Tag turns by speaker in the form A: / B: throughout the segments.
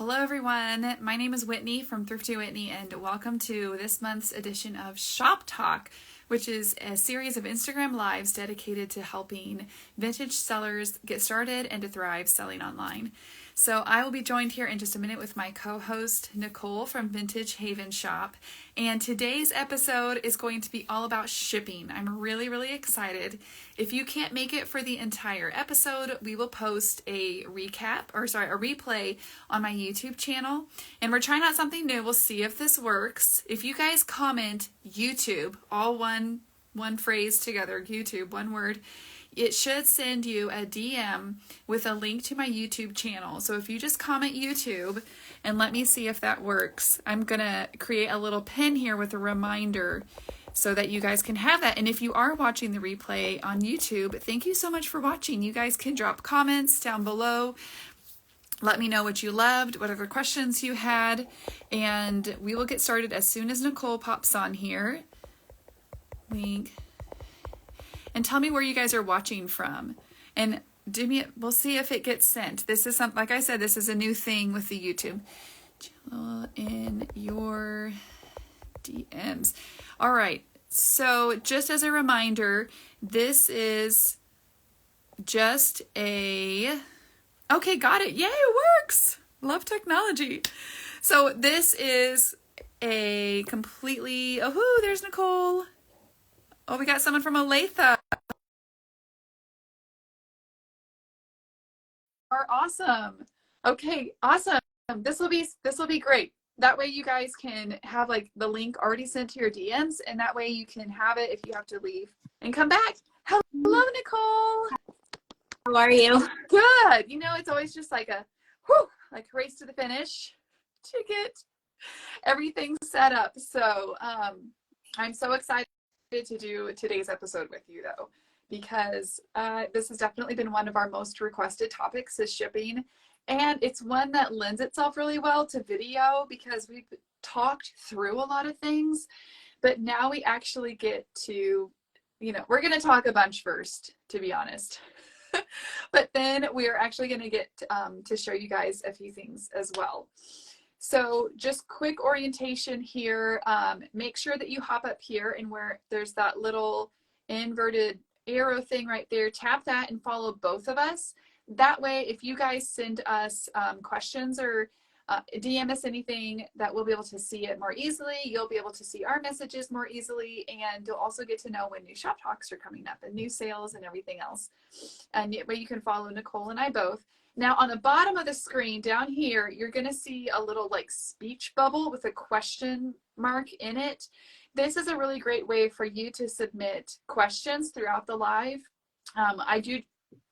A: Hello everyone, my name is Whitney from Thrifty Whitney and welcome to this month's edition of Shop Talk, which is a series of Instagram Lives dedicated to helping vintage sellers get started and to thrive selling online. So I will be joined here in just a minute with my co-host Nicole from Vintage Haven Shop, and today's episode is going to be all about shipping. I'm really excited. If you can't make it for the entire episode, we will post a replay on my YouTube channel, and we're trying out something new. We'll see if this works. If you guys comment YouTube, all one phrase together, YouTube, one word, it should send you a DM with a link to my YouTube channel. So if you just comment YouTube and let me see if that works, I'm going to create a little pin here with a reminder so that you guys can have that. And if you are watching the replay on YouTube, thank you so much for watching. You guys can drop comments down below. Let me know what you loved, what other questions you had, and we will get started as soon as Nicole pops on here. Link. And tell me where you guys are watching from. And we'll see if it gets sent. This is something, like I said, this is a new thing with the YouTube. Channel in your DMs. All right. So just as a reminder, this is just okay, got it. Yay, it works. Love technology. So this is a completely, there's Nicole. Oh, we got someone from Olathe. Awesome. Okay, awesome. This will be great. That way you guys can have like the link already sent to your DMs, and that way you can have it if you have to leave and come back. Hello, Nicole.
B: How are you?
A: Good. You know, it's always just like a race to the finish to get everything set up. So I'm so excited to do today's episode with you though, because this has definitely been one of our most requested topics is shipping, and it's one that lends itself really well to video because we've talked through a lot of things, but now we actually get to, we're going to talk a bunch first, to be honest. But then we are actually going to get to show you guys a few things as well. So just quick orientation here. Make sure that you hop up here, and where there's that little inverted arrow thing right there, tap that and follow both of us. That way, if you guys send us questions or DM us anything, that we'll be able to see it more easily. You'll be able to see our messages more easily, and you'll also get to know when new shop talks are coming up and new sales and everything else. And where you can follow Nicole and I both. Now on the bottom of the screen down here, you're going to see a little like speech bubble with a question mark in it. This is a really great way for you to submit questions throughout the live.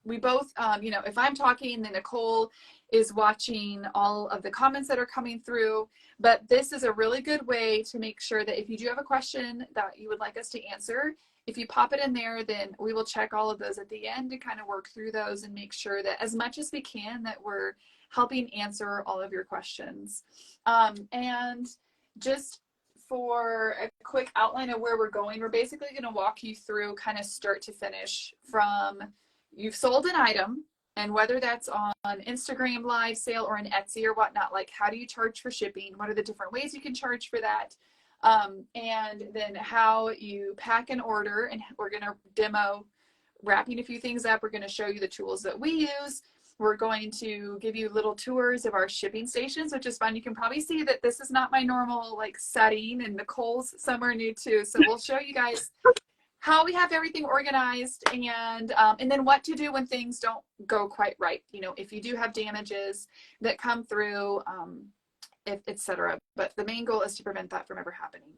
A: We both, if I'm talking, then Nicole is watching all of the comments that are coming through. But this is a really good way to make sure that if you do have a question that you would like us to answer, if you pop it in there, then we will check all of those at the end to kind of work through those and make sure that as much as we can that we're helping answer all of your questions. And just for a quick outline of where we're going, we're basically going to walk you through kind of start to finish from you've sold an item, and whether that's on Instagram live sale or an Etsy or whatnot, like how do you charge for shipping? What are the different ways you can charge for that? And then how you pack an order, and we're going to demo wrapping a few things up. We're going to show you the tools that we use. We're going to give you little tours of our shipping stations, which is fun. You can probably see that this is not my normal like setting, and Nicole's somewhere new too. So we'll show you guys how we have everything organized, and then what to do when things don't go quite right. If you do have damages that come through, etc. But the main goal is to prevent that from ever happening.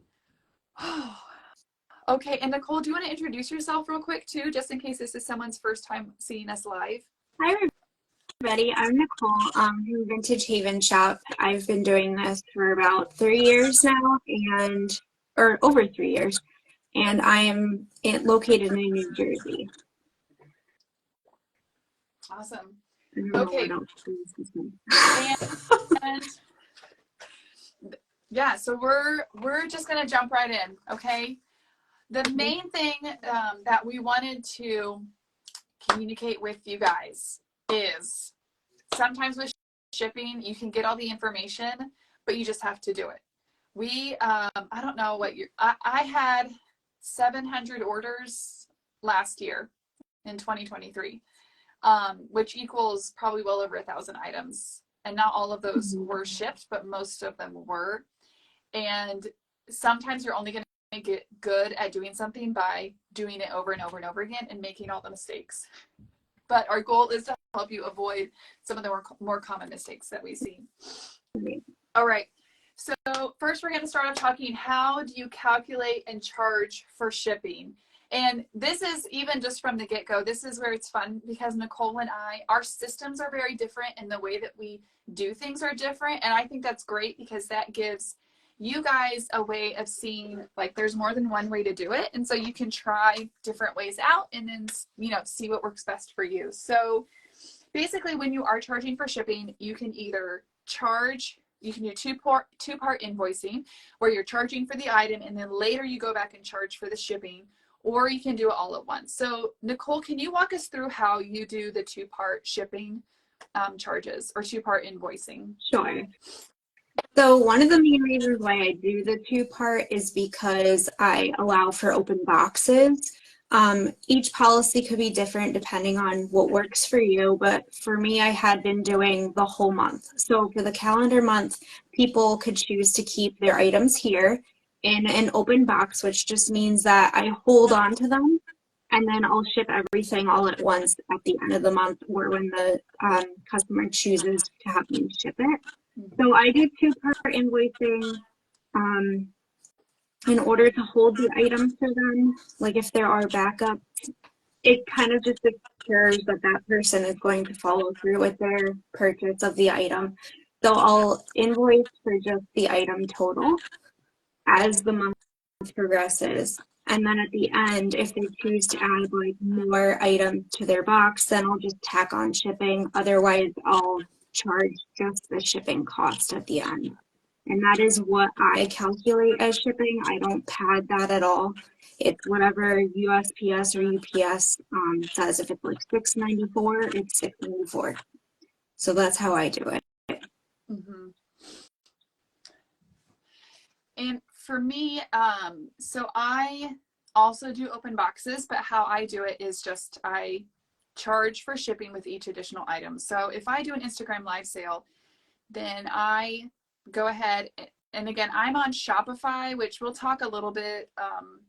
A: Okay, and Nicole, do you want to introduce yourself real quick too, just in case this is someone's first time seeing us live?
B: Hi everybody, I'm Nicole from Vintage Haven Shop. I've been doing this for about 3 years now, or over 3 years, and I am located in New Jersey.
A: Awesome. Okay. And yeah, so we're just gonna jump right in, okay? The main thing that we wanted to communicate with you guys is sometimes with shipping. You can get all the information, but you just have to do it. I don't know what I had 700 orders last year in 2023, which equals probably well over 1,000 items. And not all of those were shipped, but most of them were. And sometimes you're only going to get good at doing something by doing it over and over and over again and making all the mistakes. But our goal is to help you avoid some of the more common mistakes that we see. All right. So first we're going to start off talking, how do you calculate and charge for shipping? And this is even just from the get-go, this is where it's fun because Nicole and I, our systems are very different and the way that we do things are different. And I think that's great because that gives you guys a way of seeing, like, there's more than one way to do it. And so you can try different ways out and then, see what works best for you. So basically when you are charging for shipping, you can either you can do two-part invoicing where you're charging for the item and then later you go back and charge for the shipping, or you can do it all at once. So Nicole, can you walk us through how you do the two-part shipping charges or two-part invoicing?
B: Sure. So one of the main reasons why I do the two-part is because I allow for open boxes. Each policy could be different depending on what works for you, but for me, I had been doing the whole month. So for the calendar month, people could choose to keep their items here in an open box, which just means that I hold on to them and then I'll ship everything all at once at the end of the month or when the customer chooses to have me ship it. So I do two-part invoicing in order to hold the items for them. Like if there are backups, it kind of just ensures that that person is going to follow through with their purchase of the item. So I'll invoice for just the item total as the month progresses. And then at the end, if they choose to add like more items to their box, then I'll just tack on shipping. Otherwise, I'll charge just the shipping cost at the end. And that is what I calculate as shipping. I don't pad that at all. It's whatever USPS or UPS says. If it's like $6.94, it's $6.94. So that's how I do it.
A: Mm-hmm. And for me, so I also do open boxes, but how I do it is just I charge for shipping with each additional item. So if I do an Instagram live sale, then I go ahead, and again, I'm on Shopify, which we'll talk a little bit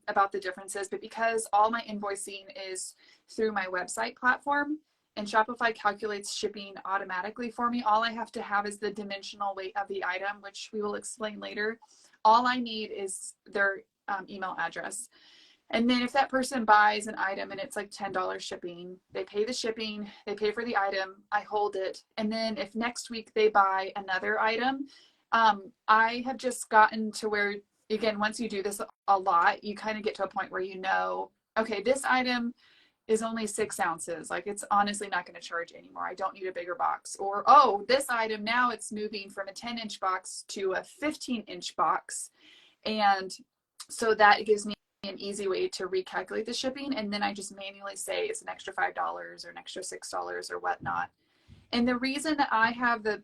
A: about the differences, but because all my invoicing is through my website platform and Shopify calculates shipping automatically for me, all I have to have is the dimensional weight of the item, which we will explain later. All I need is their email address. And then if that person buys an item and it's like $10 shipping, they pay the shipping, they pay for the item, I hold it. And then if next week they buy another item, I have just gotten to where, again, once you do this a lot, you kind of get to a point where you know, okay, this item is only 6 ounces. Like it's honestly not going to charge anymore. I don't need a bigger box. Or, oh, this item now it's moving from a 10-inch box to a 15-inch box. And so that gives me an easy way to recalculate the shipping. And then I just manually say it's an extra $5 or an extra $6 or whatnot. And the reason that I have the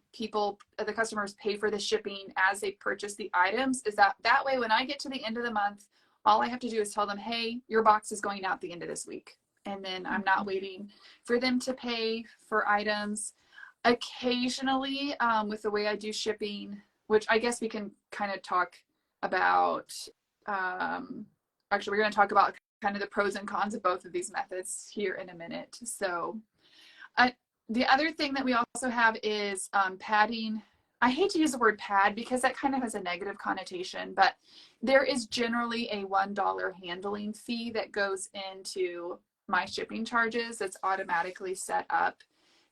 A: customers pay for the shipping as they purchase the items is that way when I get to the end of the month, all I have to do is tell them, hey, your box is going out the end of this week. And then I'm not waiting for them to pay for items. Occasionally, with the way I do shipping, which I guess we can kind of talk about, actually, we're going to talk about kind of the pros and cons of both of these methods here in a minute. So the other thing that we also have is padding. I hate to use the word pad because that kind of has a negative connotation, but there is generally a $1 handling fee that goes into my shipping charges that's automatically set up.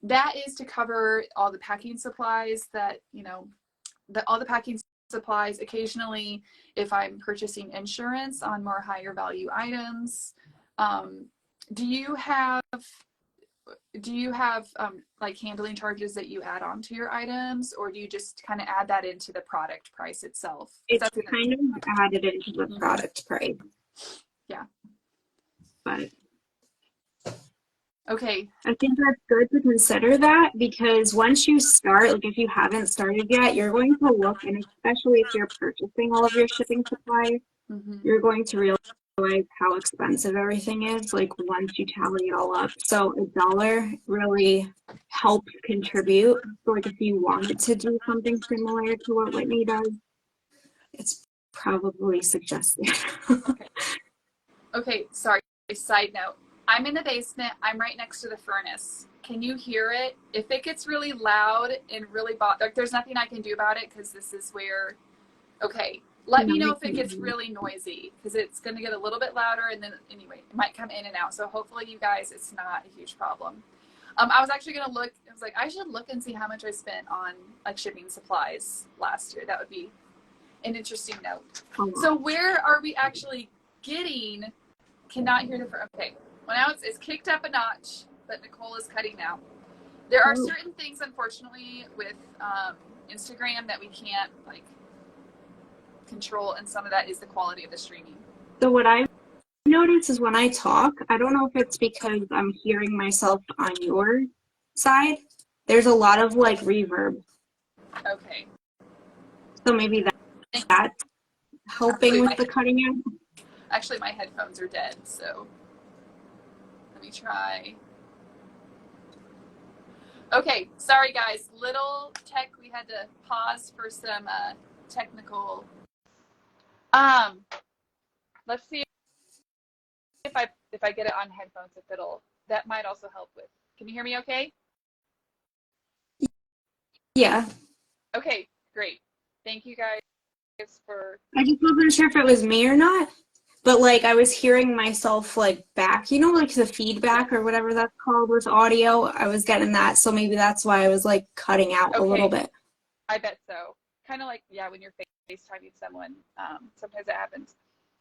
A: That is to cover all the packing supplies that, all the packing supplies. Occasionally, if I'm purchasing insurance on more higher value items. Do you have like handling charges that you add on to your items, or do you just kind of add that into the product price itself?
B: It's kind of added into the product price.
A: Yeah.
B: But
A: Okay.
B: I think that's good to consider that because once you start, like if you haven't started yet, you're going to look, and especially if you're purchasing all of your shipping supplies,
A: Mm-hmm.
B: you're going to realize how expensive everything is, like once you tally it all up. So $1 really helps contribute. So like if you wanted to do something similar to what Whitney does, it's probably suggested.
A: Okay. Okay. Sorry. Side note. I'm in the basement. I'm right next to the furnace. Can you hear it? If it gets really loud and really like, there's nothing I can do about it because this is where. Okay. Let
B: No,
A: me know
B: I
A: if it
B: can't
A: gets
B: hear it.
A: really noisy because it's going to get a little bit louder and then anyway, it might come in and out. So hopefully you guys, it's not a huge problem. I was actually going to look. I was like, I should look and see how much I spent on like shipping supplies last year. That would be an interesting note.
B: Oh,
A: So where are we actually getting? Cannot hear the okay. Well, now it's kicked up a notch, but Nicole is cutting out. There are
B: oh.
A: certain things, unfortunately, with Instagram that we can't like control, and some of that is the quality of the streaming.
B: So what I've noticed is when I talk, I don't know if it's because I'm hearing myself on your side, there's a lot of like reverb.
A: Okay.
B: So maybe that's helping
A: Actually,
B: with the cutting out.
A: my headphones are dead, so let me try. Okay, sorry guys. Little tech. We had to pause for some technical. Um, let's see if I get it on headphones. If it'll that might also help with. Can you hear me? Okay.
B: Yeah.
A: Okay, great. Thank you guys for.
B: I just wasn't sure if it was me or not. But like I was hearing myself like back, like the feedback or
A: Yes.
B: whatever that's called with audio. I was getting that. So maybe that's why I was like cutting out a little
A: Okay,
B: bit.
A: I bet so. Kind of like, yeah, when you're FaceTiming someone, sometimes it happens.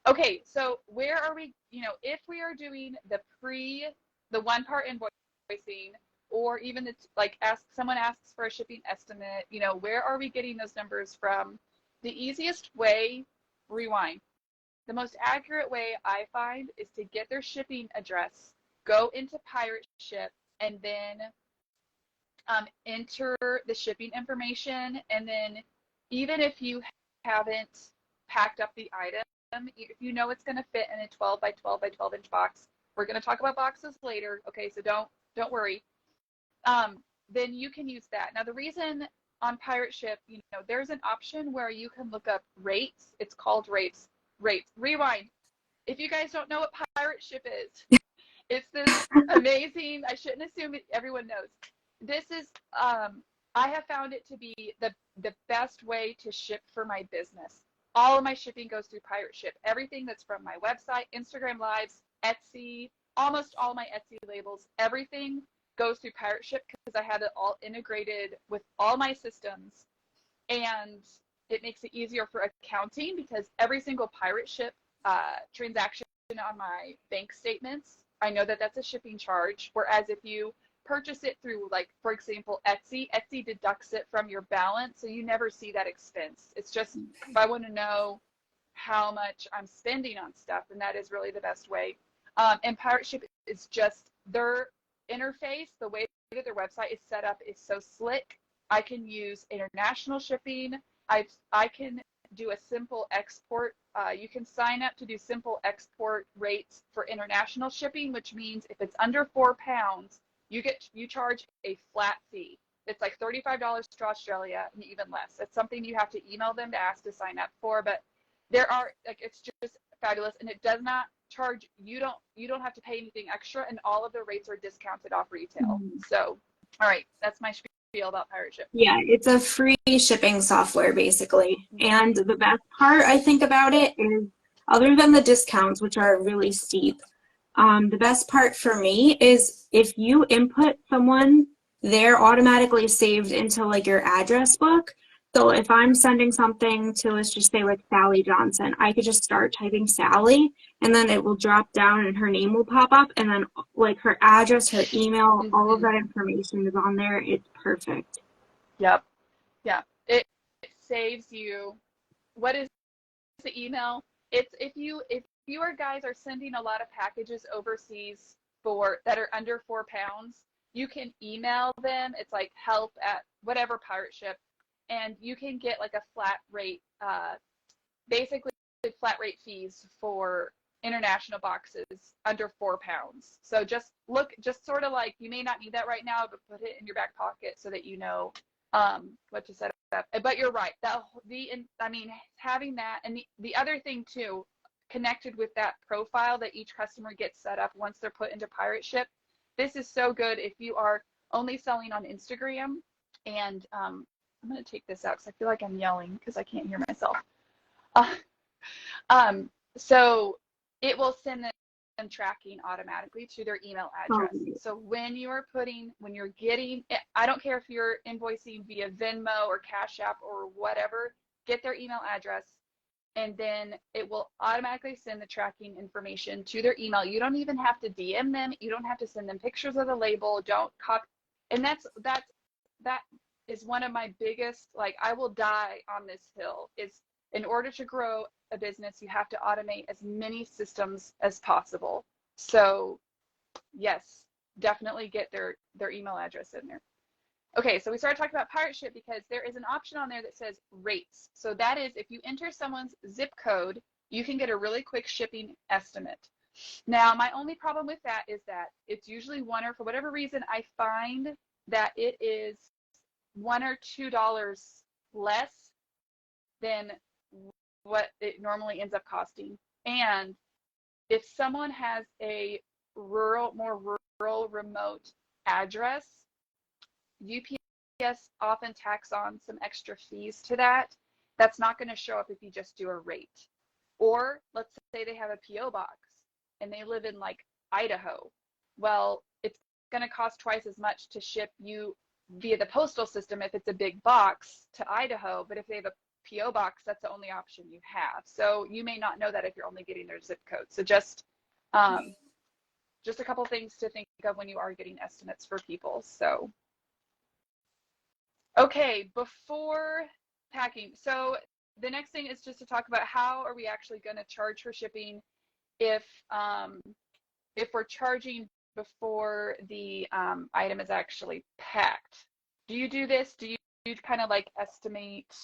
A: Okay, so where are we, if we are doing the one part invoicing, or even like someone asks for a shipping estimate, where are we getting those numbers from? The easiest way, rewind. The most accurate way I find is to get their shipping address, go into Pirate Ship, and then enter the shipping information. And then even if you haven't packed up the item, if you know it's going to fit in a 12 by 12 by 12 inch box, we're going to talk about boxes later. Okay, so don't worry. Then you can use that. Now the reason on Pirate Ship, there's an option where you can look up rates. It's called rates. Rates. Rewind. If you guys don't know what Pirate Ship is, it's this amazing. I shouldn't assume everyone knows. This is I have found it to be the best way to ship for my business. All of my shipping goes through Pirate Ship. Everything that's from my website, Instagram Lives, Etsy, almost all my Etsy labels, everything goes through Pirate Ship because I have it all integrated with all my systems, and it makes it easier for accounting because every single Pirate Ship transaction on my bank statements, I know that that's a shipping charge. Whereas if you purchase it through, like, for example, Etsy deducts it from your balance, so you never see that expense. It's just if I want to know how much I'm spending on stuff, and that is really the best way. And Pirate Ship is just their interface, the way that their website is set up is so slick. I can use international shipping. I can do a simple export. You can sign up to do simple export rates for international shipping, which means if it's under 4 pounds, you charge a flat fee. It's like $35 to Australia and even less. It's something you have to email them to ask to sign up for, but it's just fabulous, and it does not charge you don't have to pay anything extra, and all of the rates are discounted off retail. So, all right, that's my spiel about Pirate Ship.
B: Yeah, it's a free shipping software basically. And the best part I think about it is, other than the discounts, which are really steep, the best part for me is if you input someone, they're automatically saved into like your address book. So if I'm sending something to, let's just say like Sally Johnson, I could just start typing Sally, and then it will drop down and her name will pop up, and then like her address, her email, all of
A: Mm-hmm.
B: that information is on there. It's perfect.
A: Yep. Yeah. It saves you. What is the email? It's if you guys are sending a lot of packages overseas, that are under 4 pounds, you can email them. It's like help at whatever pirate ship, and you can get like a flat rate, basically flat rate fees for international boxes under 4 pounds. So just sort of like, you may not need that right now, but put it in your back pocket so that you know what to set up. But you're right. Having that, and the other thing too, connected with that profile that each customer gets set up once they're put into pirate ship. This is so good if you are only selling on Instagram. And I'm going to take this out because I feel like I'm yelling because I can't hear myself. So it will send them tracking automatically to their email address. So when you're getting, I don't care if you're invoicing via Venmo or Cash App or whatever, get their email address, and then it will automatically send the tracking information to their email. You don't even have to DM them. You don't have to send them pictures of the label. Don't copy. And that is one of my biggest, like, I will die on this hill, is in order to grow a business, you have to automate as many systems as possible. So yes, definitely get their email address in there. Okay, so we started talking about pirate ship because there is an option on there that says rates. So that is, if you enter someone's zip code, you can get a really quick shipping estimate. Now, my only problem with that is that it's usually $1, or for whatever reason, I find that it is $1 or $2 less than what it normally ends up costing. And if someone has a more rural, remote address, UPS often tacks on some extra fees to that. That's not going to show up if you just do a rate. Or let's say they have a PO box and they live in like Idaho. Well, it's going to cost twice as much to ship you via the postal system if it's a big box to Idaho, but if they have a PO box, that's the only option you have. So you may not know that if you're only getting their zip code. So just a couple things to think of when you are getting estimates for people. So okay, before packing, so the next thing is just to talk about how are we actually going to charge for shipping if we're charging before the item is actually packed. Do you do this? Do you kind of like estimate,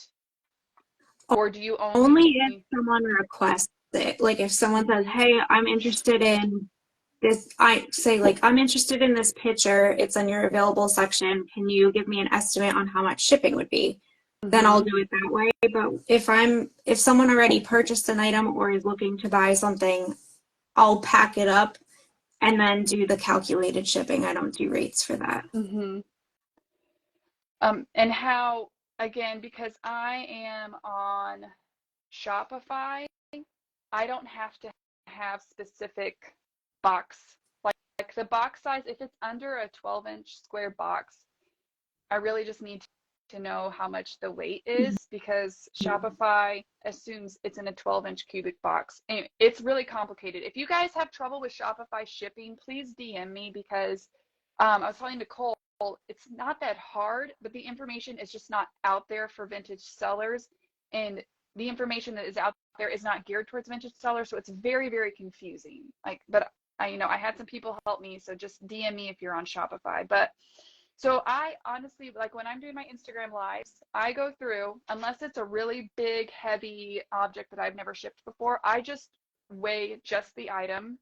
A: or do you
B: only if someone requests it? Like if someone says, hey, I'm interested in this, I say like, I'm interested in this picture, it's in your available section, can you give me an estimate on how much shipping would be? Then I'll do it that way. But if someone already purchased an item or is looking to buy something, I'll pack it up and then do the calculated shipping. I don't do rates for that.
A: And how, again, because I am on Shopify, I don't have to have specific box, like the box size. If it's under a 12-inch square box, I really just need to know how much the weight is, because Shopify assumes it's in a 12-inch cubic box. Anyway, it's really complicated. If you guys have trouble with Shopify shipping, please DM me, because I was telling Nicole, it's not that hard, but the information is just not out there for vintage sellers, and the information that is out there is not geared towards vintage sellers, so it's very, very confusing. But I had some people help me, so just DM me if you're on Shopify. But so I honestly, like when I'm doing my Instagram lives, I go through, unless it's a really big, heavy object that I've never shipped before, I just weigh just the item,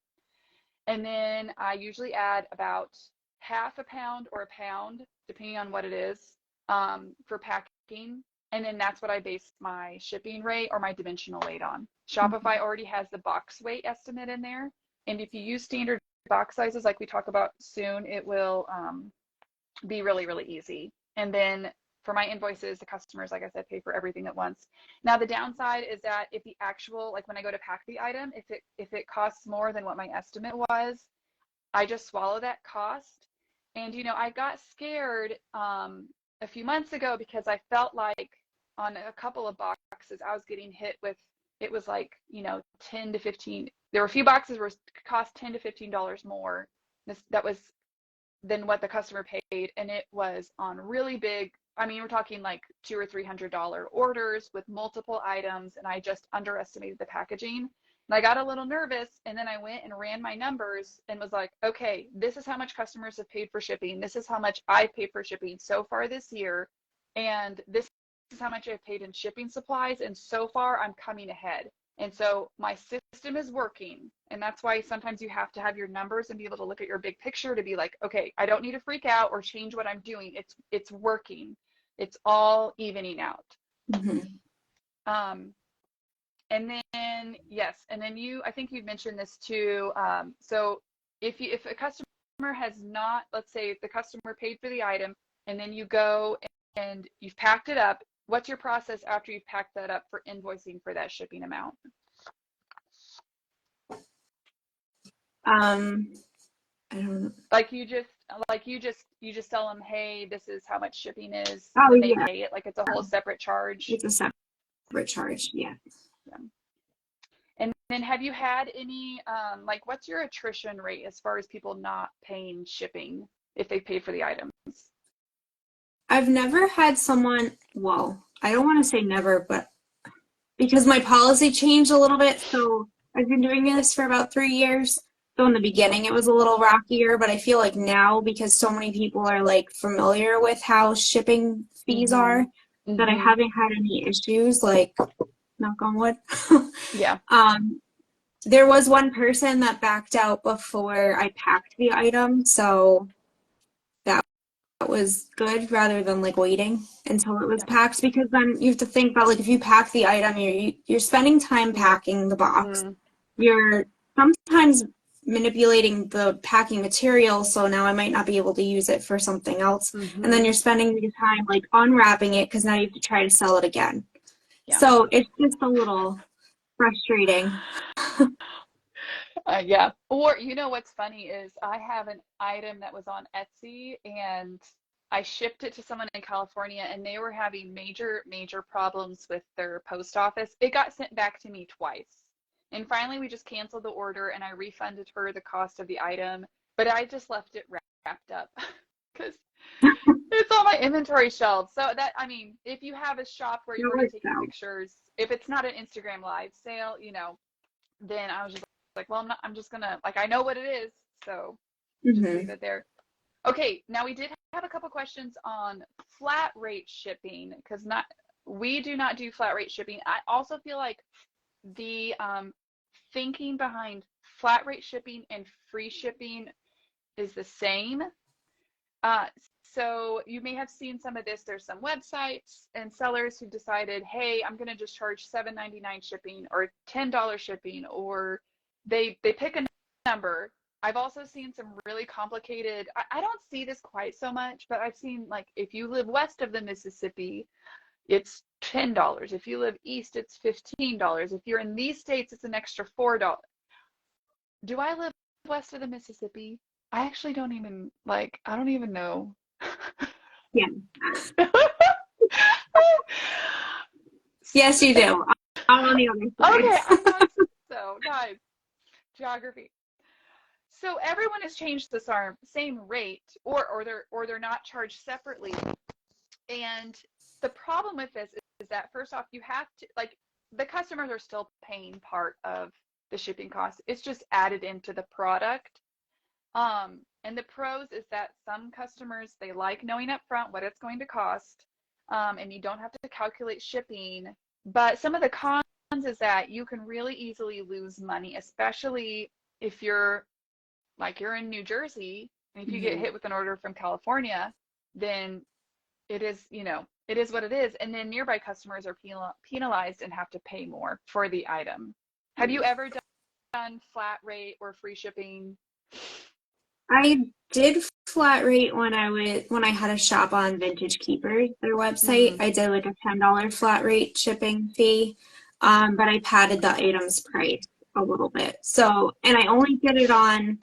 A: and then I usually add about half a pound or a pound, depending on what it is, for packing. And then that's what I base my shipping rate or my dimensional weight on. Shopify already has the box weight estimate in there. And if you use standard box sizes, like we talk about soon, it will be really, really easy. And then for my invoices, the customers, like I said, pay for everything at once. Now, the downside is that if the actual, like when I go to pack the item, if it costs more than what my estimate was, I just swallow that cost. And, I got scared a few months ago because I felt like on a couple of boxes, I was getting hit with, it was like, 10 to 15. There were a few boxes where it cost $10 to $15 more. That was than what the customer paid. And it was on really big, we're talking like $200 or $300 orders with multiple items. And I just underestimated the packaging. And I got a little nervous, and then I went and ran my numbers and was like, okay, this is how much customers have paid for shipping. This is how much I paid for shipping so far this year. And this is how much I've paid in shipping supplies. And so far I'm coming ahead. And so my system is working. And that's why sometimes you have to have your numbers and be able to look at your big picture to be like, okay, I don't need to freak out or change what I'm doing. It's working. It's all evening out. And then, yes, and then I think you mentioned this too. So if a customer has not, let's say the customer paid for the item, and then you go and you've packed it up, what's your process after you've packed that up for invoicing for that shipping amount?
B: I don't know.
A: Like you just tell them, hey, this is how much shipping is.
B: Oh,
A: and they
B: yeah.
A: pay it like it's a whole separate charge.
B: It's a separate charge, yeah.
A: And then have you had any, like what's your attrition rate as far as people not paying shipping if they pay for the items?
B: I've never had someone, well, I don't want to say never, but because my policy changed a little bit, so I've been doing this for about 3 years. So in the beginning it was a little rockier, but I feel like now, because so many people are like familiar with how shipping fees are, that I haven't had any issues, like knock on wood.
A: Yeah.
B: There was one person that backed out before I packed the item, so that was good rather than like waiting until it was packed, because then you have to think about, like, if you pack the item, you're spending time packing the box. You're sometimes manipulating the packing material, so now I might not be able to use it for something else. And then you're spending the time like unwrapping it, because now you have to try to sell it again. So it's just a little frustrating.
A: Yeah. Or you know what's funny is I have an item that was on Etsy, and I shipped it to someone in California, and they were having major problems with their post office. It got sent back to me twice. And finally we just canceled the order, and I refunded her the cost of the item, but I just left it wrapped up because it's on my inventory shelf. So that, I mean, if you have a shop where you're already taking pictures, if it's not an Instagram live sale, you know, then I was just like, well, I'm just gonna, like, I know what it is, so just leave it there. Okay, now we did have a couple questions on flat rate shipping, because we do not do flat rate shipping. I also feel like the thinking behind flat rate shipping and free shipping is the same. So you may have seen some of this. There's some websites and sellers who decided, hey, I'm going to just charge $7.99 shipping or $10 shipping, or they pick a number. I've also seen some really complicated, I don't see this quite so much, but I've seen, like, if you live west of the Mississippi, it's $10. If you live east, it's $15. If you're in these states, it's an extra $4. Do I live west of the Mississippi? I actually don't even, like, I don't even know.
B: Yeah. Yes, you do. I'm on the other side.
A: Okay, I thought so. Guys, geography. So everyone has changed the same rate, or they're not charged separately. And the problem with this is that, first off, you have to, like, the customers are still paying part of the shipping cost. It's just added into the product. And the pros is that some customers, they like knowing up front what it's going to cost, and you don't have to calculate shipping. But some of the cons is that you can really easily lose money, especially if you're in New Jersey, and if you get hit with an order from California, then it is, it is what it is. And then nearby customers are penalized and have to pay more for the item. Have you ever done flat rate or free shipping?
B: I did flat rate when I had a shop on Vintage Keepers, their website. I did like a $10 flat rate shipping fee, but I padded the item's price a little bit. So, and I only did it on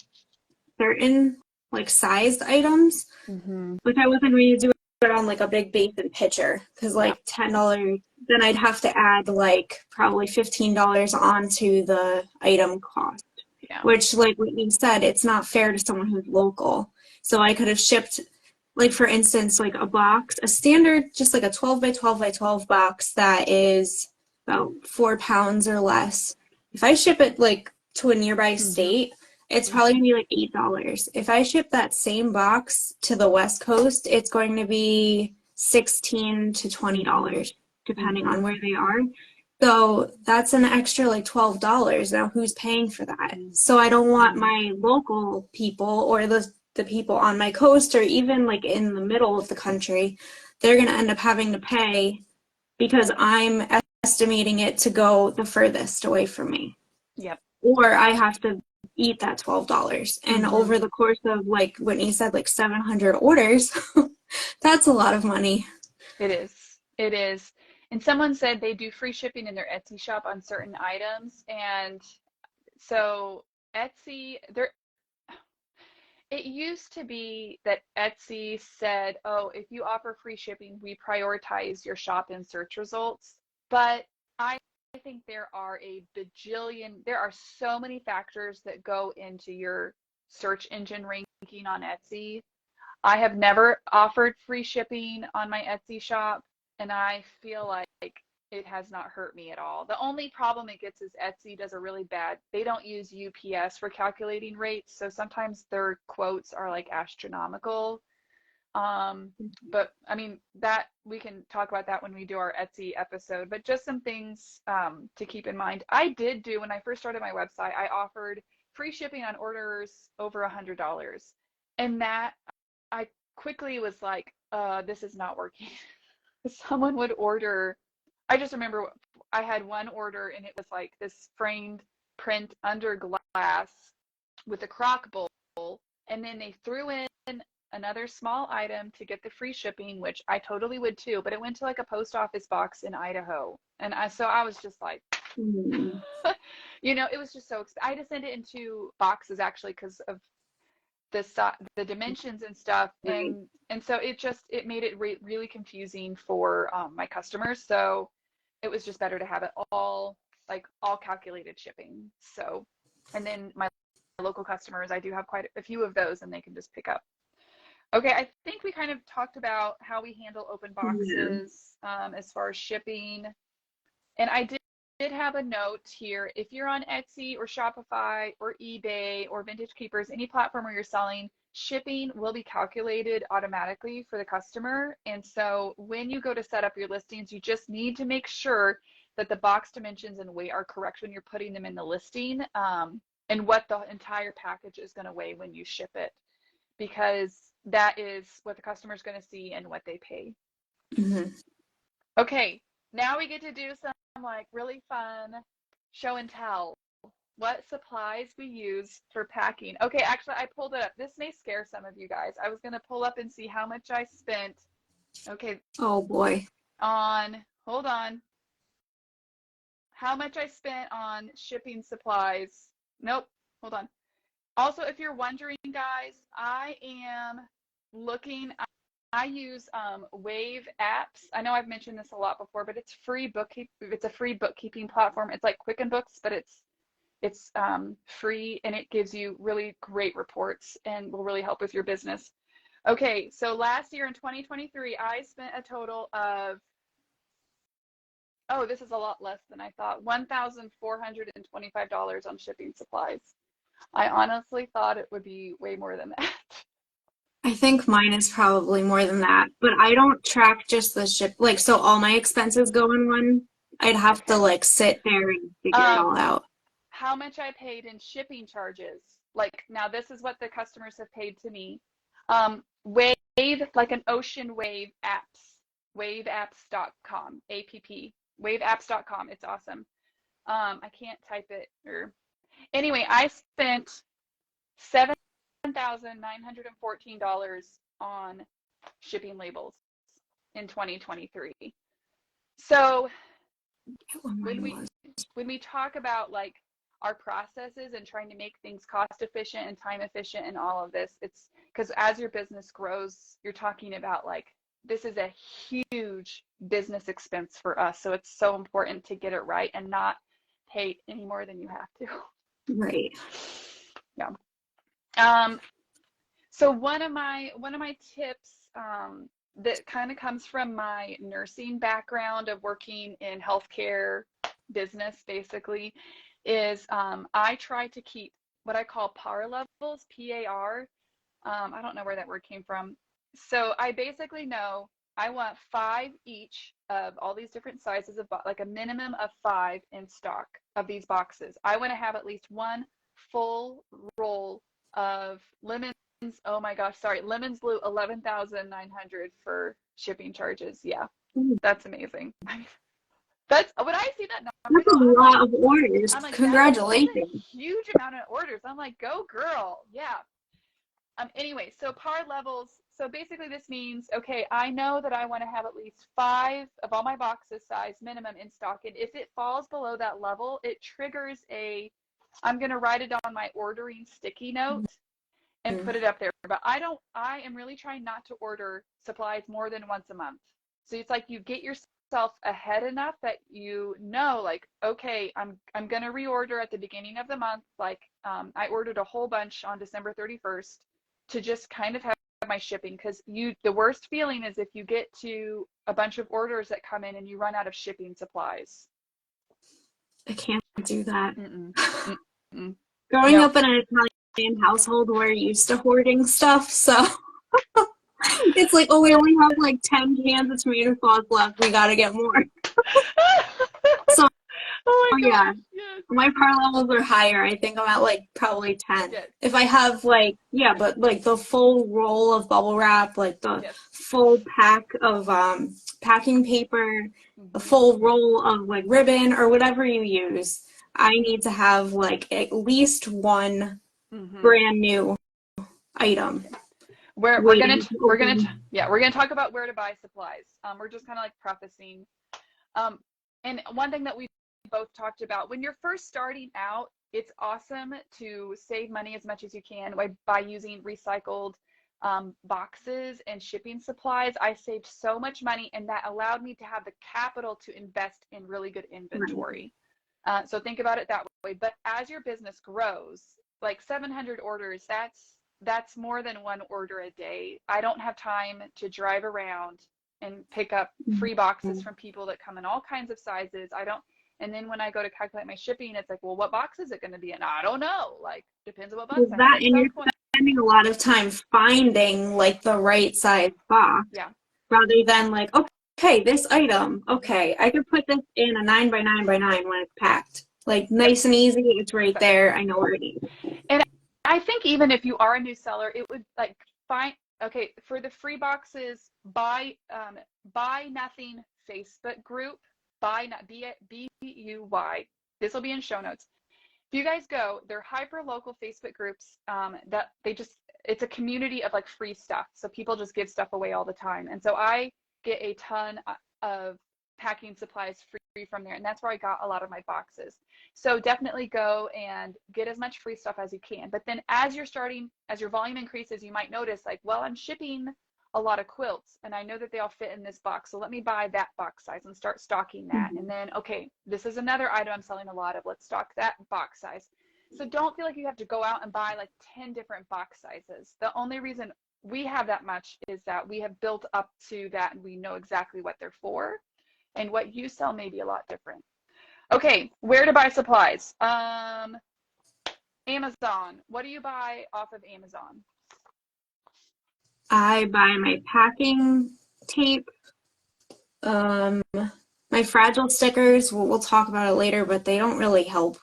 B: certain like sized items, which I wasn't going to do it on like a big basin pitcher, because like $10, then I'd have to add like probably $15 onto the item cost. Yeah. Which, like Whitney said, it's not fair to someone who's local. So I could have shipped, like, for instance, like a box, a standard, just like a 12 by 12 by 12 box that is about 4 pounds or less. If I ship it like to a nearby
A: Mm-hmm.
B: state, it's probably gonna be like $8. If I ship that same box to the West Coast, it's going to be $16 to $20, depending on where they are. So that's an extra like $12. Now who's paying for that? So I don't want my local people or the people on my coast or even like in the middle of the country, they're gonna end up having to pay because I'm estimating it to go the furthest away from me.
A: Yep.
B: Or I have to eat that $12. And over the course of, like Whitney said, like 700 orders, that's a lot of money.
A: It is. It is. And someone said they do free shipping in their Etsy shop on certain items. And so Etsy, there, it used to be that Etsy said, oh, if you offer free shipping, we prioritize your shop in search results. But I think there are a bajillion, there are so many factors that go into your search engine ranking on Etsy. I have never offered free shipping on my Etsy shop, and I feel like it has not hurt me at all. The only problem it gets is Etsy does a really bad, they don't use UPS for calculating rates, so sometimes their quotes are like astronomical. But I mean, that we can talk about that when we do our Etsy episode, but just some things to keep in mind. I did do, when I first started my website, I offered free shipping on orders over $100. And that I quickly was like, this is not working. Someone would order, I just remember I had one order and it was like this framed print under glass with a crock bowl. And then they threw in another small item to get the free shipping, which I totally would too, but it went to like a post office box in Idaho. And so I was just like, you know, it was just so, I had to send it in two boxes actually because of the dimensions and stuff, and so it made it really confusing for my customers. So it was just better to have it all calculated shipping. So, and then my local customers, I do have quite a few of those, and they can just pick up. Okay, I think we kind of talked about how we handle open boxes as far as shipping, and I did have a note here. If you're on Etsy or Shopify or eBay or Vintage Keepers, any platform where you're selling, shipping will be calculated automatically for the customer. And so when you go to set up your listings, you just need to make sure that the box dimensions and weight are correct when you're putting them in the listing, and what the entire package is going to weigh when you ship it, because that is what the customer is going to see and what they pay. Okay, now we get to do some like really fun show and tell. What supplies we use for packing. Okay, actually I pulled it up. This may scare some of you guys. I was gonna pull up and see how much I spent. Okay.
B: Oh boy.
A: Hold on. How much I spent on shipping supplies. Nope, hold on. Also, if you're wondering, guys, I am looking, I use Wave apps. I know I've mentioned this a lot before, but it's a free bookkeeping platform. It's like Quicken Books, but it's free, and it gives you really great reports and will really help with your business. Okay, so last year in 2023, I spent a total of, oh, this is a lot less than I thought, $1,425 on shipping supplies. I honestly thought it would be way more than that.
B: I think mine is probably more than that, but I don't track just the ship. Like, so all my expenses go in one. I'd have to like sit there and figure it all out.
A: How much I paid in shipping charges. Like, now this is what the customers have paid to me. Wave, like an ocean wave apps, waveapps.com, APP, waveapps.com. It's awesome. I can't type it, or anyway, I spent $7,914 on shipping labels in 2023. So when we talk about like our processes and trying to make things cost efficient and time efficient and all of this, it's because as your business grows, you're talking about like, this is a huge business expense for us. So it's so important to get it right and not pay any more than you have to.
B: Right.
A: Yeah. So one of my tips that kind of comes from my nursing background of working in healthcare business, basically, is I try to keep what I call par levels, P-A-R. I don't know where that word came from. So I basically know I want 5 each of all these different sizes of, like a minimum of 5 in stock of these boxes. I want to have at least 1 full roll of lemons. Oh my gosh, sorry, Lemons Blue, 11,900 for shipping charges. Yeah, that's amazing. That's when I see that number
B: That's a
A: though,
B: lot of orders.
A: I'm like, that's
B: Congratulations.
A: a huge amount of orders. I'm like, go girl. Yeah. Anyway, so par levels. So basically this means, okay, I know that I want to have at least 5 of all my boxes size minimum in stock. And if it falls below that level, it triggers I'm going to write it on my ordering sticky note and put it up there. But I am really trying not to order supplies more than once a month. So it's like you get yourself ahead enough that you know, like, okay, I'm going to reorder at the beginning of the month. Like I ordered a whole bunch on December 31st to just kind of have my shipping, because the worst feeling is if you get to a bunch of orders that come in and you run out of shipping supplies.
B: I can't do that.
A: Mm-mm.
B: Growing up in an Italian household, we're used to hoarding stuff, so it's like, oh, we only have like 10 cans of tomato sauce left. We gotta get more. So,
A: oh my
B: yeah,
A: gosh, yes.
B: my par levels are higher. I think I'm at like probably 10.
A: Yes.
B: If I have like, yeah, but like the full roll of bubble wrap, like the full pack of packing paper, the full roll of like ribbon or whatever you use, I need to have like at least 1 brand new item.
A: We're gonna talk about where to buy supplies. We're just kind of like prefacing. And one thing that we both talked about, when you're first starting out, it's awesome to save money as much as you can by using recycled boxes and shipping supplies. I saved so much money, and that allowed me to have the capital to invest in really good inventory. So think about it that way. But as your business grows, like 700 orders, that's more than 1 order a day. I don't have time to drive around and pick up free boxes from people that come in all kinds of sizes. And then when I go to calculate my shipping, it's like, well, what box is it going to be in? I don't know. Like, depends on what box I have.
B: And you're spending a lot of time finding like the right size box.
A: Yeah.
B: Rather than like, okay, this item, okay, I could put this in a 9x9x9 when it's packed. Like nice and easy, it's right there. I know where it is.
A: And I think even if you are a new seller, it would like okay, for the free boxes, buy nothing Facebook group, BUY. This will be in show notes. If you guys go, they're hyper local Facebook groups that it's a community of like free stuff. So people just give stuff away all the time. And so I get a ton of packing supplies free from there. And that's where I got a lot of my boxes. So definitely go and get as much free stuff as you can. But then as your volume increases, you might notice like, well, I'm shipping a lot of quilts and I know that they all fit in this box. So let me buy that box size and start stocking that. And then, okay, this is another item I'm selling a lot of. Let's stock that box size. So don't feel like you have to go out and buy like 10 different box sizes. The only reason we have that much is that we have built up to that and we know exactly what they're for. And what you sell may be a lot different. Okay, where to buy supplies? Amazon. What do you buy off of Amazon?
B: I buy my packing tape, my fragile stickers. We'll talk about it later, but they don't really help.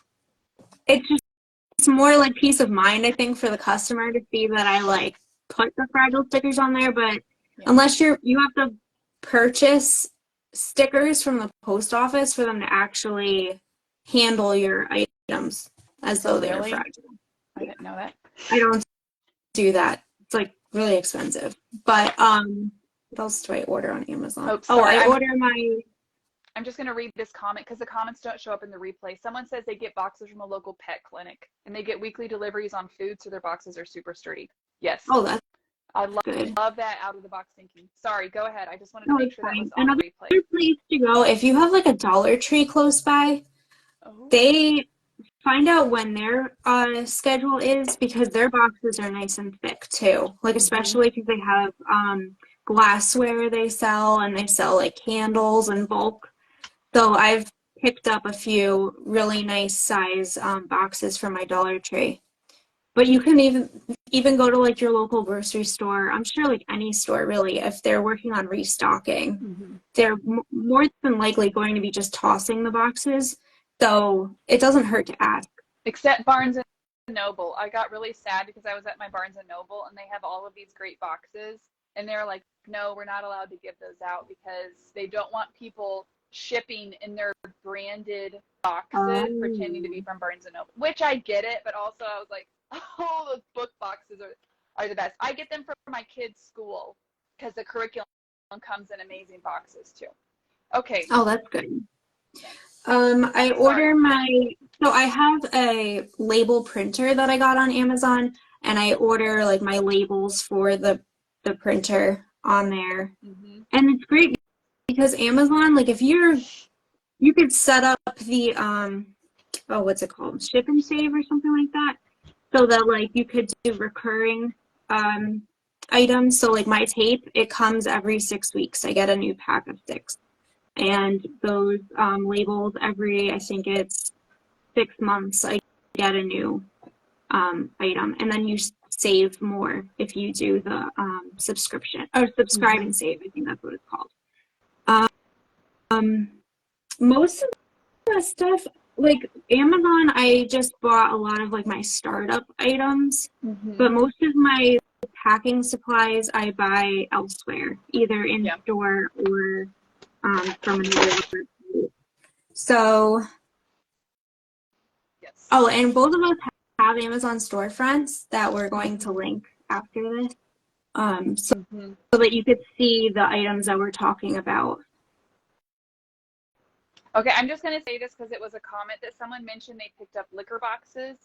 B: It's more like peace of mind, I think, for the customer to see that I like put the fragile stickers on there. But unless you have to purchase stickers from the post office for them to actually handle your items as though they were fragile.
A: I didn't know that.
B: I don't do that. It's like really expensive. But what else do I order on Amazon?
A: I'm just going to read this comment because the comments don't show up in the replay. Someone says they get boxes from a local pet clinic and they get weekly deliveries on food, so their boxes are super sturdy. Yes.
B: Oh, that's
A: I love that out of the box thinking. Sorry, go ahead. I just wanted to make sure that was on the replay.
B: Another place to go, if you have like a Dollar Tree close by, they find out when their schedule is, because their boxes are nice and thick too. Like especially because they have glassware they sell, and they sell like candles in bulk. So I've picked up a few really nice size boxes from my Dollar Tree. But you can even go to like your local grocery store. I'm sure like any store really, if they're working on restocking, they're more than likely going to be just tossing the boxes. So it doesn't hurt to ask.
A: Except Barnes and Noble. I got really sad because I was at my Barnes and Noble and they have all of these great boxes and they're like, no, we're not allowed to give those out because they don't want people shipping in their branded boxes pretending to be from Barnes and Noble, which I get it, but also I was like, oh, those book boxes are the best. I get them for my kids' school because the curriculum comes in amazing boxes too. Okay.
B: Oh, that's good. So I have a label printer that I got on Amazon, and I order like my labels for the printer on there. And it's great because Amazon, like if you could set up the what's it called? Ship and save or something like that. So that like you could do recurring items. So like my tape, it comes every 6 weeks. I get a new pack of 6. And those labels every, I think it's 6 months, I get a new item. And then you save more if you do the subscription, or subscribe and save, I think that's what it's called. Most of the stuff, like Amazon, I just bought a lot of like my startup items, but most of my packing supplies I buy elsewhere, either in store or from another website. So, and both of us have Amazon storefronts that we're going to link after this, so that you could see the items that we're talking about.
A: Okay, I'm just going to say this because it was a comment that someone mentioned they picked up liquor boxes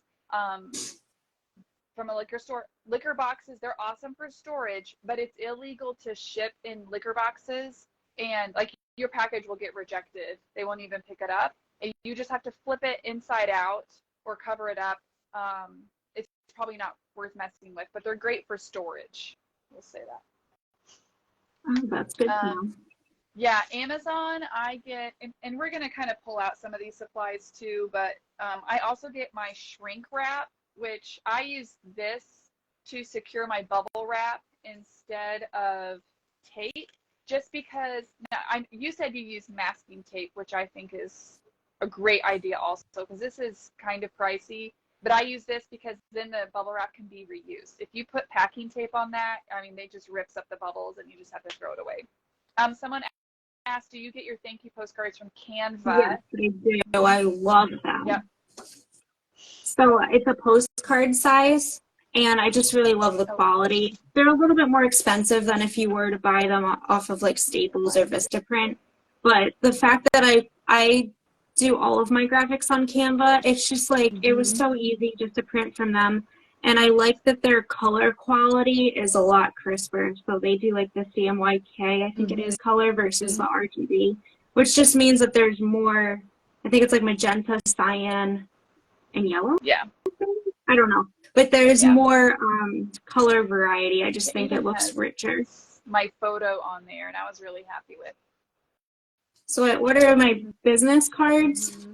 A: from a liquor store. Liquor boxes, they're awesome for storage, but it's illegal to ship in liquor boxes, and like your package will get rejected. They won't even pick it up. And you just have to flip it inside out or cover it up. It's probably not worth messing with, but they're great for storage. We'll say that.
B: Oh, that's good to know.
A: Yeah, Amazon, I get, and we're going to kind of pull out some of these supplies too, but I also get my shrink wrap, which I use this to secure my bubble wrap instead of tape, just because you said you use masking tape, which I think is a great idea also, because this is kind of pricey, but I use this because then the bubble wrap can be reused. If you put packing tape on that, I mean, it just rips up the bubbles and you just have to throw it away. Someone asked, do you get your thank you postcards from Canva?
B: Yes, I do. I love them.
A: Yep.
B: So it's a postcard size, and I just really love the quality. They're a little bit more expensive than if you were to buy them off of like Staples or Vistaprint, but the fact that I do all of my graphics on Canva, it's just like it was so easy just to print from them. And I like that their color quality is a lot crisper. So they do like the CMYK, I think it is, color versus the RGB, which just means that there's more, I think it's like magenta, cyan, and yellow.
A: Yeah.
B: I don't know. But there's more color variety. I just think it looks richer.
A: My photo on there, and I was really happy with.
B: So I ordered my business cards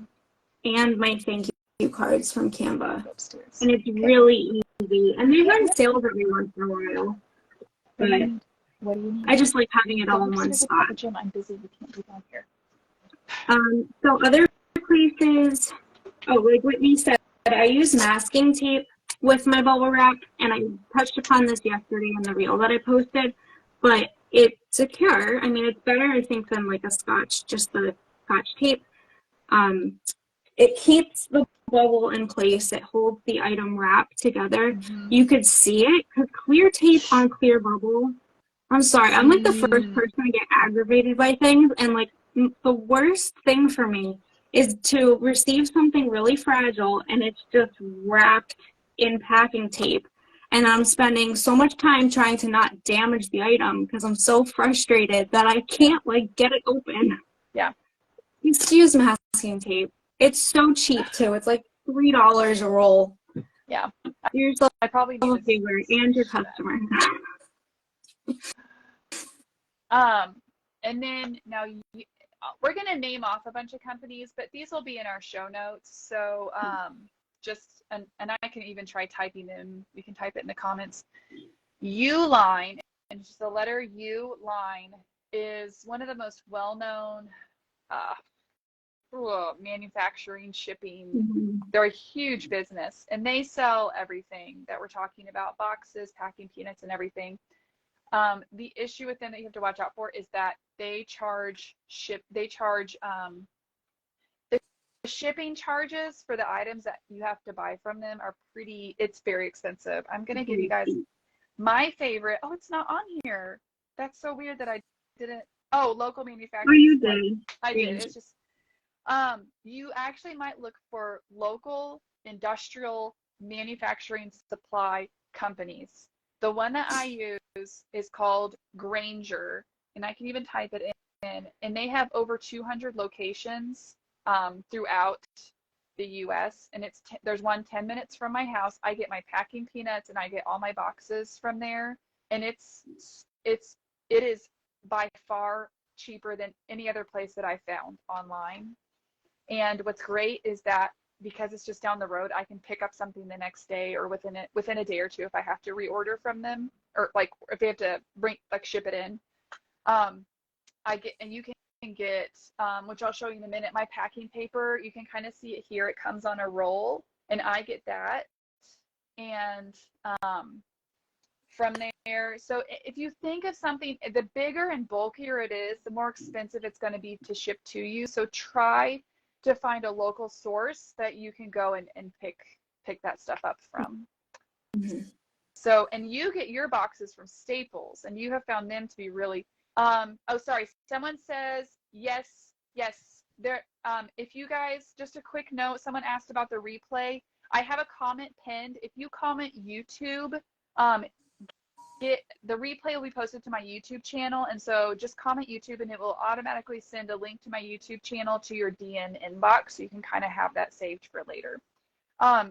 B: and my thank you cards from Canva. And it's really easy. And they run sales every once in a while. But
A: what do you need?
B: I just like having it all in one spot.
A: Jim, I'm busy. We can't be down here.
B: So other places, like Whitney said, I use masking tape with my bubble wrap, and I touched upon this yesterday in the reel that I posted, but it's secure. I mean, it's better, I think, than like just the Scotch tape. It keeps the bubble in place. It holds the item wrap together. You could see it, because clear tape on clear bubble, I'm sorry, I'm like the first person to get aggravated by things, and like the worst thing for me is to receive something really fragile and it's just wrapped in packing tape. And I'm spending so much time trying to not damage the item because I'm so frustrated that I can't like get it open.
A: Yeah.
B: Just use masking tape. It's so cheap too. It's like $3 a roll.
A: Yeah.
B: Yourself
A: I probably need
B: a favor and your customer.
A: And then now we're going to name off a bunch of companies, but these will be in our show notes. So and I can even try typing them. You can type it in the comments. Uline, and just the letter U line, is one of the most well-known manufacturing, shipping.
B: Mm-hmm.
A: They're a huge business, and they sell everything that we're talking about: boxes, packing peanuts, and everything. The issue with them that you have to watch out for is that they charge the shipping charges for the items that you have to buy from them are it's very expensive. I'm going to give you guys my favorite. Oh, it's not on here. That's so weird that I didn't. Oh, local manufacturing.
B: Oh, you did.
A: I did. It's just, you actually might look for local industrial manufacturing supply companies. The one that I use is called Granger, and I can even type it in, and they have over 200 locations throughout the US, and there's one 10 minutes from my house. I get my packing peanuts and I get all my boxes from there, and it is by far cheaper than any other place that I found online. And what's great is that because it's just down the road, I can pick up something the next day or within a day or two if I have to reorder from them, or like if they have to ship it in. You can get, which I'll show you in a minute, my packing paper. You can kind of see it here. It comes on a roll, and I get that. And from there, so if you think of something, the bigger and bulkier it is, the more expensive it's going to be to ship to you. So try to find a local source that you can go and pick that stuff up from.
B: Mm-hmm.
A: So, and you get your boxes from Staples, and you have found them to be really, oh, sorry. Someone says, yes. There, if you guys, just a quick note, someone asked about the replay. I have a comment pinned. If you comment YouTube, the replay will be posted to my YouTube channel, and so just comment YouTube and it will automatically send a link to my YouTube channel to your DN inbox, so you can kind of have that saved for later.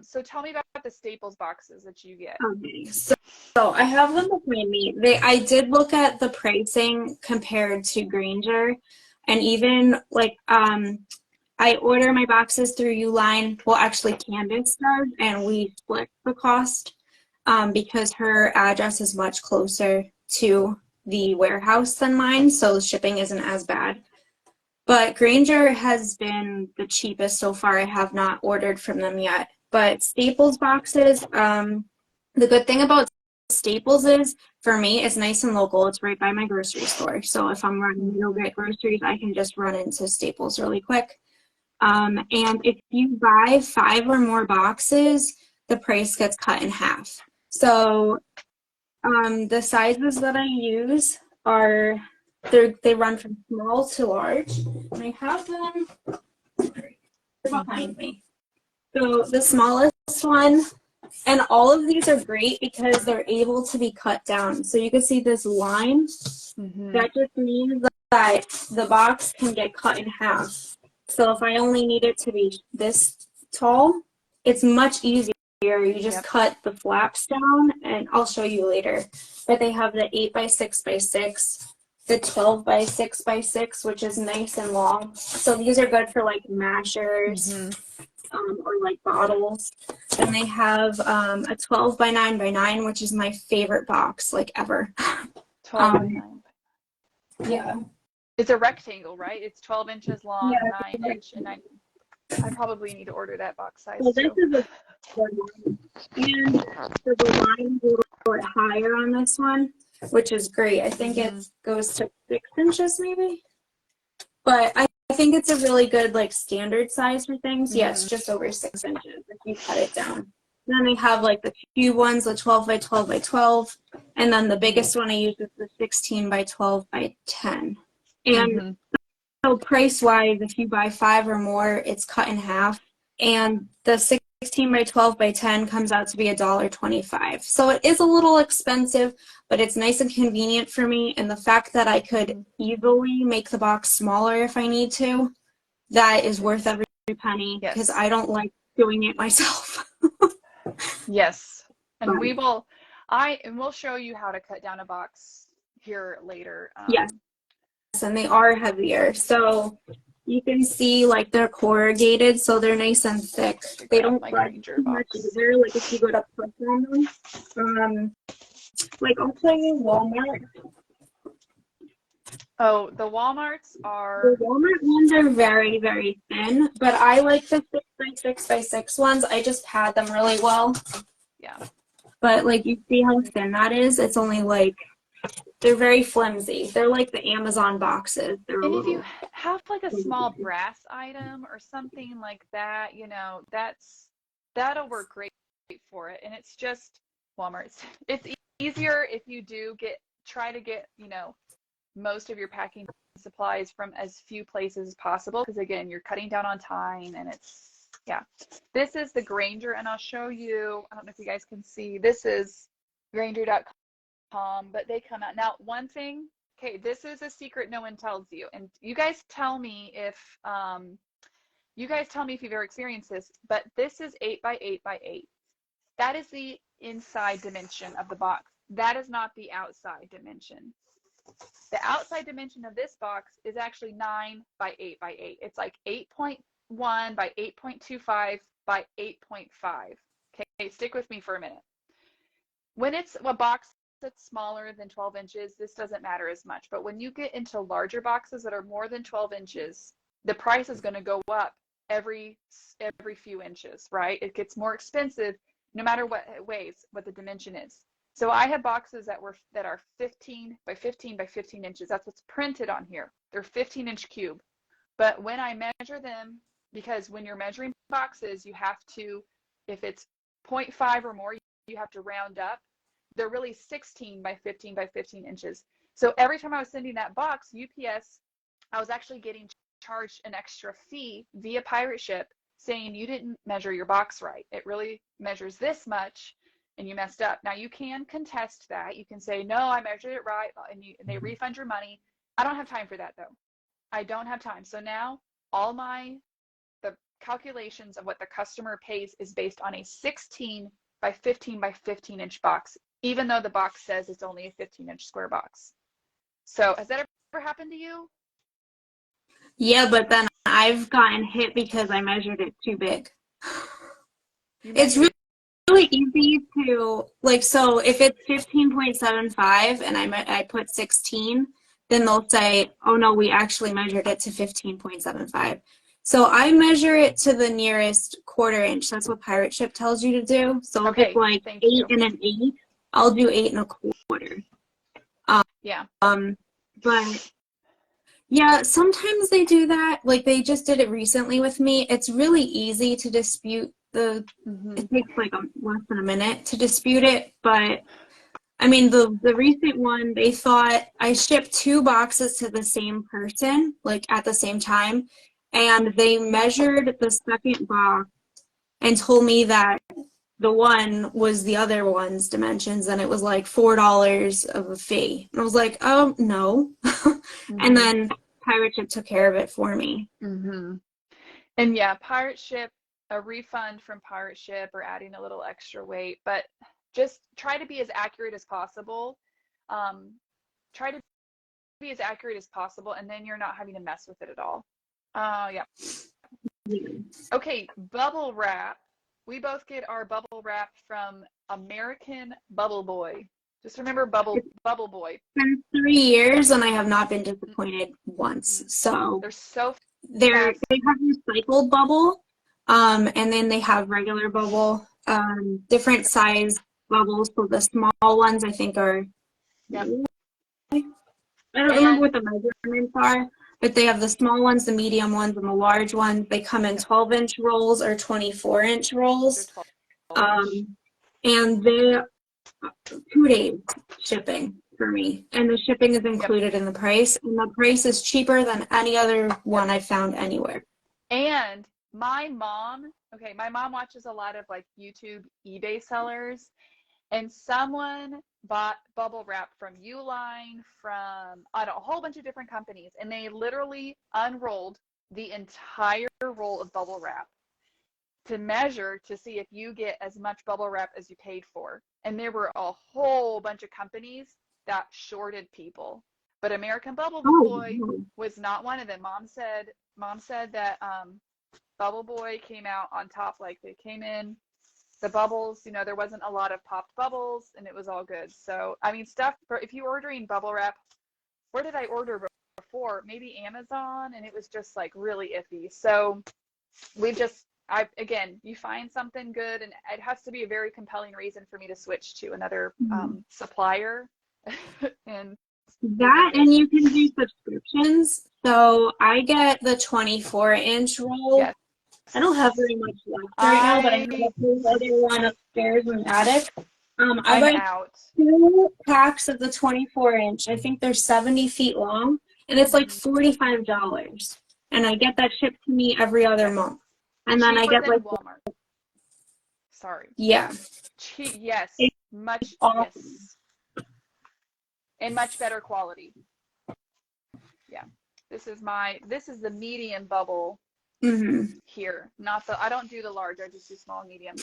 A: So tell me about the Staples boxes that you get.
B: Okay, so I have them behind me. I did look at the pricing compared to Granger, and even like I order my boxes through Uline. Well, actually Candace does, and we split the cost. Because her address is much closer to the warehouse than mine, so shipping isn't as bad. But Granger has been the cheapest so far. I have not ordered from them yet. But Staples boxes, the good thing about Staples is, for me, it's nice and local. It's right by my grocery store. So if I'm running to go get groceries, I can just run into Staples really quick. And if you buy 5 or more boxes, the price gets cut in half. So the sizes that I use are, they run from small to large. And I have them behind me. So the smallest one, and all of these are great because they're able to be cut down. So you can see this line. Mm-hmm. That just means that the box can get cut in half. So if I only need it to be this tall, it's much easier. You just cut the flaps down, and I'll show you later. But they have the 8x6x6, the 12x6x6, which is nice and long. So these are good for like mashers, or like bottles. And they have a 12x9x9, which is my favorite box like ever.
A: 12x9.
B: Yeah.
A: It's a rectangle, right? It's 12 inches long, 9 inch, and I probably need to order that box size.
B: Well, this is a good one. And so the line is a little bit higher on this one, which is great. I think it goes to 6 inches maybe. But I think it's a really good like standard size for things. Yeah, it's just over 6 inches if you cut it down. Then they have like the cube ones, the 12x12x12, and then the biggest one I use is the 16x12x10. And so price-wise, if you buy 5 or more, it's cut in half. And the 16x12x10 comes out to be $1.25. So it is a little expensive, but it's nice and convenient for me. And the fact that I could easily make the box smaller if I need to, that is worth every penny, because I don't like doing it myself.
A: Yes. And we'll show you how to cut down a box here later.
B: Yes. and they are heavier. So you can see like they're corrugated, so they're nice and thick. They don't
A: my
B: budge
A: Granger
B: too much
A: box.
B: either, like if you go to push on them. Like I'll show you Walmart.
A: Oh, the Walmarts
B: The
A: are,
B: Walmart ones are very, very thin, but I like the 6x6x6 ones. I just pad them really well.
A: yeah.
B: But like you see how thin that is? It's only like, they're very flimsy. They're like the Amazon boxes. They're a
A: And if you
B: little
A: have like a small
B: flimsy.
A: brass item or something like that, that'll work great for it. And it's just Walmart's. It's easier if you do try to get, most of your packing supplies from as few places as possible, because again, you're cutting down on time, and yeah. This is the Granger, and I'll show you, I don't know if you guys can see, this is Granger.com, but they come out. Now, one thing, okay, this is a secret no one tells you, and you guys tell me if you've ever experienced this, but this is 8 by 8 by 8. That is the inside dimension of the box. That is not the outside dimension. The outside dimension of this box is actually 9 by 8 by 8. It's like 8.1 by 8.25 by 8.5. Okay, stick with me for a minute. When it's a box that's smaller than 12 inches, this doesn't matter as much. But when you get into larger boxes that are more than 12 inches, the price is going to go up every few inches, right? It gets more expensive no matter what it weighs, what the dimension is. So I have boxes that are 15 by 15 by 15 inches. That's what's printed on here. They're 15-inch cube. But when I measure them, because when you're measuring boxes, you have to, if it's 0.5 or more, you have to round up. They're really 16 by 15 by 15 inches. So every time I was sending that box, UPS, I was actually getting charged an extra fee via pirate ship saying you didn't measure your box right. It really measures this much and you messed up. Now you can contest that. You can say, no, I measured it right, and they refund your money. I don't have time for that though. I don't have time. So now all the calculations of what the customer pays is based on a 16 by 15 by 15 inch box, even though the box says it's only a 15-inch square box. So has that ever happened to you?
B: Yeah, but then I've gotten hit because I measured it too big.
A: You
B: It's
A: measured
B: really easy to, like, so if it's 15.75 and I put 16, then they'll say, oh no, we actually measured it to 15.75. So I measure it to the nearest quarter inch. That's what pirate ship tells you to do. So if it's
A: Okay,
B: like
A: thank
B: 8
A: you.
B: and an 8, I'll do 8 and a quarter.
A: Yeah.
B: But yeah, sometimes they do that. Like they just did it recently with me. It's really easy to dispute it takes like less than a minute to dispute it. But I mean, the recent one, they thought I shipped 2 boxes to the same person, like at the same time, and they measured the second box and told me that the one was the other one's dimensions, and it was like $4 of a fee. And I was like, oh no. And then Pirate Ship took care of it for me.
A: And yeah, pirate ship, a refund from pirate ship or adding a little extra weight, but just try to be as accurate as possible. Try to be as accurate as possible, and then you're not having to mess with it at all. Yeah. Okay, bubble wrap. We both get our bubble wrap from American Bubble Boy. Just remember Bubble Boy.
B: It's been 3 years and I have not been disappointed once. So
A: They're so
B: they
A: fast.
B: have recycled bubble, and then they have regular bubble, different size bubbles. So the small ones I think are,
A: Yep.
B: I don't remember what the measurements are, but they have the small ones, the medium ones, and the large ones. They come in 12-inch rolls or 24-inch rolls.
A: They're 12-inch.
B: And they're 2 days shipping for me. And the shipping is included in the price. And the price is cheaper than any other one I've found anywhere.
A: And my mom watches a lot of like YouTube eBay sellers, and someone bought bubble wrap from Uline, from I don't know, a whole bunch of different companies, and they literally unrolled the entire roll of bubble wrap to measure to see if you get as much bubble wrap as you paid for. And there were a whole bunch of companies that shorted people. but American Bubble
B: Oh,
A: Boy was not one of them. Mom said that Bubble Boy came out on top. Like they came in, the bubbles, you know, there wasn't a lot of popped bubbles, and it was all good. So I mean, stuff for if you're ordering bubble wrap, where did I order before? Maybe Amazon, and it was just like really iffy. So we've just again, you find something good, and it has to be a very compelling reason for me to switch to another supplier. And
B: that, and you can do subscriptions. So I get the 24-inch roll.
A: yes,
B: I don't have very much left right now, but I have a whole other one upstairs in the attic. I
A: I'm
B: buy
A: out.
B: 2 packs of the 24-inch. I think they're 70 feet long, and it's like $45. And I get that shipped to me every other month. And then I
A: Cheaper
B: get
A: than
B: like,
A: Walmart. Sorry.
B: yeah,
A: Yes,
B: it's
A: much,
B: awesome.
A: yes, and much better quality. Yeah, this is the medium bubble here, not the, I don't do the large, I just do small and medium.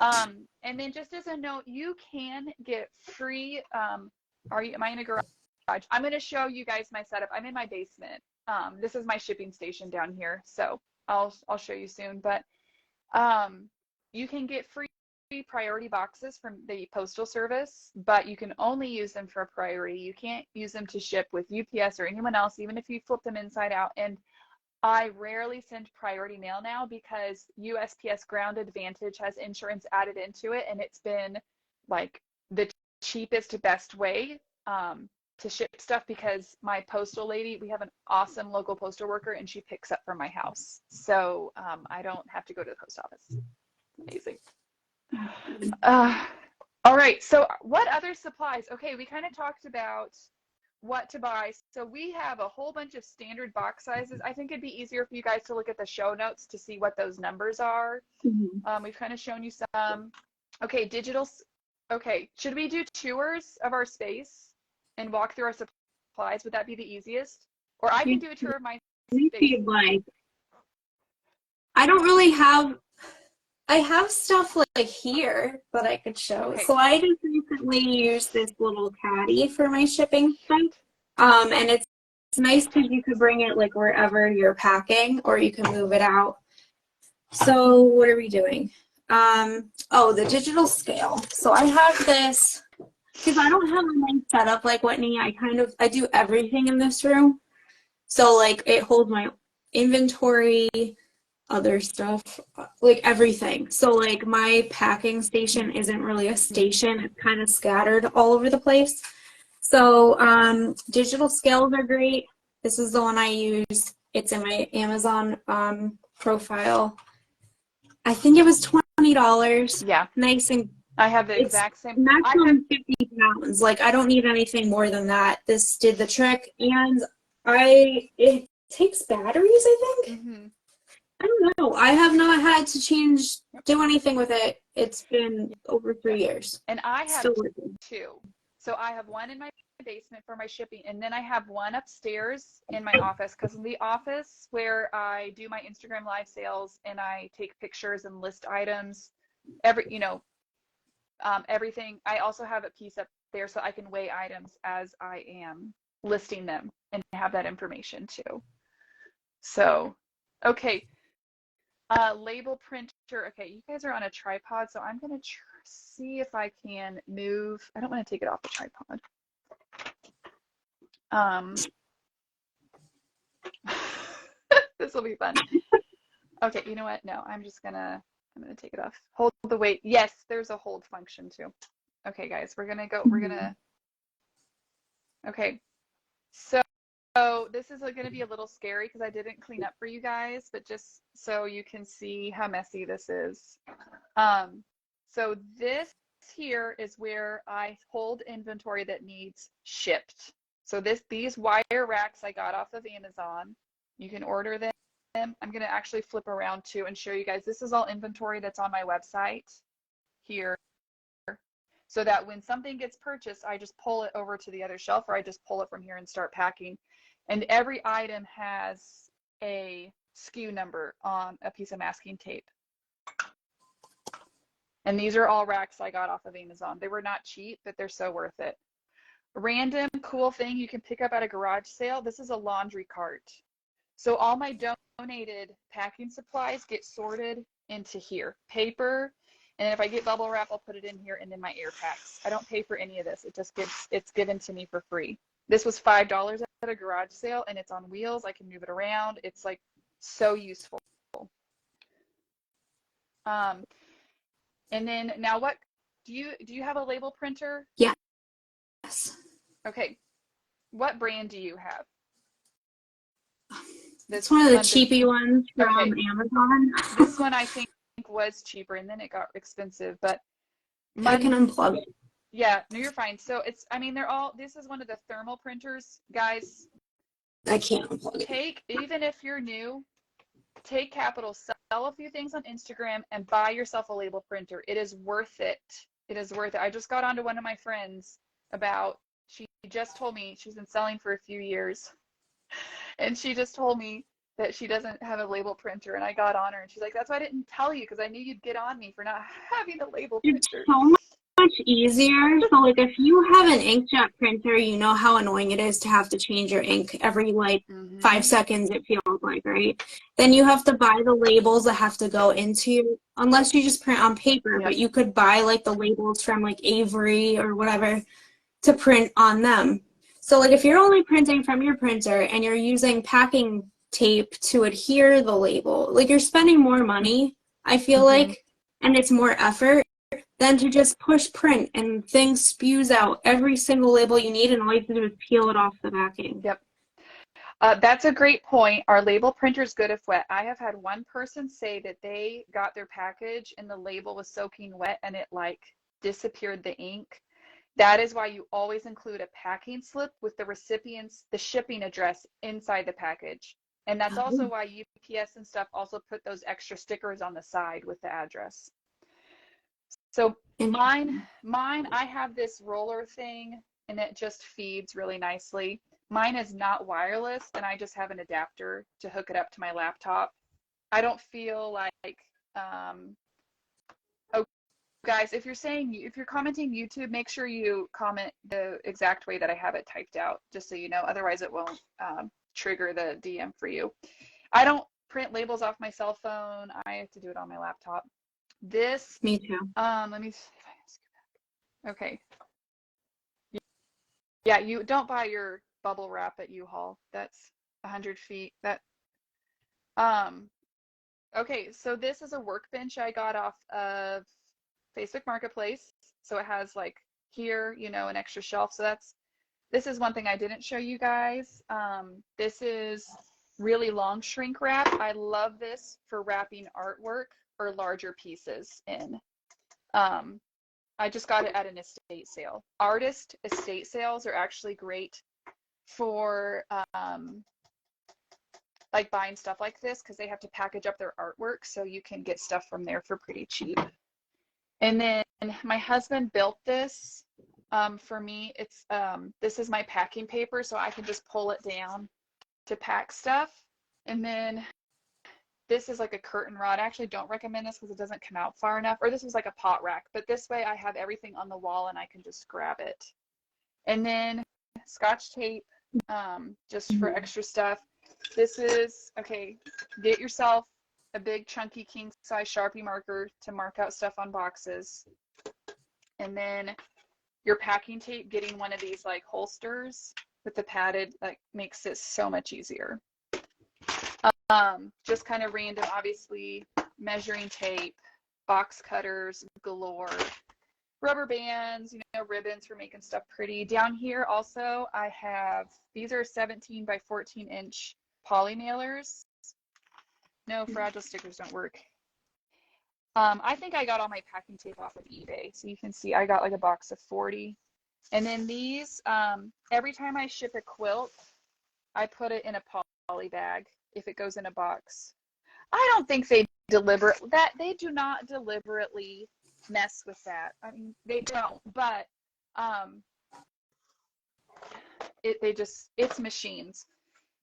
A: And then just as a note, you can get free, am I in a garage? I'm going to show you guys my setup. I'm in my basement. This is my shipping station down here, so I'll show you soon, but you can get free priority boxes from the postal service, but you can only use them for a priority. You can't use them to ship with UPS or anyone else, even if you flip them inside out. And I rarely send priority mail now because USPS Ground Advantage has insurance added into it, and it's been like the cheapest, best way to ship stuff because my postal lady, we have an awesome local postal worker, and she picks up from my house. So I don't have to go to the post office. Amazing. All right, so what other supplies? Okay, we kind of talked about what to buy. So we have a whole bunch of standard box sizes. I think it'd be easier for you guys to look at the show notes to see what those numbers are. We've kind of shown you some. Okay, okay, should we do tours of our space and walk through our supplies? Would that be the easiest? Or I can do a tour of my space.
B: Like, I don't really have, I have stuff like here that I could show.
A: Okay.
B: So I just recently used this little caddy for my shipping stuff. And it's nice because you could bring it like wherever you're packing, or you can move it out. So what are we doing? Oh, the digital scale. So I have this because I don't have a nice setup like Whitney. I do everything in this room. So like it holds my inventory, other stuff, like everything. So like my packing station isn't really a station. It's kind of scattered all over the place. So digital scales are great. This is the one I use. It's in my Amazon profile. I think it was $20.
A: Yeah.
B: Nice, and
A: I have the exact same.
B: maximum 50 pounds. Like I don't need anything more than that. This did the trick, and it takes batteries, I think. I don't know. I have not had to do anything with it. It's been over 3 years.
A: And I have
B: still working.
A: 2. So I have one in my basement for my shipping, and then I have one upstairs in my office, because in the office where I do my Instagram live sales and I take pictures and list items, everything, I also have a piece up there so I can weigh items as I am listing them and have that information too. So, okay. Label printer. Okay, you guys are on a tripod, so I'm going to see if I can move. I don't want to take it off the tripod. This will be fun. Okay, you know what? No, I'm gonna take it off. Hold the weight. Yes, there's a hold function too. Okay, guys, okay. So this is going to be a little scary because I didn't clean up for you guys, but just so you can see how messy this is. So this here is where I hold inventory that needs shipped. So these wire racks I got off of Amazon. You can order them. I'm going to actually flip around too and show you guys. This is all inventory that's on my website here, so that when something gets purchased, I just pull it over to the other shelf, or I just pull it from here and start packing. And every item has a SKU number on a piece of masking tape. And these are all racks I got off of Amazon. They were not cheap, but they're so worth it. Random cool thing you can pick up at a garage sale. This is a laundry cart. So all my donated packing supplies get sorted into here. Paper, and if I get bubble wrap, I'll put it in here, and then my air packs. I don't pay for any of this. It's given to me for free. This was $5 at a garage sale, and it's on wheels. I can move it around. It's like so useful. And then now what do you have a label printer?
B: Yes.
A: Okay. What brand do you have?
B: It's one of the cheapy ones from Amazon.
A: This one I think was cheaper, and then it got expensive, but
B: I can unplug it.
A: Yeah, no, you're fine. So I mean, this is one of the thermal printers, guys.
B: I can't unplug it.
A: Even if you're new, take capital, sell a few things on Instagram, and buy yourself a label printer. It is worth it. It is worth it. I just got on to one of my friends she just told me she's been selling for a few years, and she just told me that she doesn't have a label printer, and I got on her, and she's like, that's why I didn't tell you, because I knew you'd get on me for not having a label printer.
B: It's so much easier. So like if you have an inkjet printer, you know how annoying it is to have to change your ink every 5 seconds, it feels like, right? Then you have to buy the labels that have to go into, unless you just print on paper, but you could buy like the labels from like Avery or whatever to print on them. So like if you're only printing from your printer and you're using packing tape to adhere the label, like you're spending more money, I feel like, and it's more effort than to just push print and things spews out every single label you need, and all you have to do is peel it off the backing.
A: Yep. That's a great point. Our label printer is good if wet. I have had one person say that they got their package and the label was soaking wet and it like disappeared the ink. That is why you always include a packing slip with the recipient's, the shipping address inside the package. And that's also why UPS and stuff also put those extra stickers on the side with the address. So mine, I have this roller thing and it just feeds really nicely. Mine is not wireless, and I just have an adapter to hook it up to my laptop. I don't feel like, oh, guys, if you're commenting YouTube, make sure you comment the exact way that I have it typed out, just so you know. Otherwise, it won't trigger the DM for you. I don't print labels off my cell phone. I have to do it on my laptop.
B: Me too.
A: Let me see if I can scoot back. Okay. Yeah, you don't buy your bubble wrap at U-Haul. That's 100 feet. Okay, so this is a workbench I got off of Facebook Marketplace. So it has like here, an extra shelf. So this is one thing I didn't show you guys. This is really long shrink wrap. I love this for wrapping artwork or larger pieces in. I just got it at an estate sale. Artist estate sales are actually great for like buying stuff like this, because they have to package up their artwork, so you can get stuff from there for pretty cheap. And then my husband built this for me. It's this is my packing paper, so I can just pull it down to pack stuff. And then this is like a curtain rod. I actually don't recommend this because it doesn't come out far enough. Or this is like a pot rack, but this way I have everything on the wall and I can just grab it. And then Scotch tape, just for extra stuff. This is, okay, get yourself a big chunky king size Sharpie marker to mark out stuff on boxes. And then your packing tape, getting one of these like holsters with the padded, like makes it so much easier. Just kind of random, obviously, measuring tape, box cutters galore, rubber bands, ribbons for making stuff pretty. Down here also, I have, these are 17 by 14 inch poly nailers. No, fragile stickers don't work. I think I got all my packing tape off of eBay. So you can see I got like a box of 40. And then these, every time I ship a quilt, I put it in a poly bag if it goes in a box. I don't think they do not deliberately mess with that. I mean, they don't, but it's machines.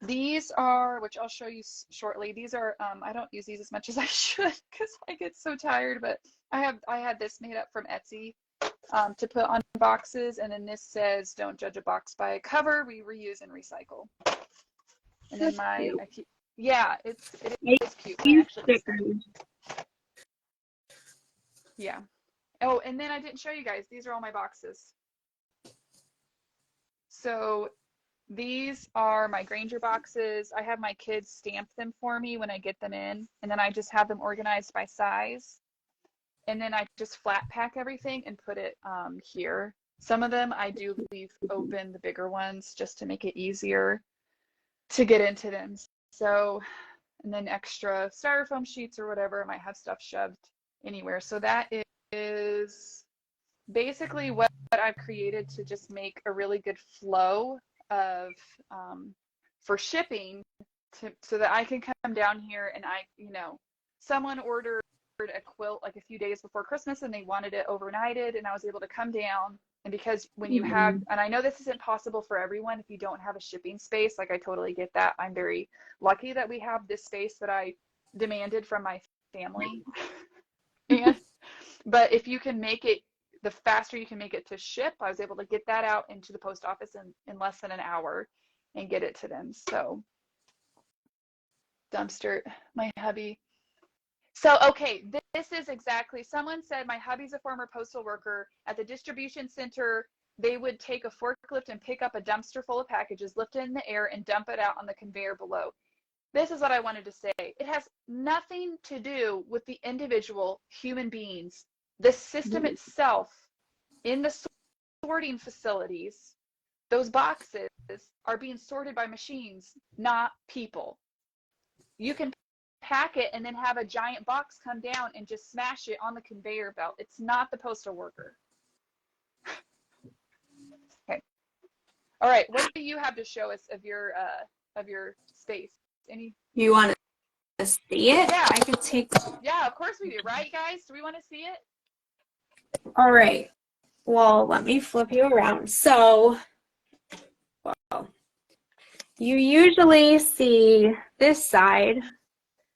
A: These are, which I'll show you shortly. These are, I don't use these as much as I should because I get so tired, but I had this made up from Etsy. to put on boxes. And then this says, don't judge a box by a cover, we reuse and recycle. And then yeah, it is cute. Yeah. Oh, and then I didn't show you guys, these are all my boxes. So these are my Granger boxes. I have my kids stamp them for me when I get them in, and then I just have them organized by size. And then I just flat pack everything and put it here. Some of them I do leave open, the bigger ones, just to make it easier to get into them. So, and then extra styrofoam sheets or whatever, I might have stuff shoved anywhere. So that is basically what I've created to just make a really good flow of for shipping, so that I can come down here and someone ordered a quilt like a few days before Christmas and they wanted it overnighted, and I was able to come down. And because when you have, and I know this isn't possible for everyone if you don't have a shipping space, like I totally get that. I'm very lucky that we have this space that I demanded from my family. But if you can make it, the faster you can make it to ship, I was able to get that out into the post office in less than an hour and get it to them. So dumpster, my hubby. So, okay, this is exactly, someone said my hubby's a former postal worker. At the distribution center, they would take a forklift and pick up a dumpster full of packages, lift it in the air, and dump it out on the conveyor below. This is what I wanted to say. It has nothing to do with the individual human beings. The system itself, in the sorting facilities, those boxes are being sorted by machines, not people. You can pack it and then have a giant box come down and just smash it on the conveyor belt. It's not the postal worker. Okay. All right. What do you have to show us of your space?
B: You want to see it?
A: Yeah.
B: I could take.
A: Yeah, of course we do, right, guys? Do we want to see it?
B: All right. Well, let me flip you around. So, well, you usually see this side.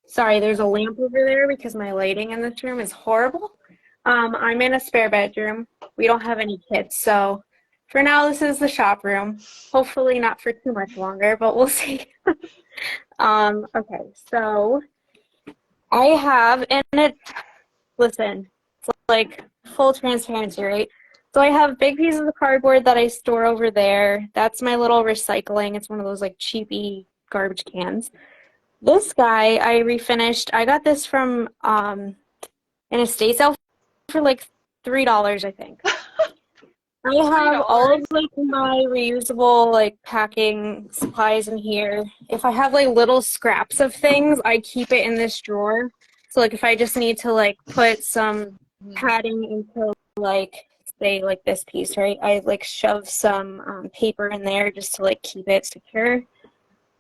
B: Sorry, there's a lamp over there because my lighting in this room is horrible. I'm in a spare bedroom. We don't have any kids, so for now this is the shop room. Hopefully not for too much longer, but we'll see. Okay, so I have, and listen, it's like full transparency, right? So I have big pieces of cardboard that I store over there. That's my little recycling. It's one of those like cheapy garbage cans. This guy I refinished. I got this from an estate sale for like $3, I think. I have all of like my reusable like packing supplies in here. If I have like little scraps of things, I keep it in this drawer. So like if I just need to like put some padding into like say like this piece, right? I like shove some paper in there just to like keep it secure.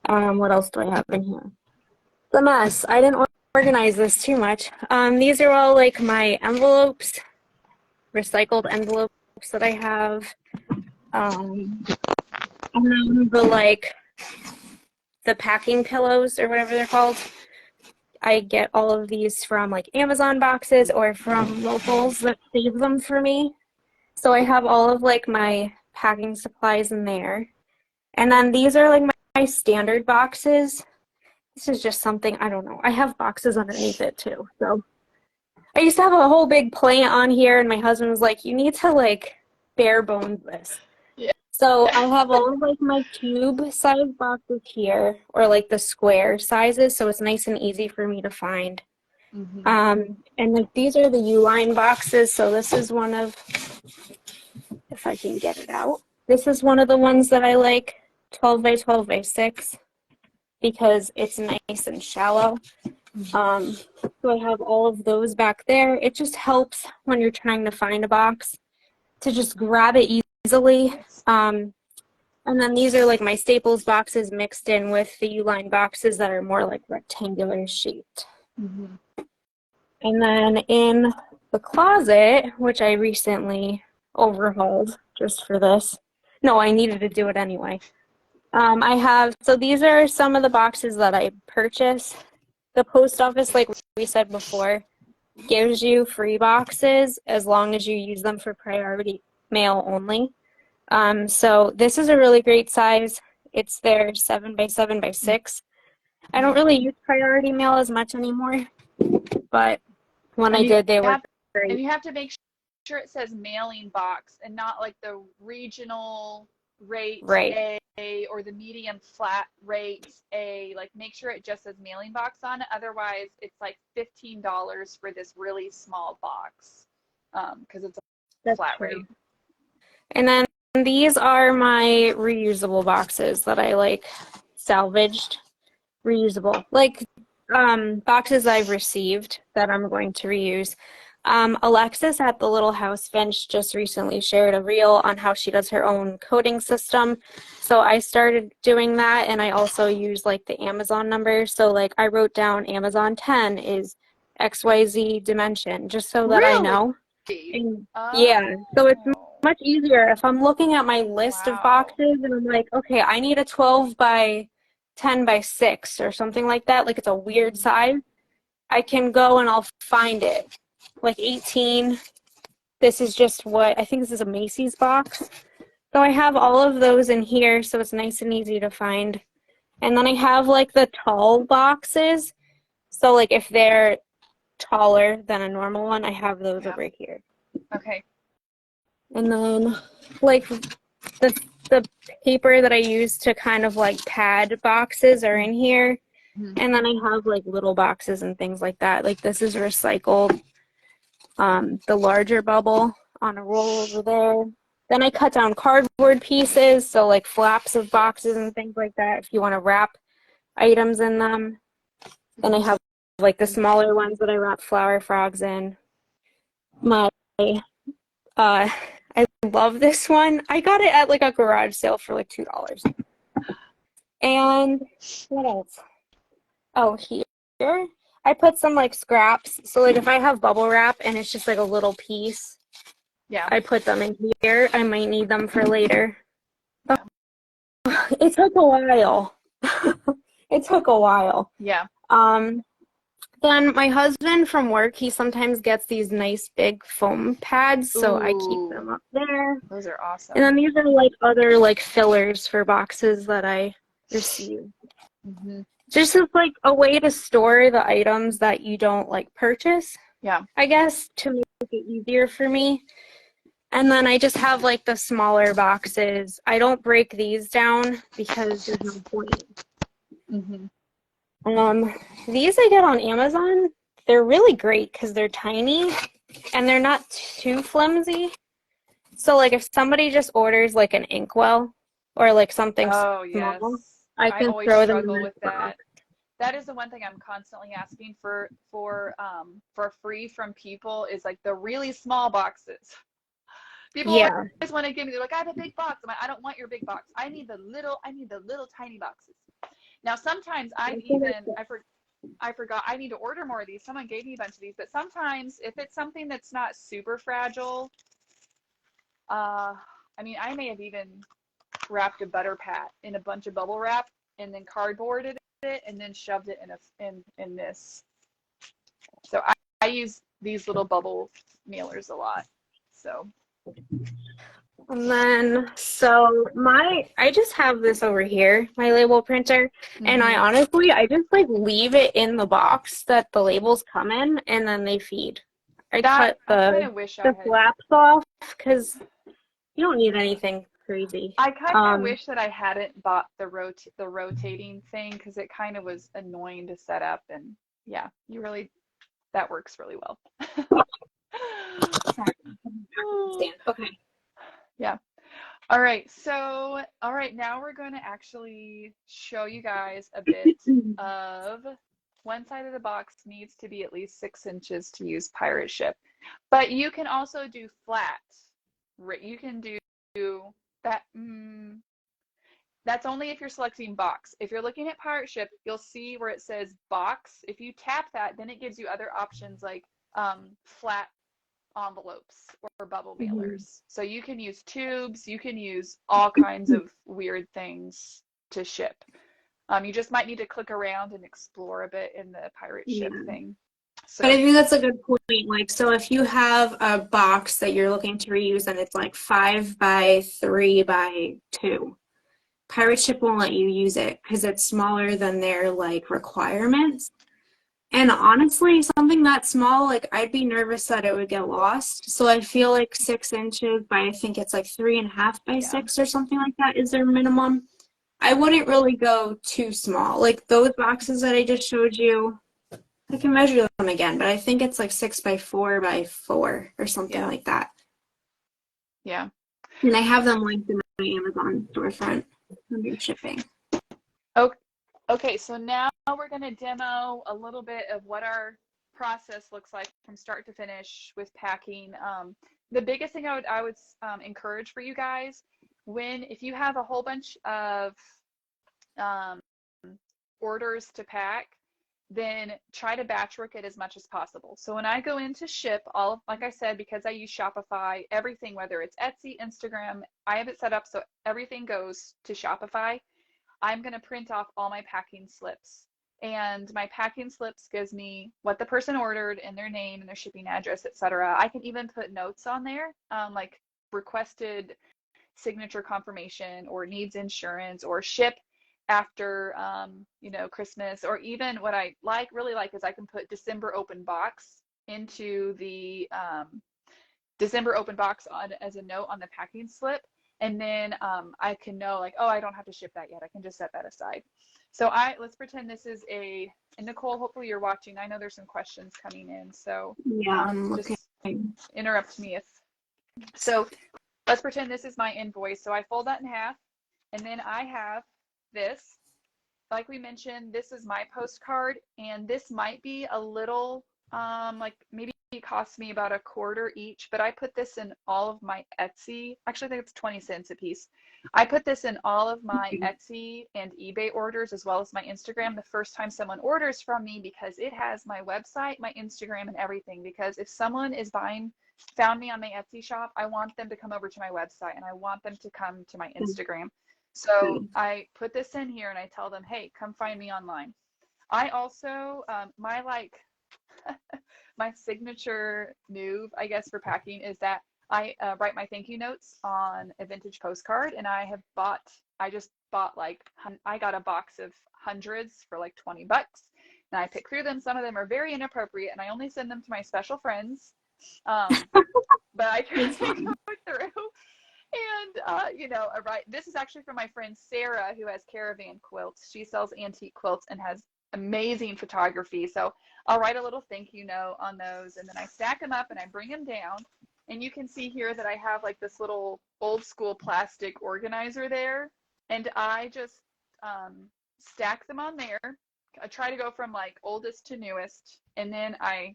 B: What else do I have in here? The mess. I didn't organize this too much. These are all like my envelopes, recycled envelopes that I have. And then the packing pillows or whatever they're called. I get all of these from like Amazon boxes or from locals that save them for me. So I have all of like my packing supplies in there. And then these are like my standard boxes. This is just something, I don't know. I have boxes underneath it too. So I used to have a whole big plant on here and my husband was like, you need to like bare bones this.
A: Yeah.
B: So I have all of like my cube size boxes here or like the square sizes. So it's nice and easy for me to find. And like these are the U-line boxes. So this is one of, if I can get it out, this is one of the ones that I like, 12 by 12 by 6. Because it's nice and shallow. So I have all of those back there. It just helps when you're trying to find a box to just grab it easily. And then these are like my Staples boxes mixed in with the U-line boxes that are more like rectangular shaped. And then in the closet, which I recently overhauled just for this. No, I needed to do it anyway. I have, so these are some of the boxes that I purchased. The post office, like we said before, gives you free boxes as long as you use them for priority mail only. So this is a really great size. It's their 7x7x6. I don't really use priority mail as much anymore, but when I
A: And you
B: did, they were
A: have
B: great.
A: to make sure it says mailing box and not like the regional rate
B: Right.
A: A or the medium flat rate A. Like make sure it just says mailing box on it. Otherwise, it's like $15 for this really small box because it's a
B: That's
A: flat
B: true.
A: rate.
B: And then these are my reusable boxes that I like salvaged. Reusable. Like boxes I've received that I'm going to reuse. Alexis at the Little House Bench just recently shared a reel on how she does her own coding system. So I started doing that, and I also use like the Amazon number. So like I wrote down Amazon 10 is XYZ dimension just so that I
A: Really?
B: know. And yeah, so it's
A: Oh,
B: much easier if I'm looking at my list of
A: wow.
B: boxes and I'm like, okay, I need a 12 by 10x6 or something like that. Like it's a weird size. I can go and I'll find it. Like 18. This is just what I think this is a Macy's box. So I have all of those in here, so it's nice and easy to find. And then I have like the tall boxes. So like if they're taller than a normal one, I have those
A: Yeah.
B: over here.
A: Okay.
B: And then like the paper that I use to kind of like pad boxes are in here.
A: Mhm.
B: And then I have like little boxes and things like that. Like this is recycled. The larger bubble on a roll over there. Then I cut down cardboard pieces, so like flaps of boxes and things like that if you want to wrap items in them. Then I have like the smaller ones that I wrap flower frogs in. My I love this one. I got it at like a garage sale for like $2. And what else? Oh, here I put some like scraps. So like if I have bubble wrap and it's just like a little piece,
A: Yeah.
B: I put them in here. I might need them for later.
A: Yeah.
B: It took a while. It took a while.
A: Yeah.
B: Um, then my husband from work, he sometimes gets these nice big foam pads, so I keep
A: Ooh,
B: them up there.
A: those are
B: And
A: awesome.
B: then these are like other like fillers for boxes that I receive.
A: Hmm.
B: Just as like a way to store the items that you don't like purchase,
A: Yeah.
B: I guess, to make it easier for me. And then I just have like the smaller boxes. I don't break these down because there's no point.
A: Hmm.
B: Um, these I get on Amazon. They're really great because they're tiny and they're not too flimsy. So like if somebody just orders like an inkwell or like something
A: Oh,
B: small,
A: yes.
B: I
A: I
B: can
A: always
B: throw them in
A: struggle
B: this
A: with that.
B: box.
A: That is the one thing I'm constantly asking for free from people is like the really small boxes. People
B: Yeah.
A: always want to give me, they're like, I have a big box. I'm like, I don't want your big box. I need the little tiny boxes. Now, sometimes I forgot I need to order more of these. Someone gave me a bunch of these, but sometimes if it's something that's not super fragile, uh, I mean, I may have even wrapped a butter pat in a bunch of bubble wrap and then cardboarded it and then shoved it in this. So I use these little bubble mailers a lot. So
B: And then, so I just have this over here, my label printer, and
A: mm-hmm.
B: I just like leave it in the box that the labels come in, and then they feed. I
A: That
B: cut
A: I kind of wish I
B: the
A: had.
B: flaps off because you don't need anything crazy.
A: I kind of wish that I hadn't bought the rotating thing because it kind of was annoying to set up and yeah, that works really well.
B: Sorry. Stand. Okay.
A: Yeah. All right. So, all right, now we're going to actually show you guys a bit of one side of the box needs to be at least 6 inches to use pirate ship, but you can also do flat. You can do that. That's only if you're selecting box. If you're looking at pirate ship, you'll see where it says box. If you tap that, then it gives you other options like flat envelopes or bubble
B: Mhm.
A: mailers. So you can use tubes, you can use all kinds of weird things to ship. You just might need to click around and explore a bit in the pirate ship
B: Yeah.
A: thing.
B: But I
A: So
B: think that's a good point. Like, so if you have a box that you're looking to reuse and it's like 5 by 3 by 2, Pirate Ship won't let you use it because it's smaller than their like requirements. And honestly, something that small, like I'd be nervous that it would get lost. So I feel like 6 inches by I think it's like 3.5 by
A: yeah,
B: 6 or something like that is their minimum. I wouldn't really go too small. Like those boxes that I just showed you, I can measure them again, but I think it's like 6 by 4 by 4 or something
A: yeah,
B: like that.
A: yeah.
B: And I have them linked in my Amazon storefront under shipping.
A: Okay, okay. So now we're going to demo a little bit of what our process looks like from start to finish with packing. The biggest thing I would encourage for you guys, if you have a whole bunch of um, orders to pack, then try to batch work it as much as possible. So when I go in to ship, like I said, because I use Shopify, everything, whether it's Etsy, Instagram, I have it set up so everything goes to Shopify. I'm going to print off all my packing slips. And my packing slips gives me what the person ordered and their name and their shipping address, etc. I can even put notes on there, like requested signature confirmation or needs insurance or ship after Christmas, or even what I really like is I can put December open box into the December open box on as a note on the packing slip, and then I can know like, oh, I don't have to ship that yet. I can just set that aside. So let's pretend this is and Nicole, hopefully you're watching. I know there's some questions coming in, so
B: Yeah, I'm looking.
A: just interrupt me if so. Let's pretend this is my invoice. So I fold that in half, and then I have this. Like we mentioned, this is my postcard, and this might be a little, like maybe it costs me about $0.25 each, but I put this in all of my Etsy. Actually, I think it's 20 cents a piece. I put this in all of my Etsy and eBay orders, as well as my Instagram, the first time someone orders from me, because it has my website, my Instagram, and everything. Because if someone is found me on my Etsy shop, I want them to come over to my website, and I want them to come to my Instagram. So I put this in here and I tell them, hey, come find me online. I also, my signature move, I guess, for packing is that I write my thank you notes on a vintage postcard, and I just bought I got a box of hundreds for like 20 bucks, and I pick through them. Some of them are very inappropriate, and I only send them to my special friends. But I try to go through. And, this is actually from my friend Sarah, who has Caravan Quilts. She sells antique quilts and has amazing photography. So I'll write a little thank you note on those, and then I stack them up and I bring them down. And you can see here that I have like this little old school plastic organizer there. And I just stack them on there. I try to go from like oldest to newest. And then I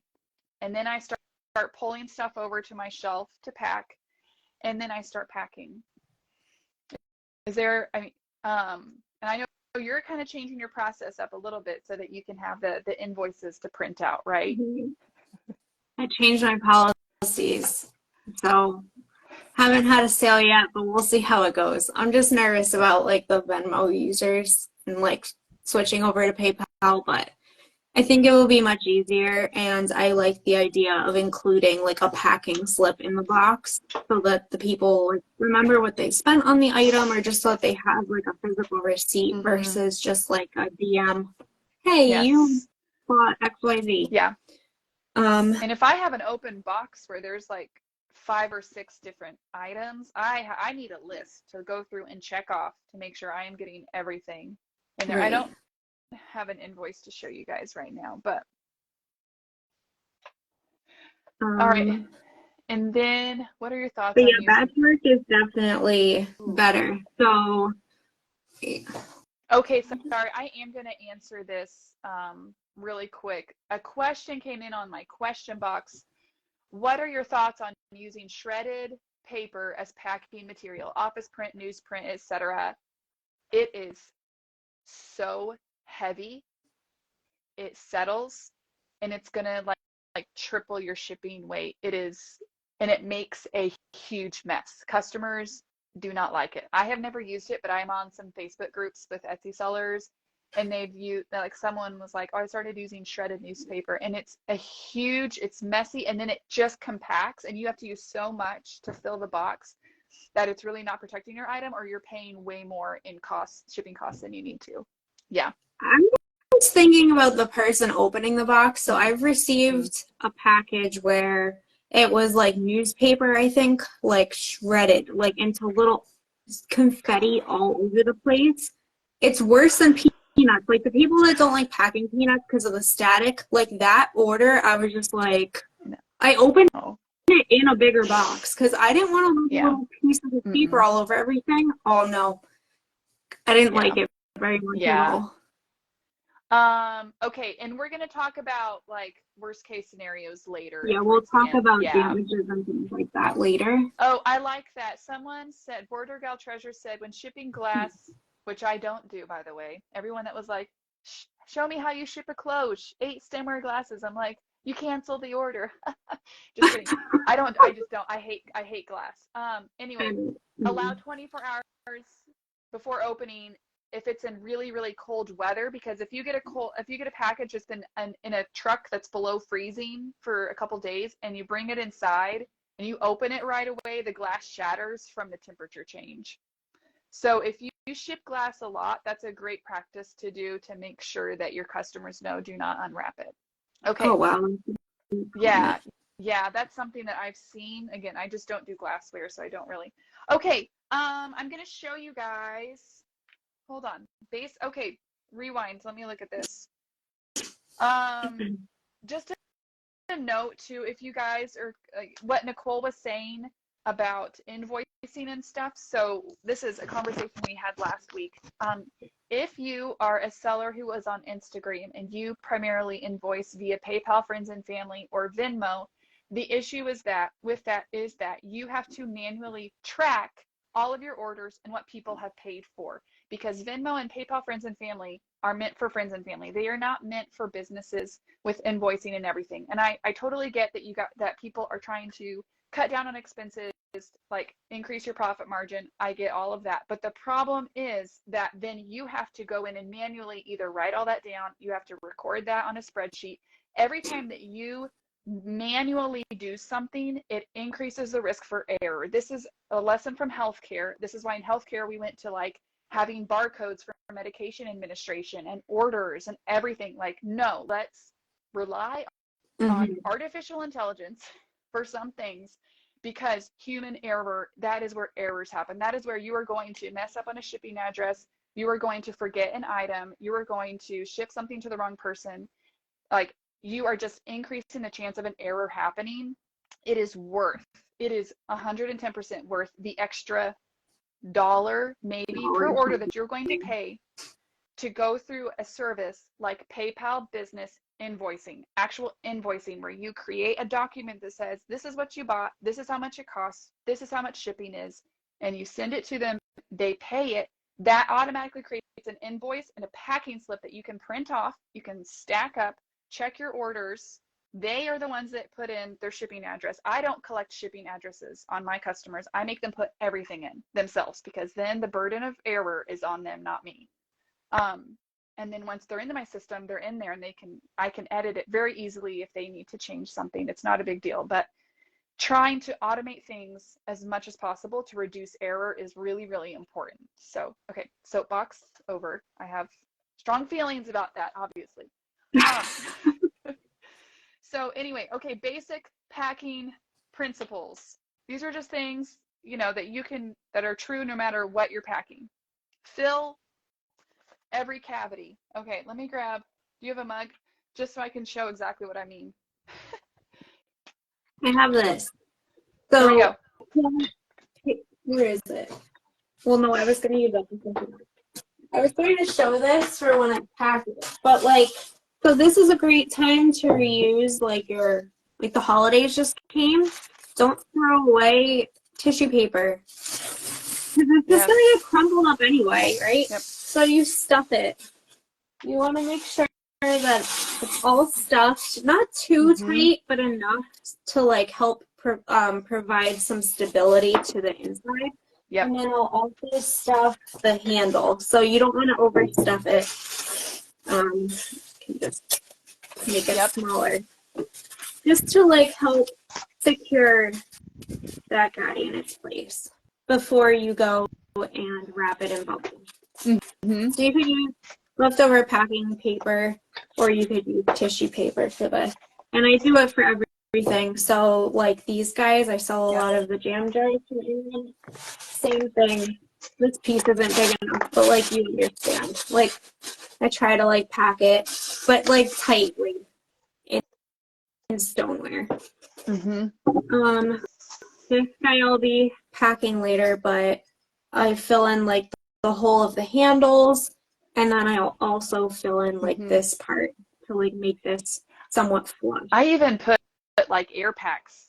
A: start pulling stuff over to my shelf to pack. And then I start packing. And I know you're kind of changing your process up a little bit so that you can have the invoices to print out, right?
B: I changed my policies, so haven't had a sale yet, but we'll see how it goes. I'm just nervous about like the Venmo users and like switching over to PayPal, but I think it will be much easier, and I like the idea of including like a packing slip in the box so that the people like, remember what they spent on the item, or just so that they have like a physical receipt versus just like a DM. Hey, you
A: Yes.
B: bought XYZ.
A: Yeah. And if I have an open box where there's like 5 or 6 different items, I need a list to go through and check off to make sure I am getting everything in there. I
B: Right.
A: don't have an invoice to show you guys right now, but all right. And then what are your thoughts
B: But
A: on
B: yeah,
A: using?
B: batch work is definitely better. So
A: Okay, so sorry, I am going to answer this really quick. A question came in on my question box. What are your thoughts on using shredded paper as packing material, office print, newsprint, etc.? It is so heavy, it settles, and it's going to like triple your shipping weight. And it makes a huge mess. Customers do not like it. I have never used it, but I'm on some Facebook groups with Etsy sellers, and like someone was like, oh, I started using shredded newspaper, and it's messy, and then it just compacts, and you have to use so much to fill the box that it's really not protecting your item, or you're paying way more in shipping costs than you need to. Yeah.
B: I'm just thinking about the person opening the box. So I've received a package where it was like newspaper, I think, like shredded, like into little confetti all over the place. It's worse than peanuts. Like the people that don't like packing peanuts because of the static, like that order, I was just like, I opened it in a bigger box because I didn't want to leave a little piece of the paper all over everything. Oh no, I didn't like it very much at all.
A: Okay, and we're going to talk about like worst case scenarios later.
B: Yeah, we'll talk about damages and things like that later.
A: Oh, I like that. Someone said, Border Gal Treasure said, when shipping glass, which I don't do, by the way, everyone that was like, show me how you ship a close, 8 stemware glasses. I'm like, you cancel the order. Just kidding. I just don't. I hate glass. Anyway, allow 24 hours before opening if it's in really, really cold weather, because if you get a package just in a truck that's below freezing for a couple days and you bring it inside and you open it right away, the glass shatters from the temperature change. So if you ship glass a lot, that's a great practice to do to make sure that your customers know, do not unwrap it. Okay.
B: Oh, wow.
A: Yeah, that's something that I've seen. Again, I just don't do glassware, so I don't really. Okay, I'm gonna show you guys. Hold on. Okay, rewind. Let me look at this. Just a note too, if you guys are what Nicole was saying about invoicing and stuff. So this is a conversation we had last week. If you are a seller who was on Instagram and you primarily invoice via PayPal, friends and family, or Venmo, the issue is that you have to manually track all of your orders and what people have paid for, because Venmo and PayPal, friends and family are meant for friends and family. They are not meant for businesses with invoicing and everything. And I totally get that people are trying to cut down on expenses, like increase your profit margin. I get all of that. But the problem is that then you have to go in and manually either write all that down, you have to record that on a spreadsheet. Every time that you manually do something, it increases the risk for error. This is a lesson from healthcare. This is why in healthcare we went to like having barcodes for medication administration and orders and everything. Like, no, let's rely on artificial intelligence for some things, because human error, that is where errors happen. That is where you are going to mess up on a shipping address. You are going to forget an item. You are going to ship something to the wrong person. Like, you are just increasing the chance of an error happening. It is 110% worth the extra dollar maybe per order that you're going to pay to go through a service like PayPal Business Invoicing, actual invoicing, where you create a document that says, this is what you bought, this is how much it costs, this is how much shipping is, and you send it to them, they pay it. That automatically creates an invoice and a packing slip that you can print off, you can stack up, check your orders. They are the ones that put in their shipping address. I don't collect shipping addresses on my customers. I make them put everything in themselves, because then the burden of error is on them, not me. And then once they're into my system, they're in there, and I can edit it very easily if they need to change something. It's not a big deal, but trying to automate things as much as possible to reduce error is really, really important. So, okay, soapbox over. I have strong feelings about that, obviously. So anyway, okay, basic packing principles. These are just things, that are true no matter what you're packing. Fill every cavity. Okay, let me grab, do you have a mug? Just so I can show exactly what I mean.
B: I have this. So,
A: there we go.
B: Where is it? Well, no, I was going to use that. I was going to show this for when I pack it. But, so this is a great time to reuse, the holidays just came. Don't throw away tissue paper. Because it's just going to get crumpled up anyway, right?
A: Yep.
B: So you stuff it. You want to make sure that it's all stuffed, not too tight, but enough to help provide some stability to the inside.
A: Yep.
B: And then I'll also stuff the handle. So you don't want to overstuff it. Can just make it smaller. Just to like help secure that guy in its place before you go and wrap it in bubble.
A: Mm-hmm.
B: So you could use leftover packing paper, or you could use tissue paper for this. And I do it for everything. So like these guys, I sell a lot of the jam jars from England. Same thing. This piece isn't big enough, but like you understand. Like I try to like pack it, but like tightly in stoneware.
A: Mm-hmm.
B: This guy I'll be packing later, but I fill in like the whole of the handles, and then I'll also fill in like this part to like make this somewhat flush.
A: I even put like air packs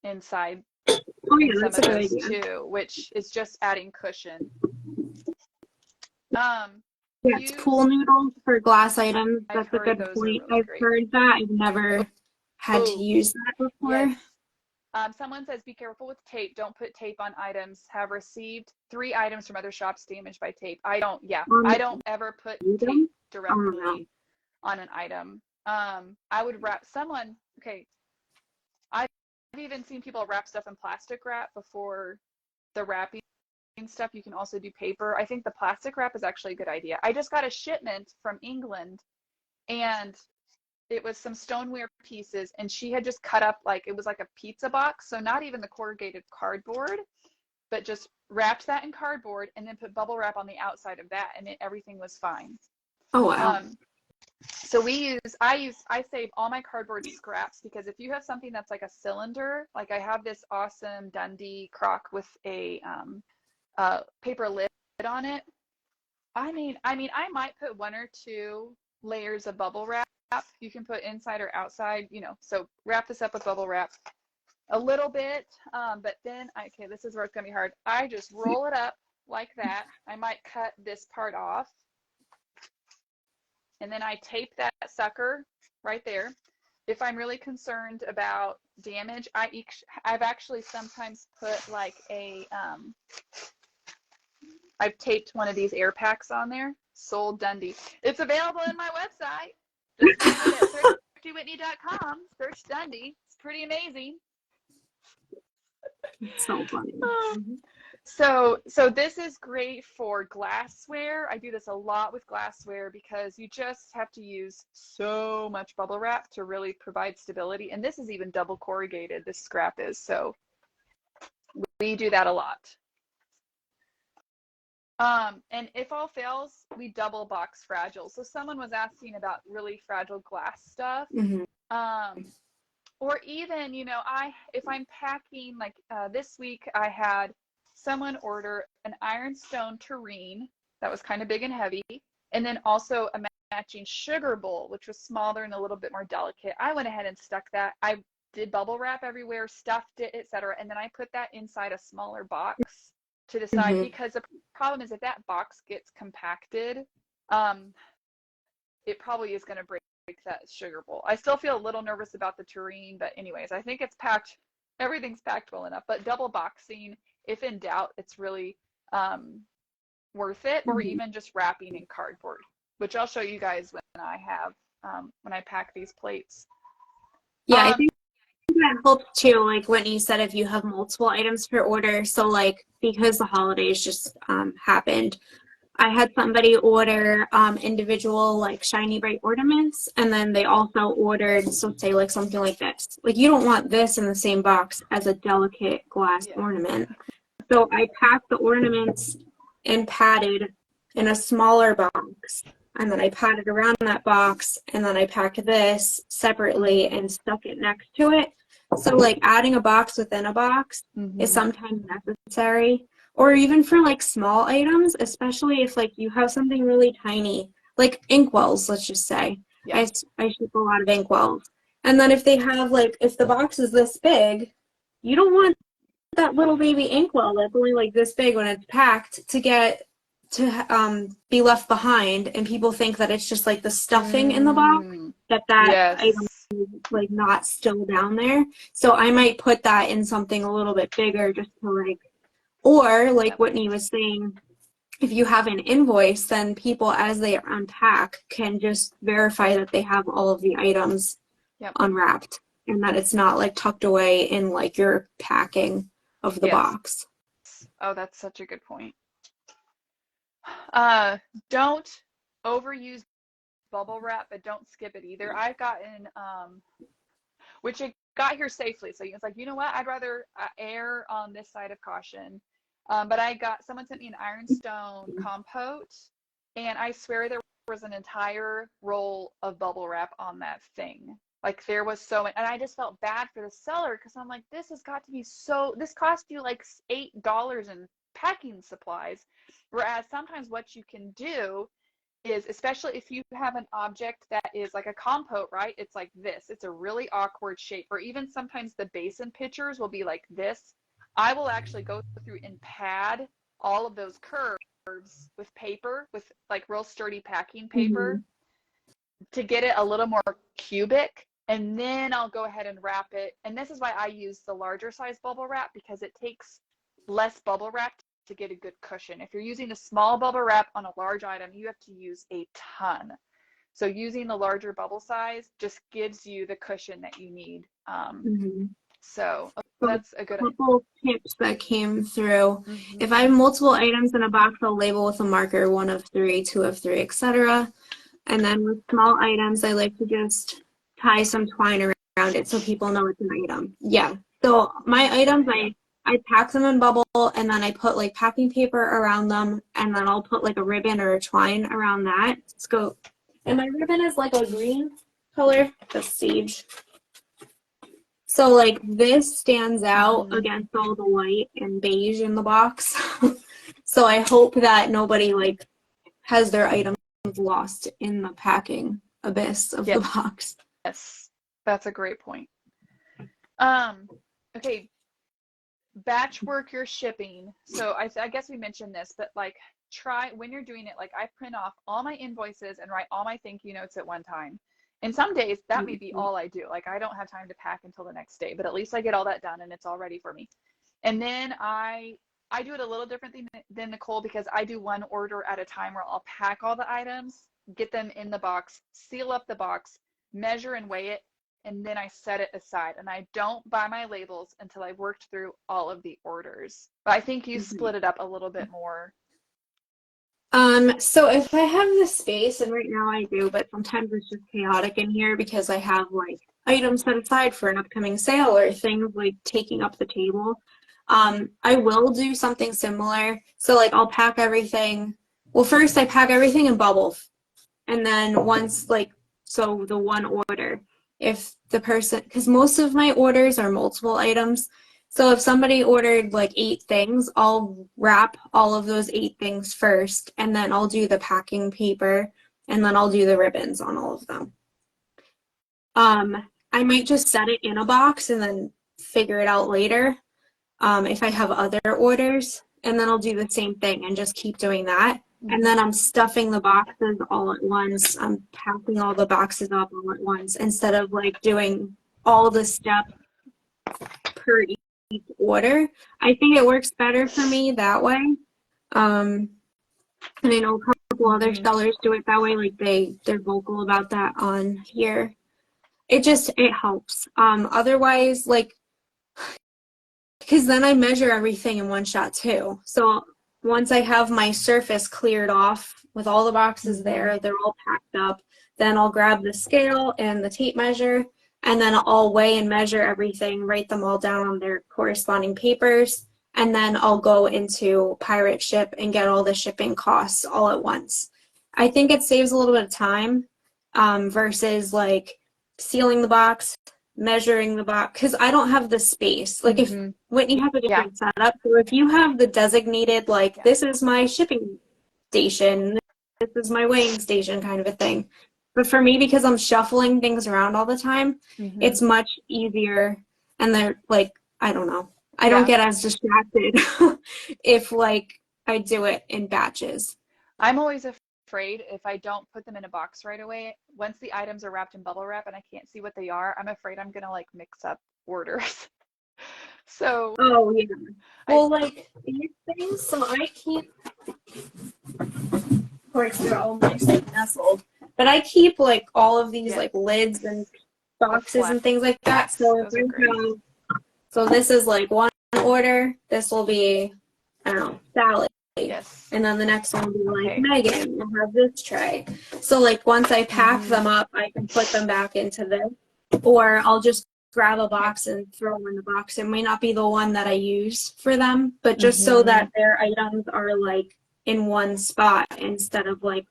A: inside some of those too, which is just adding cushion.
B: Yeah, it's pool noodles for glass items. That's a good point. Really I've heard that. I've never had to use that before.
A: Yes. Someone says, be careful with tape. Don't put tape on items. Have received 3 items from other shops damaged by tape. I don't ever put tape directly on an item. I would wrap I've even seen people wrap stuff in plastic wrap before the wrapping stuff. You can also do paper. I think the plastic wrap is actually a good idea. I just got a shipment from England, and it was some stoneware pieces, and she had just cut up like it was like a pizza box, so not even the corrugated cardboard, but just wrapped that in cardboard and then put bubble wrap on the outside of that, and everything was fine.
B: Oh wow.
A: So I save all my cardboard scraps, because if you have something that's like a cylinder, like I have this awesome Dundee crock with a paper lid on it. I mean, I might put 1 or 2 layers of bubble wrap. You can put inside or outside, so wrap this up with bubble wrap a little bit, but then, this is where it's going to be hard. I just roll it up like that. I might cut this part off, and then I tape that sucker right there. If I'm really concerned about damage, I've actually sometimes put like I've taped one of these air packs on there, sold Dundee. It's available in my website. Just visit at thrifty-whitney.com. Search Dundee. It's pretty amazing.
B: It's so funny.
A: So this is great for glassware. I do this a lot with glassware because you just have to use so much bubble wrap to really provide stability. And this is even double corrugated, this scrap is. So we do that a lot. And if all fails, we double box fragile. So someone was asking about really fragile glass stuff. Or even, if I'm packing, like this week I had someone order an ironstone tureen that was kind of big and heavy, and then also a matching sugar bowl, which was smaller and a little bit more delicate. I went ahead and stuck that. I did bubble wrap everywhere, stuffed it, etc., and then I put that inside a smaller box to the side, because the problem is if that box gets compacted, it probably is going to break that sugar bowl. I still feel a little nervous about the tureen, but anyways, I think it's packed. Everything's packed well enough. But double boxing, if in doubt, it's really worth it. Or even just wrapping in cardboard, which I'll show you guys when I pack these plates.
B: Yeah, I think that helps too. Like Whitney said, if you have multiple items per order, so like because the holidays just happened, I had somebody order individual like shiny bright ornaments, and then they also ordered, so say like something like this. Like you don't want this in the same box as a delicate glass ornament. So I packed the ornaments and padded in a smaller box, and then I padded around that box, and then I packed this separately and stuck it next to it. So like adding a box within a box is sometimes necessary. Or even for like small items, especially if like you have something really tiny, like inkwells, let's just say. I ship a lot of inkwells. And then if they have like, if the box is this big, you don't want that little baby inkwell that's only like this big when it's packed to be left behind, and people think that it's just like the stuffing in the box, that item is like not still down there. So I might put that in something a little bit bigger just to like Or like
A: Yep.
B: Whitney was saying, if you have an invoice, then people as they unpack can just verify that they have all of the items
A: Yep.
B: unwrapped and that it's not like tucked away in like your packing of the
A: Yes.
B: box.
A: Oh, that's such a good point. Don't overuse bubble wrap, but don't skip it either. I've gotten, which it got here safely. So it's like, you know what? I'd rather err on this side of caution. But someone sent me an ironstone compote, and I swear there was an entire roll of bubble wrap on that thing. Like there was and I just felt bad for the seller because I'm like, this has got to be this cost you like $8 in packing supplies. Whereas sometimes what you can do is, especially if you have an object that is like a compote, right? It's like this. It's a really awkward shape. Or even sometimes the basin pitchers will be like this. I will actually go through and pad all of those curves with paper, with like real sturdy packing paper,
B: Mm-hmm.
A: to get it a little more cubic. And then I'll go ahead and wrap it. And this is why I use the larger size bubble wrap, because it takes less bubble wrap to get a good cushion. If you're using a small bubble wrap on a large item, you have to use a ton. So using the larger bubble size just gives you the cushion that you need.
B: Mm-hmm.
A: So
B: So
A: that's a good
B: a couple tips that came through. If I have
A: mm-hmm.
B: multiple items in a box, I'll label with a marker, 1 of 3, 2 of 3, etc. And then with small items, I like to just tie some twine around it so people know it's an item. Yeah. So my items, I pack them in bubble and then I put like packing paper around them and then I'll put like a ribbon or a twine around that. Let's go. And my ribbon is like a green color, the sage. So like this stands out
A: Mm-hmm.
B: against all the white and beige in the box. So I hope that nobody like has their items lost in the packing abyss of the box.
A: Yes, that's a great point. Um, okay, batch work your shipping. So I guess we mentioned this, but like try when you're doing it, like I print off all my invoices and write all my thank you notes at one time. And some days that may be all I do. Like I don't have time to pack until the next day, but at least I get all that done and it's all ready for me. And then I do it a little differently than Nicole, because I do one order at a time where I'll pack all the items, get them in the box, seal up the box, measure and weigh it, and then I set it aside. And I don't buy my labels until I've worked through all of the orders. But I think you split it up a little bit more.
B: So if I have the space, and right now I do, but sometimes it's just chaotic in here because I have like items set aside for an upcoming sale or things like taking up the table. I will do something similar. So like I'll pack everything. Well, first I pack everything in bubbles. And then once like, so the one order, if the person, because most of my orders are multiple items. So if somebody ordered like 8 things, I'll wrap all of those 8 things first, and then I'll do the packing paper, and then I'll do the ribbons on all of them. I might just set it in a box and then figure it out later if I have other orders, and then I'll do the same thing and just keep doing that. And then I'm stuffing the boxes all at once. I'm packing all the boxes up all at once instead of like doing all the steps per each order. I think it works better for me that way. And I know a couple other sellers do it that way, like they're vocal about that on here. It helps. Otherwise, like, because then I measure everything in one shot too. So once I have my surface cleared off with all the boxes there, they're all packed up, then I'll grab the scale and the tape measure, and then I'll weigh and measure everything, write them all down on their corresponding papers, and then I'll go into Pirate Ship and get all the shipping costs all at once. I think it saves a little bit of time versus like sealing the box, measuring the box, because I don't have the space. Like if Whitney has a different setup, so if you have the designated, like this is my shipping station, this is my weighing station kind of a thing. But for me, because I'm shuffling things around all the time, it's much easier. And they're like, I don't know. I don't get as distracted if like I do it in batches.
A: I'm always afraid if I don't put them in a box right away, once the items are wrapped in bubble wrap and I can't see what they are, I'm afraid I'm gonna like mix up orders. So
B: Oh, yeah.
A: I,
B: Well, like these things, so I keep, of course, they're all nicely nestled, but I keep like all of these
A: yes,
B: like lids and
A: the
B: boxes and things like that.
A: flats,
B: So if
A: those are great.
B: I have, so this is like one order, this will be, I don't know, Sally.
A: Yes.
B: And then the next one will be like
A: Okay.
B: Megan and have this tray. So like once I pack
A: Mm-hmm.
B: them up, I can put them back into this. Or I'll just grab a
A: Okay.
B: box and throw them in the box. It might not be the one that I use for them, but just so
A: Mm-hmm.
B: that their items are like in one spot instead of like,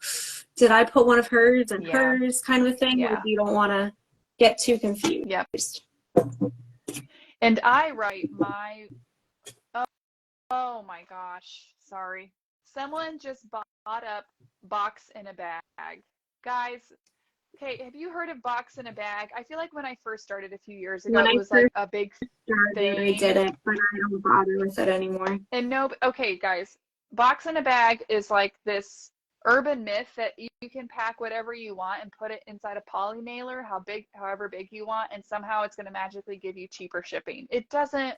B: did I put one of hers and
A: Yeah.
B: hers kind of a thing? Like
A: Yeah.
B: you don't want to get too confused.
A: Yep. And I write my, oh, oh my gosh, sorry. Someone just bought up box in a bag. Guys, okay, have you heard of box in a bag? I feel like when I first started a few years ago,
B: When
A: it
B: I
A: was like
B: first
A: a big
B: started, I did
A: thing.
B: it, but I don't bother with it anymore.
A: And no, okay, guys, box in a bag is like this urban myth that you can pack whatever you want and put it inside a poly mailer, however big you want, and somehow it's going to magically give you cheaper shipping. It doesn't,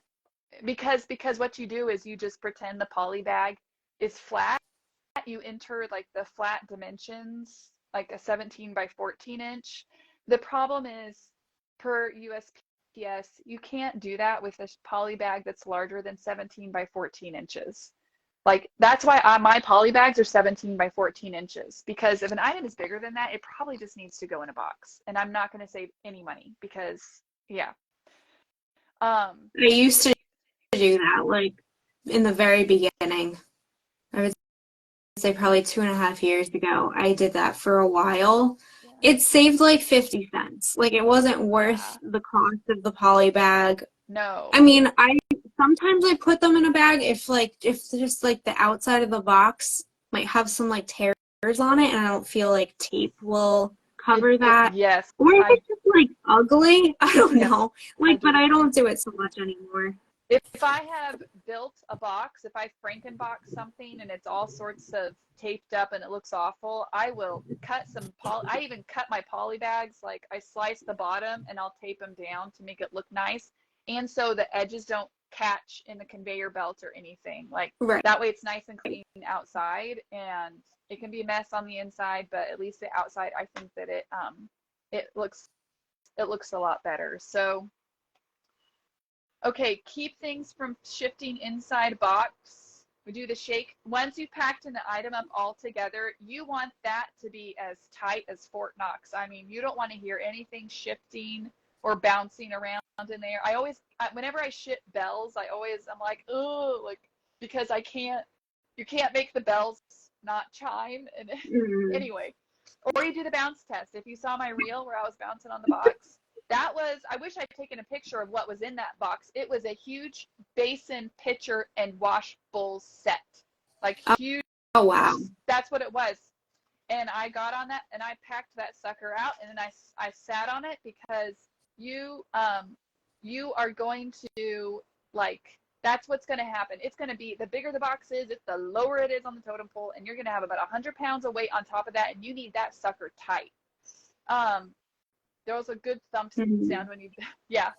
A: because what you do is you just pretend the poly bag is flat. You enter like the flat dimensions, like a 17 by 14 inch. The problem is per USPS, you can't do that with a poly bag that's larger than 17 by 14 inches. Like that's why my poly bags are 17 by 14 inches, because if an item is bigger than that, it probably just needs to go in a box. And I'm not going to save any money because, yeah. Um,
B: I used to do that like in the very beginning. I would say probably 2.5 years ago. I did that for a while.
A: yeah.
B: It saved like 50 cents. Like it wasn't
A: Yeah.
B: worth the cost of the poly bag. I
A: No.
B: mean, I sometimes I put them in a bag if just like the outside of the box might have some like tears on it and I don't feel like tape will cover that.
A: Yes,
B: Or if it's just like ugly, I don't
A: yes,
B: know.
A: I
B: Like,
A: do
B: but
A: the
B: I
A: same.
B: don't do it so much anymore.
A: If I have built a box, if I Frankenbox something and it's all sorts of taped up and it looks awful, I will cut some poly. I even cut my poly bags. Like I slice the bottom and I'll tape them down to make it look nice. And so the edges don't catch in the conveyor belt or anything. Like
B: Right.
A: that way it's nice and clean outside, and it can be a mess on the inside, but at least the outside, I think that it looks a lot better. So okay, keep things from shifting inside box. We do the shake. Once you've packed an item up all together, you want that to be as tight as Fort Knox. I mean, you don't want to hear anything shifting or bouncing around in there. Whenever I ship bells, I'm like, oh, like, because you can't make the bells not chime. And
B: Mm.
A: anyway, or you do the bounce test. If you saw my reel where I was bouncing on the box, I wish I'd taken a picture of what was in that box. It was a huge basin, pitcher, and wash bowl set. Like huge.
B: Oh, wow.
A: That's what it was. And I got on that and I packed that sucker out, and then I sat on it because you are going to, like, that's what's going to happen. It's going to be, the bigger the box is, it's the lower it is on the totem pole, and you're going to have about 100 pounds of weight on top of that, and you need that sucker tight. There was a good thump
B: Mm.
A: sound when you, yeah.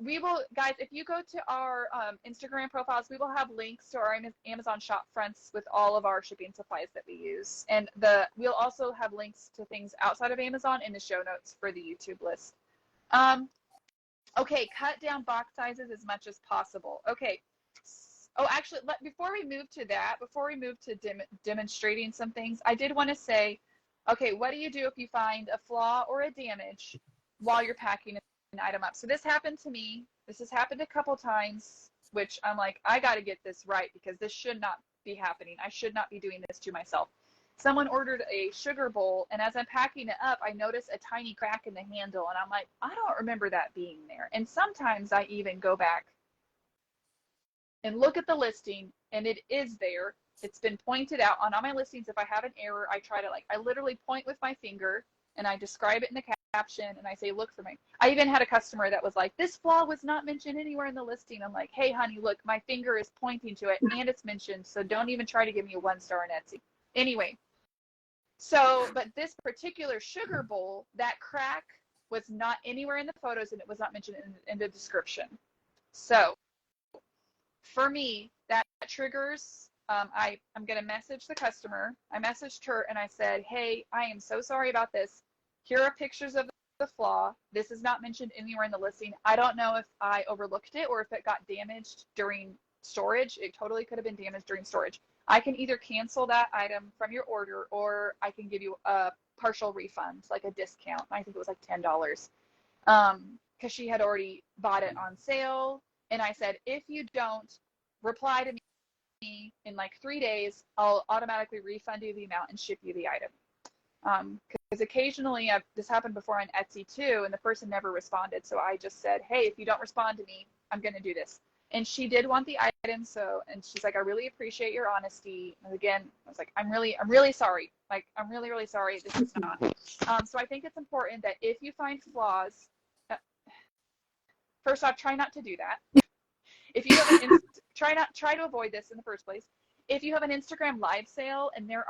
A: We will, guys, if you go to our Instagram profiles, we will have links to our Amazon shop fronts with all of our shipping supplies that we use. And we'll also have links to things outside of Amazon in the show notes for the YouTube list. Okay, cut down box sizes as much as possible. Okay. Oh, actually, before we move to demonstrating some things, I did want to say, okay, what do you do if you find a flaw or a damage while you're packing an item up? So this happened to me. This has happened a couple times, which I'm like, I got to get this right because this should not be happening. I should not be doing this to myself. Someone ordered a sugar bowl, and as I'm packing it up, I notice a tiny crack in the handle, and I'm like, I don't remember that being there. And sometimes I even go back and look at the listing, and it is there. It's been pointed out on all my listings. If I have an error, I literally point with my finger and I describe it in the caption and I say, look for me. I even had a customer that was like, this flaw was not mentioned anywhere in the listing. I'm like, hey, honey, look, my finger is pointing to it and it's mentioned. So don't even try to give me a 1-star on Etsy. Anyway, so, but this particular sugar bowl, that crack was not anywhere in the photos and it was not mentioned in the description. So for me, that triggers, I'm going to message the customer. I messaged her and I said, hey, I am so sorry about this. Here are pictures of the flaw. This is not mentioned anywhere in the listing. I don't know if I overlooked it or if it got damaged during storage. It totally could have been damaged during storage. I can either cancel that item from your order or I can give you a partial refund, like a discount. I think it was like $10. Because she had already bought it on sale. And I said, if you don't reply to me in like 3 days, I'll automatically refund you the amount and ship you the item. Because occasionally, this happened before on Etsy too, and the person never responded. So I just said, hey, if you don't respond to me, I'm going to do this. And she did want the item, and she's like, I really appreciate your honesty. And again, I was like, I'm really sorry. Like, I'm really, really sorry. This is not. So I think it's important that if you find flaws, first off, try not to do that. If you have try to avoid this in the first place. If you have an Instagram live sale and there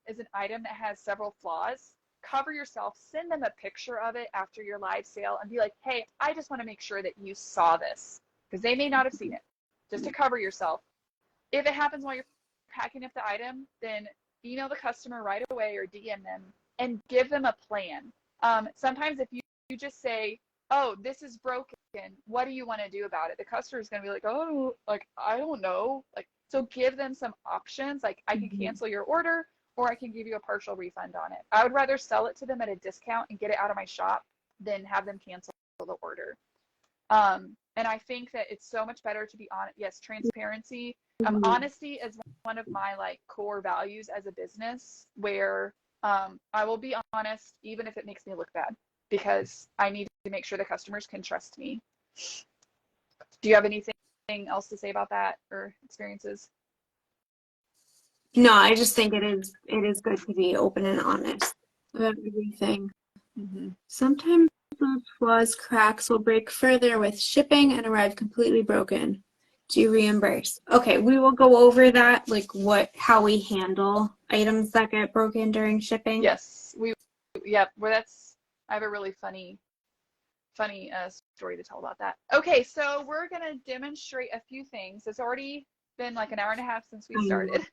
A: is an item that has several flaws, cover yourself, send them a picture of it after your live sale and be like, hey, I just want to make sure that you saw this, because they may not have seen it, just to cover yourself. If it happens while you're packing up the item, then email the customer right away or DM them and give them a plan. Sometimes if you just say, oh, this is broken, what do you want to do about it? The customer is going to be like, oh, like, I don't know. Like, so give them some options. Like, I can cancel your order, or I can give you a partial refund on it. I would rather sell it to them at a discount and get it out of my shop than have them cancel the order. And I think that it's so much better to be honest. Yes, transparency. Honesty is one of my like core values as a business, where I will be honest even if it makes me look bad, because I need to make sure the customers can trust me. Do you have anything else to say about that or experiences?
B: No, I just think it is good to be open and honest about everything. Sometimes those flaws, cracks will break further with shipping and arrive completely broken. Do you reimburse? Okay, we will go over that, like how we handle items that get broken during shipping.
A: Yes, I have a really funny story to tell about that. Okay, so we're gonna demonstrate a few things. It's already been like an hour and a half since we started.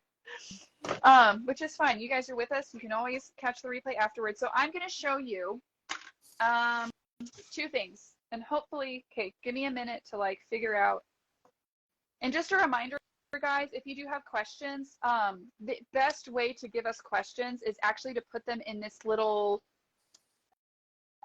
A: Which is fine. You guys are with us. You can always catch the replay afterwards. So I'm going to show you two things, and hopefully, okay, give me a minute to like figure out. And just a reminder, guys, if you do have questions, the best way to give us questions is actually to put them in this little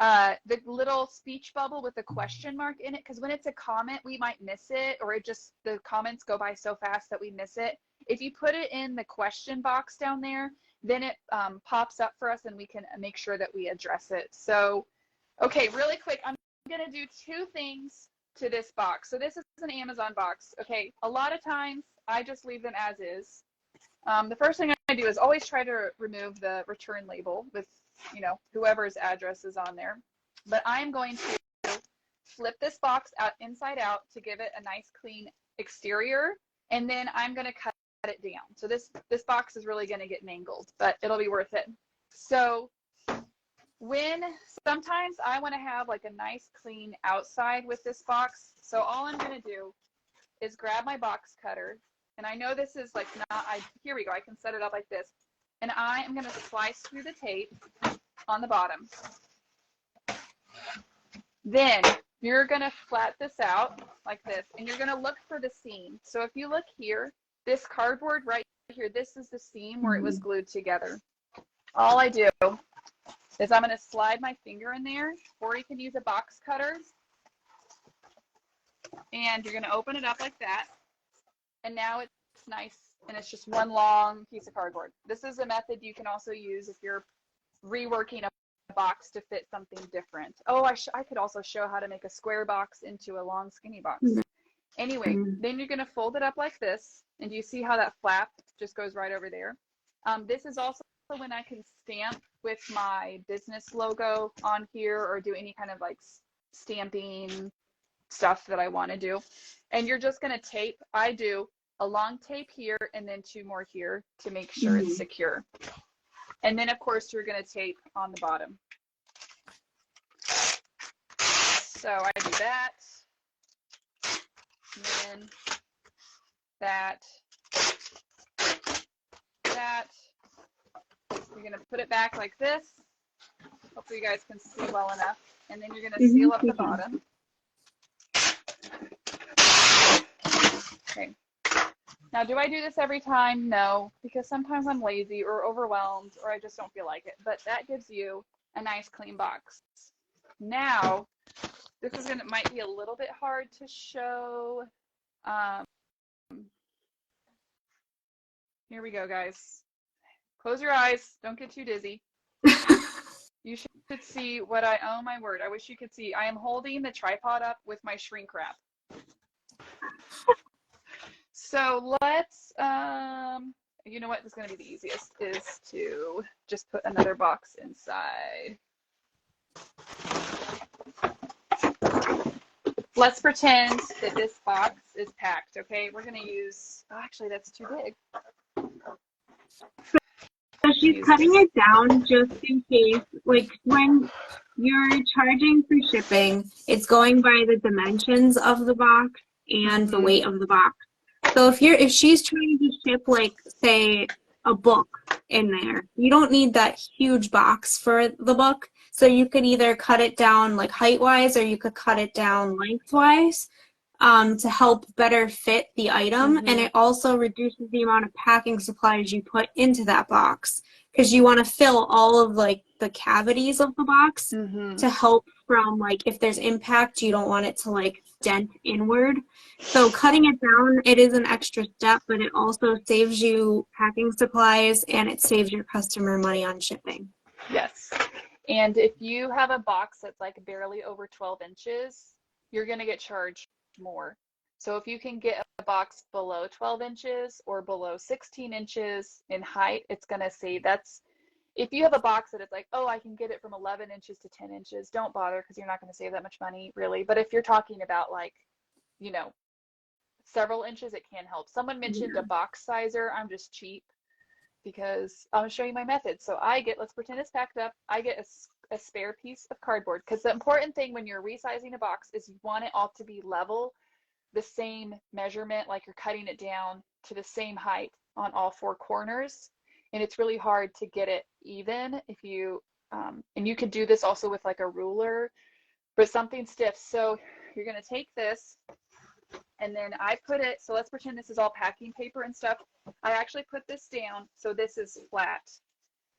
A: the little speech bubble with a question mark in it, because when it's a comment, we might miss it, or the comments go by so fast that we miss it. If you put it in the question box down there, then it pops up for us and we can make sure that we address it. So, okay, really quick, I'm going to do two things to this box. So this is an Amazon box. Okay, a lot of times I just leave them as is. The first thing I do is always try to remove the return label with, whoever's address is on there. But I'm going to flip this box out inside out to give it a nice clean exterior, and then I'm going to cut it down. So this box is really going to get mangled, but it'll be worth it. So sometimes I want to have like a nice clean outside with this box. So all I'm going to do is grab my box cutter, and I know this is like here we go. I can set it up like this. And I am going to slice through the tape on the bottom. Then you're going to flat this out like this, and you're going to look for the seam. So if you look here, this cardboard right here, this is the seam where it was glued together. All I do is I'm going to slide my finger in there, or you can use a box cutter. And you're going to open it up like that. And now it's nice, and it's just one long piece of cardboard. This is a method you can also use if you're reworking a box to fit something different. Oh, I could also show how to make a square box into a long skinny box. Anyway, then you're going to fold it up like this, and do you see how that flap just goes right over there? This is also when I can stamp with my business logo on here, or do any kind of like stamping stuff that I want to do. And you're just going to tape. I do a long tape here and then two more here to make sure it's secure. And then of course you're going to tape on the bottom. So I do that. and then that. You're going to put it back like this. Hopefully you guys can see well enough. And then you're going to seal up the bottom. Okay. Now, do I do this every time? No, because sometimes I'm lazy or overwhelmed or I just don't feel like it. But that gives you a nice clean box. Now, this is might be a little bit hard to show. Here we go, guys. Close your eyes. Don't get too dizzy. You should see what oh my word, I wish you could see. I am holding the tripod up with my shrink wrap. So let's, you know what is going to be the easiest is to just put another box inside. Let's pretend that this box is packed, okay? We're going to use, oh, actually that's too big.
B: So she's cutting it down just in case, like when you're charging for shipping, it's going by the dimensions of the box and the weight of the box. So if she's trying to ship, like, say, a book in there, you don't need that huge box for the book. So you could either cut it down like height-wise or you could cut it down lengthwise to help better fit the item. And it also reduces the amount of packing supplies you put into that box because you want to fill all of like the cavities of the box to help from like if there's impact, you don't want it to like dent inward. So cutting it down, it is an extra step, but it also saves you packing supplies and it saves your customer money on shipping.
A: Yes. And if you have a box that's like barely over 12 inches, you're going to get charged more. So if you can get a box below 12 inches or below 16 inches in height, it's going to say that's, if you have a box that it's like, oh, I can get it from 11 inches to 10 inches, don't bother because you're not going to save that much money really. But if you're talking about like, you know, several inches, it can help. Someone mentioned a box sizer. I'm just cheap because I'm going to show you my method. So I get, let's pretend it's packed up. I get a spare piece of cardboard because the important thing when you're resizing a box is you want it all to be level, the same measurement, like you're cutting it down to the same height on all four corners. And it's really hard to get it even if you, and you could do this also with like a ruler, but something stiff. So you're going to take this and then I put it, so let's pretend this is all packing paper and stuff. I actually put this down so this is flat.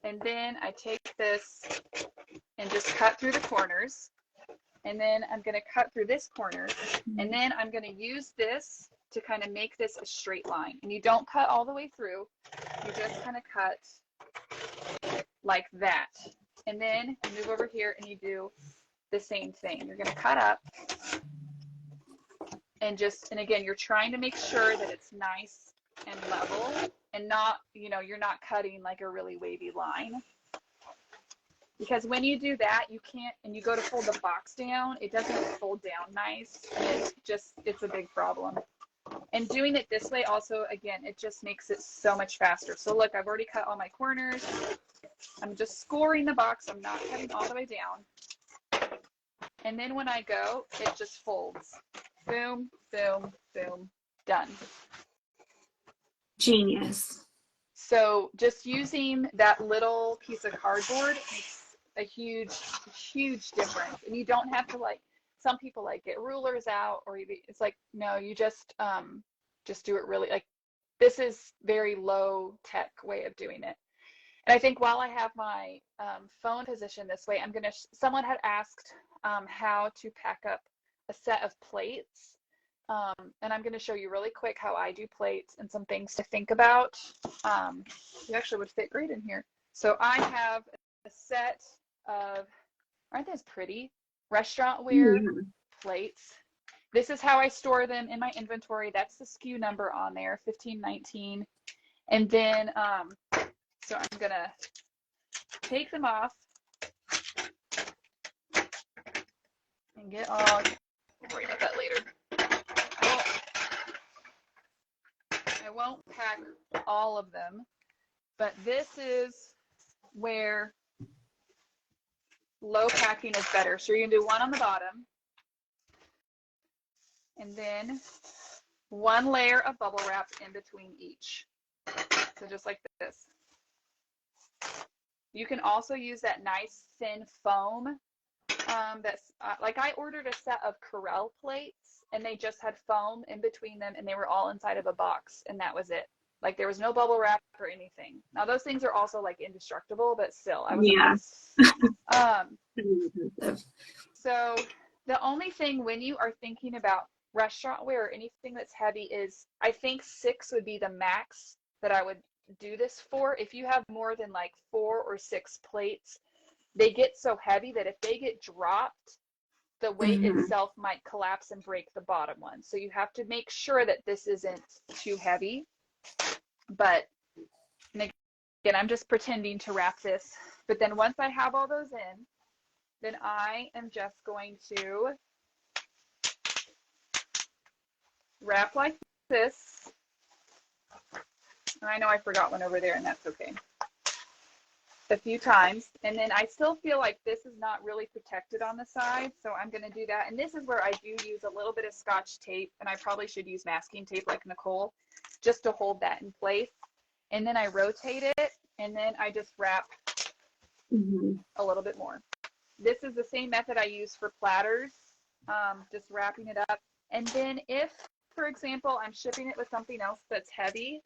A: And then I take this and just cut through the corners. And then I'm going to cut through this corner. And then I'm going to use this to kind of make this a straight line. And you don't cut all the way through. You just kind of cut like that. And then you move over here and you do the same thing. You're going to cut up. And again, you're trying to make sure that it's nice and level and not, you know, you're not cutting like a really wavy line. Because when you do that, you can't, and you go to fold the box down, it doesn't fold down nice. And it's a big problem. And doing it this way also, again, it just makes it so much faster. So look, I've already cut all my corners. I'm just scoring the box. I'm not cutting all the way down. And then when I go, it just folds. Boom, boom, boom, done.
B: Genius.
A: So just using that little piece of cardboard makes a huge, huge difference. And you don't have to like, some people like get rulers out or it's like, no, you just do it really like, this is very low tech way of doing it. And I think while I have my phone positioned this way, someone had asked how to pack up a set of plates. And I'm going to show you really quick how I do plates and some things to think about. You actually would fit great in here. So I have a set of, aren't those pretty? Restaurant ware plates. This is how I store them in my inventory. That's the SKU number on there, 1519. And then, so I'm going to take them off and get all, we'll worry about that later. I won't pack all of them, but this is where low packing is better. So you're going to do one on the bottom, and then one layer of bubble wrap in between each. So just like this. You can also use that nice thin foam. That's like I ordered a set of Corelle plates and they just had foam in between them and they were all inside of a box and that was it. Like there was no bubble wrap or anything. Now those things are also like indestructible, but still, I was so the only thing when you are thinking about restaurant wear or anything that's heavy is I think 6 would be the max that I would do this for. If you have more than like 4 or 6 plates, they get so heavy that if they get dropped, the weight itself might collapse and break the bottom one. So you have to make sure that this isn't too heavy. But again, I'm just pretending to wrap this. But then once I have all those in, then I am just going to wrap like this. I know I forgot one over there, and that's okay. A few times, and then I still feel like this is not really protected on the side, so I'm going to do that. And this is where I do use a little bit of Scotch tape, and I probably should use masking tape like Nicole, just to hold that in place. And then I rotate it, and then I just wrap a little bit more. This is the same method I use for platters, just wrapping it up. And then if, for example, I'm shipping it with something else that's heavy,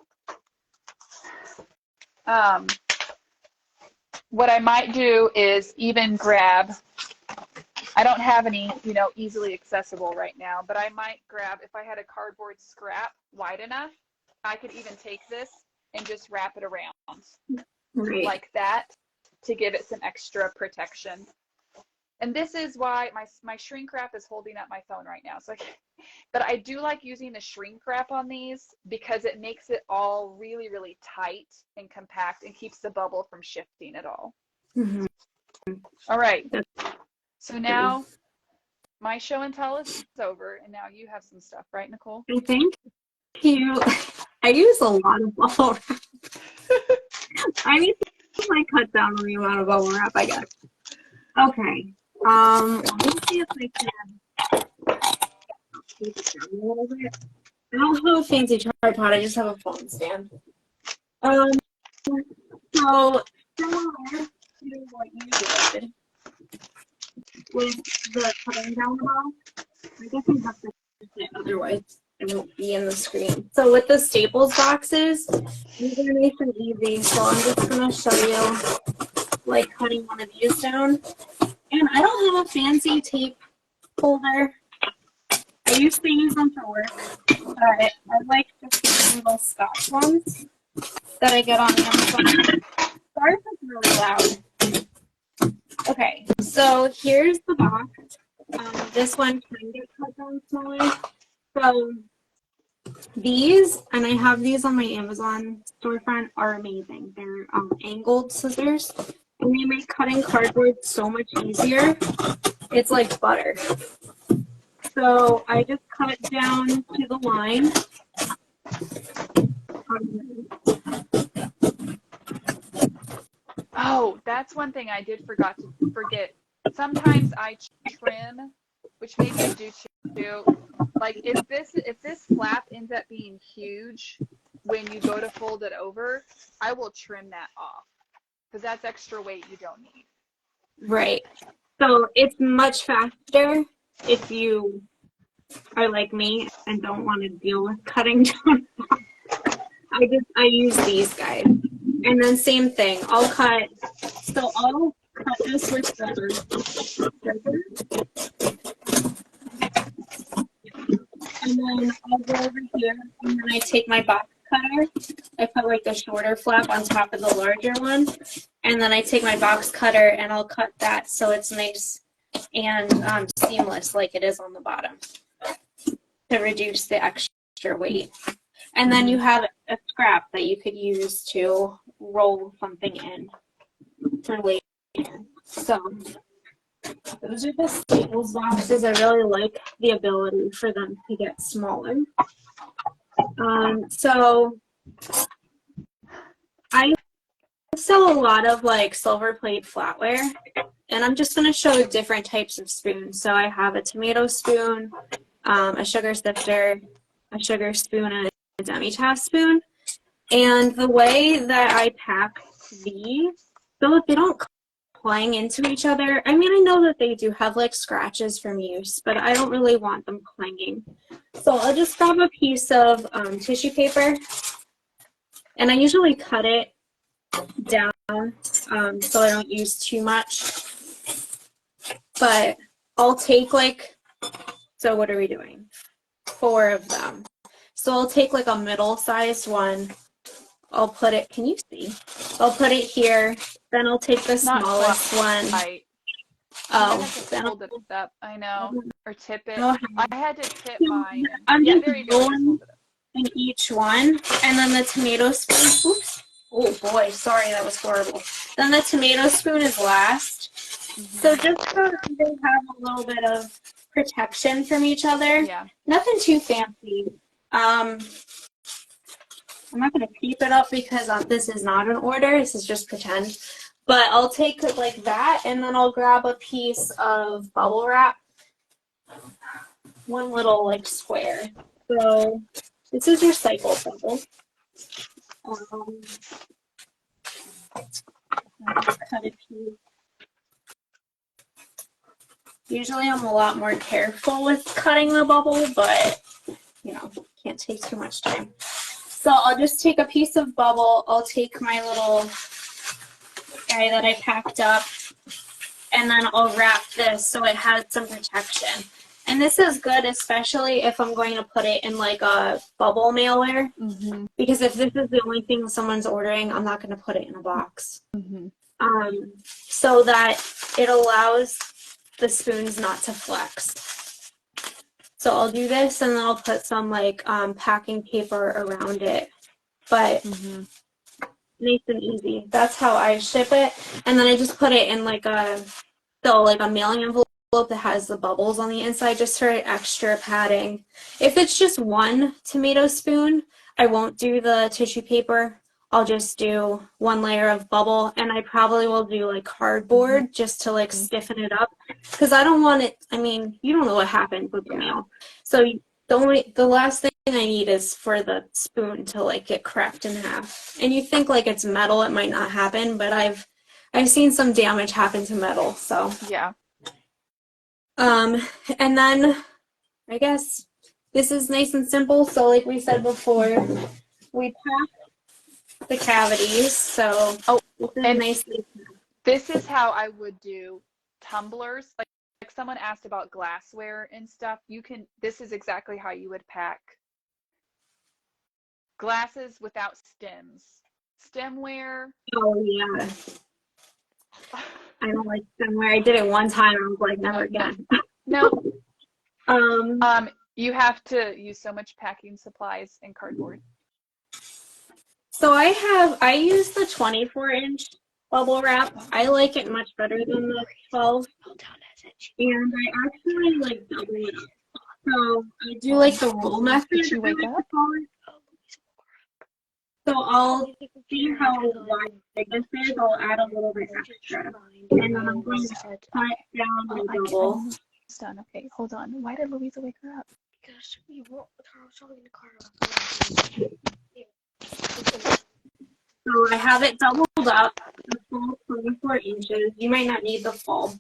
A: what I might do is even grab, I don't have any, you know, easily accessible right now, but I might grab, if I had a cardboard scrap wide enough, I could even take this and just wrap it around like that to give it some extra protection. And this is why my shrink wrap is holding up my phone right now. So, but I do like using the shrink wrap on these because it makes it all really, really tight and compact and keeps the bubble from shifting at all. All right. So now my show and tell is over, and now you have some stuff, right, Nicole?
B: I think I use a lot of bubble wrap. I need to like cut down on the amount of bubble wrap, I guess. Okay. Let me see if I can keep it down a little bit. I don't have a fancy tripod, I just have a phone stand. So similar to what you did with the cutting down the box, I guess I have to fix it, otherwise it won't be in the screen. So with the Staples boxes, these are nice and easy, so I'm just gonna show you like cutting one of these down. And I don't have a fancy tape holder. I used to use them for work, but I like just the little Scotch ones that I get on Amazon. Sorry if it's really loud. Okay, so here's the box. This one can get cut down smaller. So these, and I have these on my Amazon storefront, are amazing. They're angled scissors. And they make cutting cardboard so much easier. It's like butter. So I just cut it down to the line.
A: Oh, that's one thing I did forget. Sometimes I trim, which maybe you do too. Like if this flap ends up being huge when you go to fold it over, I will trim that off. Because that's extra weight you don't need.
B: Right. So it's much faster if you are like me and don't want to deal with cutting down. I use these guys. And then same thing. I'll cut this with the and then I'll go over here and then I take my box cutter. I put like the shorter flap on top of the larger one. And then I take my box cutter and I'll cut that so it's nice and seamless like it is on the bottom to reduce the extra weight. And then you have a scrap that you could use to roll something in for later. So those are the Staples boxes. I really like the ability for them to get smaller. So I sell a lot of like silver plate flatware, and I'm just going to show different types of spoons. So I have a tomato spoon, a sugar sifter, a sugar spoon and a demi-tasse spoon. And the way that I pack these, so that they don't clang into each other. I mean, I know that they do have like scratches from use, but I don't really want them clanging. So I'll just grab a piece of tissue paper, and I usually cut it down so I don't use too much. But I'll take like, so what are we doing? 4 of them. So I'll take like a middle-sized one. I'll put it, can you see? I'll put it here. Then I'll take the smallest one.
A: Oh, then hold it up. I know, or tip it.
B: Oh,
A: I had to tip mine.
B: I'm
A: Yeah,
B: just
A: there you go. Just hold it up.
B: in each one, and then the tomato spoon. Oops. Oh boy, sorry, that was horrible. Then the tomato spoon is last. So just so they have a little bit of protection from each other.
A: Yeah.
B: Nothing too fancy. I'm not going to keep it up because this is not an order. This is just pretend. But I'll take it like that, and then I'll grab a piece of bubble wrap. One little like square. So this is recycled bubble. I'll just cut a piece. Usually I'm a lot more careful with cutting the bubble, but you know, can't take too much time. So I'll just take a piece of bubble. I'll take my little guy that I packed up, and then I'll wrap this so it has some protection. And this is good, especially if I'm going to put it in like a bubble mailer, because if this is the only thing someone's ordering, I'm not going to put it in a box. So that it allows the spoons not to flex. So I'll do this, and then I'll put some like packing paper around it, but nice and easy. That's how I ship it. And then I just put it in like a mailing envelope that has the bubbles on the inside, just for extra padding. If it's just one tomato spoon, I won't do the tissue paper. I'll just do one layer of bubble, and I probably will do like cardboard just to like stiffen it up, because I don't want it, I mean, you don't know what happens with the mail. So the last thing I need is for the spoon to like get cracked in half. And you think like it's metal, it might not happen, but I've seen some damage happen to metal, so.
A: Yeah.
B: And then I guess this is nice and simple. So like we said before, we pack the cavities. So
A: this is how I would do tumblers. Like someone asked about glassware and stuff. This is exactly how you would pack glasses without stems. Stemware.
B: Oh yeah. I don't like stemware. I did it one time and I was like, never again.
A: No. You have to use so much packing supplies and cardboard.
B: So I use the 24-inch bubble wrap. I like it much better than the 12. And I actually like double it up. So I do like the roll method.
A: Did you wake up?
B: So I'll see how wide this is. I'll add a little bit extra. And then I'm going to cut down the double.
A: It's done. Okay, hold on. Why did Louisa wake her up?
C: Because we were talking in the car.
B: So I have it doubled up, the full 24 inches. You might not need the full.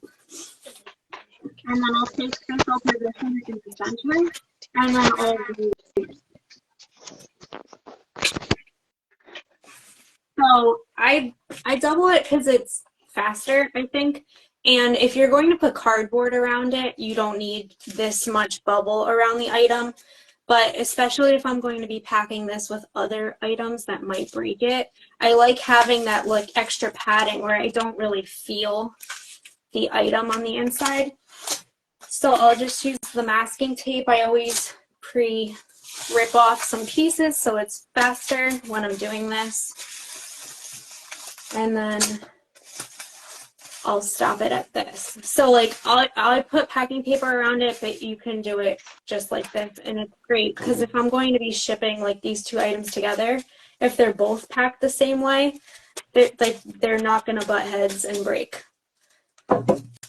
B: And then I'll take this, I'll position it in the center, and then I'll So I double it because it's faster, I think. And if you're going to put cardboard around it, you don't need this much bubble around the item. But especially if I'm going to be packing this with other items that might break it, I like having that like extra padding where I don't really feel the item on the inside. So I'll just use the masking tape. I always rip off some pieces so it's faster when I'm doing this. And then I'll stop it at this. So like I'll put packing paper around it, but you can do it just like this, and it's great because if I'm going to be shipping like these two items together, if they're both packed the same way, they're not going to butt heads and break.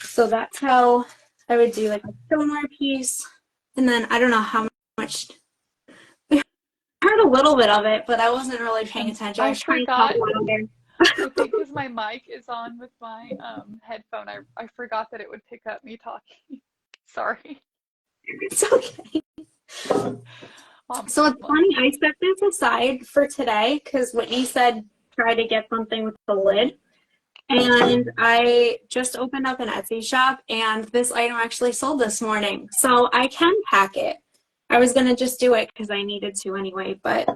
B: So that's how I would do like a similar piece. And then I don't know how much heard a little bit of it, but I wasn't really paying attention. I
A: I
B: was trying to
A: forgot.
B: talk louder.
A: I think because my mic is on with my headphone, I forgot that it would pick up me talking. Sorry.
B: It's okay. So it's funny, I set this aside for today because Whitney said try to get something with the lid. And I just opened up an Etsy shop and this item actually sold this morning. So I can pack it. I was going to just do it because I needed to anyway. But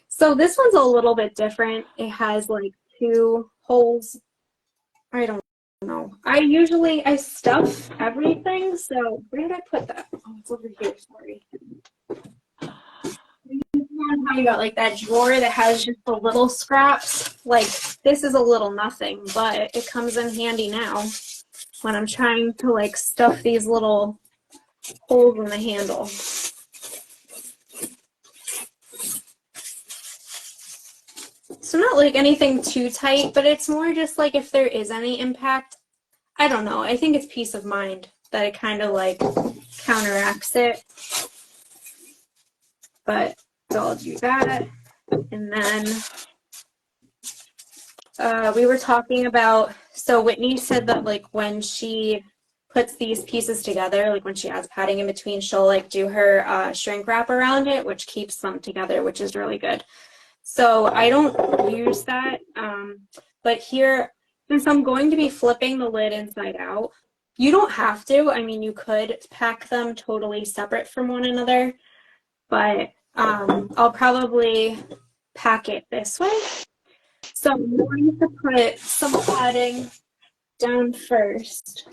B: so this one's a little bit different. It has like 2 holes. I don't know. I stuff everything. So where did I put that? Oh, it's over here. Sorry. How you got like that drawer that has just the little scraps. Like this is a little nothing, but it comes in handy now when I'm trying to like stuff these little holes in the handle. So not like anything too tight, but it's more just like if there is any impact. I don't know. I think it's peace of mind that it kind of like counteracts it. But so I'll do that. And then we were talking about, so Whitney said that like when she puts these pieces together, like when she adds padding in between, she'll like do her shrink wrap around it, which keeps them together, which is really good. So I don't use that, but here, since I'm going to be flipping the lid inside out, you don't have to. I mean, you could pack them totally separate from one another, but I'll probably pack it this way. So I'm going to put some padding down first.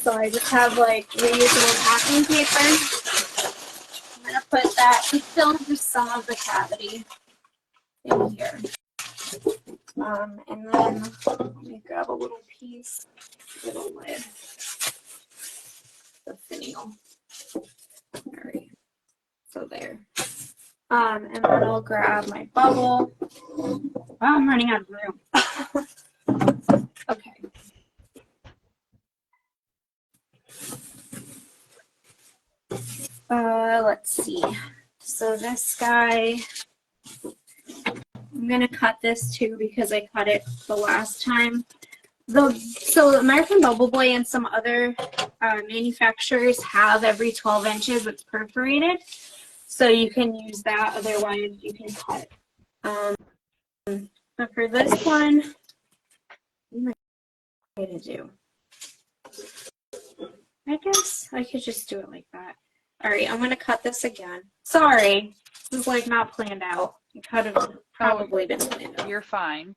B: So I just have like reusable packing paper. I'm going to put that to fill just some of the cavity in here. And then let me grab a little piece, little lid, the finial. All right, so there. And then I'll grab my bubble. Wow, I'm running out of room. Okay. Let's see. So this guy, I'm gonna cut this too because I cut it the last time. So American Bubble Boy and some other manufacturers have every 12 inches it's perforated. So you can use that, otherwise you can cut. But for this one, what am I going to do? I guess I could just do it like that. All right, I'm going to cut this again. Sorry, this is like not planned out. It could have probably been planned out.
A: You're fine.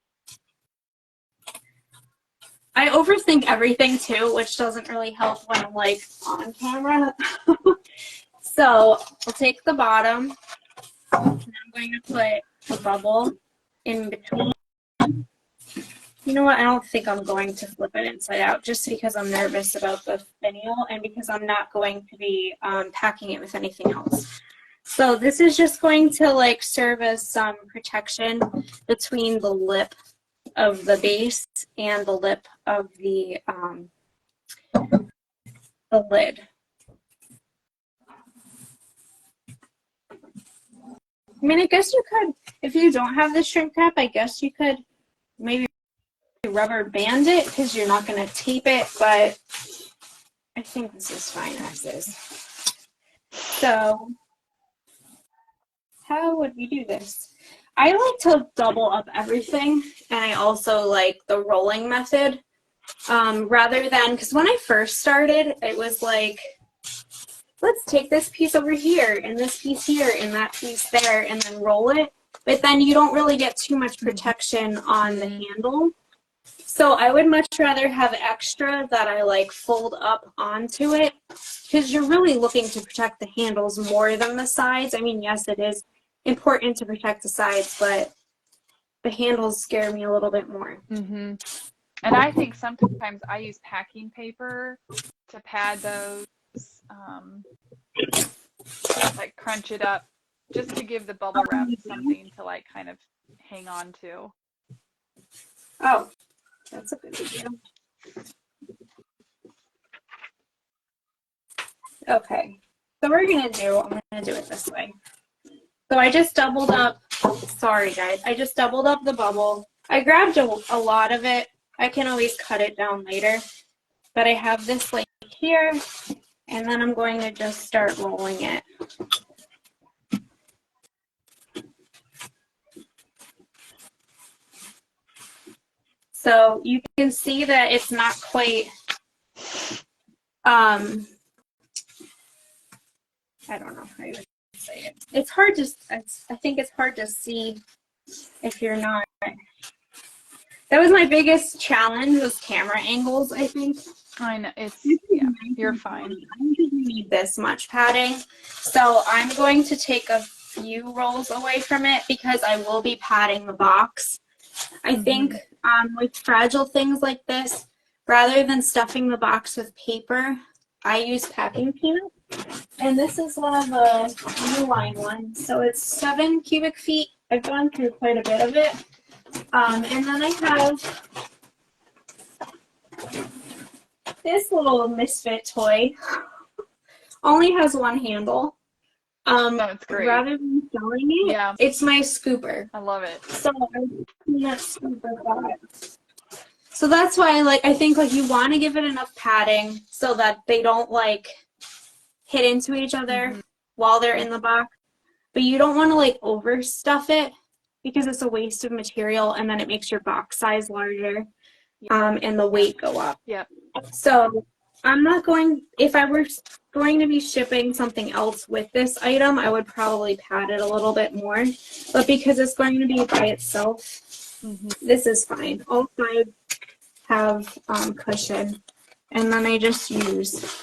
B: I overthink everything too, which doesn't really help when I'm like on camera. So I'll take the bottom and I'm going to put a bubble in between. You know what? I don't think I'm going to flip it inside out just because I'm nervous about the finial and because I'm not going to be packing it with anything else. So this is just going to like serve as some protection between the lip of the base and the lip of the lid. I mean, I guess you could, if you don't have the shrink wrap, I guess you could maybe rubber band it because you're not going to tape it, but I think this is fine as is. So how would we do this? I like to double up everything, and I also like the rolling method rather than, because when I first started, it was like, let's take this piece over here and this piece here and that piece there and then roll it. But then you don't really get too much protection on the handle. So I would much rather have extra that I like fold up onto it because you're really looking to protect the handles more than the sides. I mean, yes, it is important to protect the sides, but the handles scare me a little bit more.
A: Mm-hmm. And I think sometimes I use packing paper to pad those, like crunch it up, just to give the bubble wrap something to like kind of hang on to.
B: Oh, that's a good idea. Okay. So I'm gonna do it this way. So I just doubled up, sorry guys, I just doubled up the bubble. I grabbed a lot of it. I can always cut it down later, but I have this like here, and then I'm going to just start rolling it. So you can see that it's not quite, I don't know how you would say it. It's hard to, I think it's hard to see if you're not. That was my biggest challenge, was camera angles, I think.
A: I know, yeah, you're fine.
B: I don't think we need this much padding. So I'm going to take a few rolls away from it because I will be padding the box. I think with fragile things like this, rather than stuffing the box with paper, I use packing peanuts. And this is one of the new line ones. So it's 7 cubic feet. I've gone through quite a bit of it. And then I have this little misfit toy. Only has one handle.
A: That's great.
B: Rather than selling it,
A: yeah,
B: it's my scooper.
A: I love it.
B: So I peanut scooper box. So that's why, like, I think like you want to give it enough padding so that they don't like hit into each other while they're in the box. But you don't want to like overstuff it because it's a waste of material, and then it makes your box size larger, and the weight go up.
A: Yep.
B: So I'm not going, if I were going to be shipping something else with this item, I would probably pad it a little bit more. But because it's going to be by itself, this is fine. All sides have cushion. And then I just use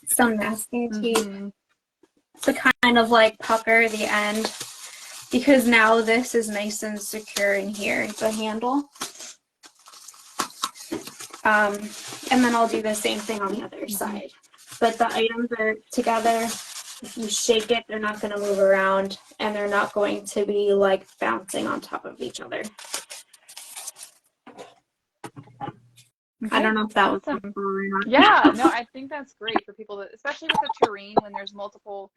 B: some masking tape to kind of like pucker the end, because now this is nice and secure in here, the handle. And then I'll do the same thing on the other side. But the items are together. If you shake it, they're not going to move around, and they're not going to be like bouncing on top of each other. I don't know if that was helpful or not.
A: Yeah, no, I think that's great for people that, especially with the terrain, when there's multiple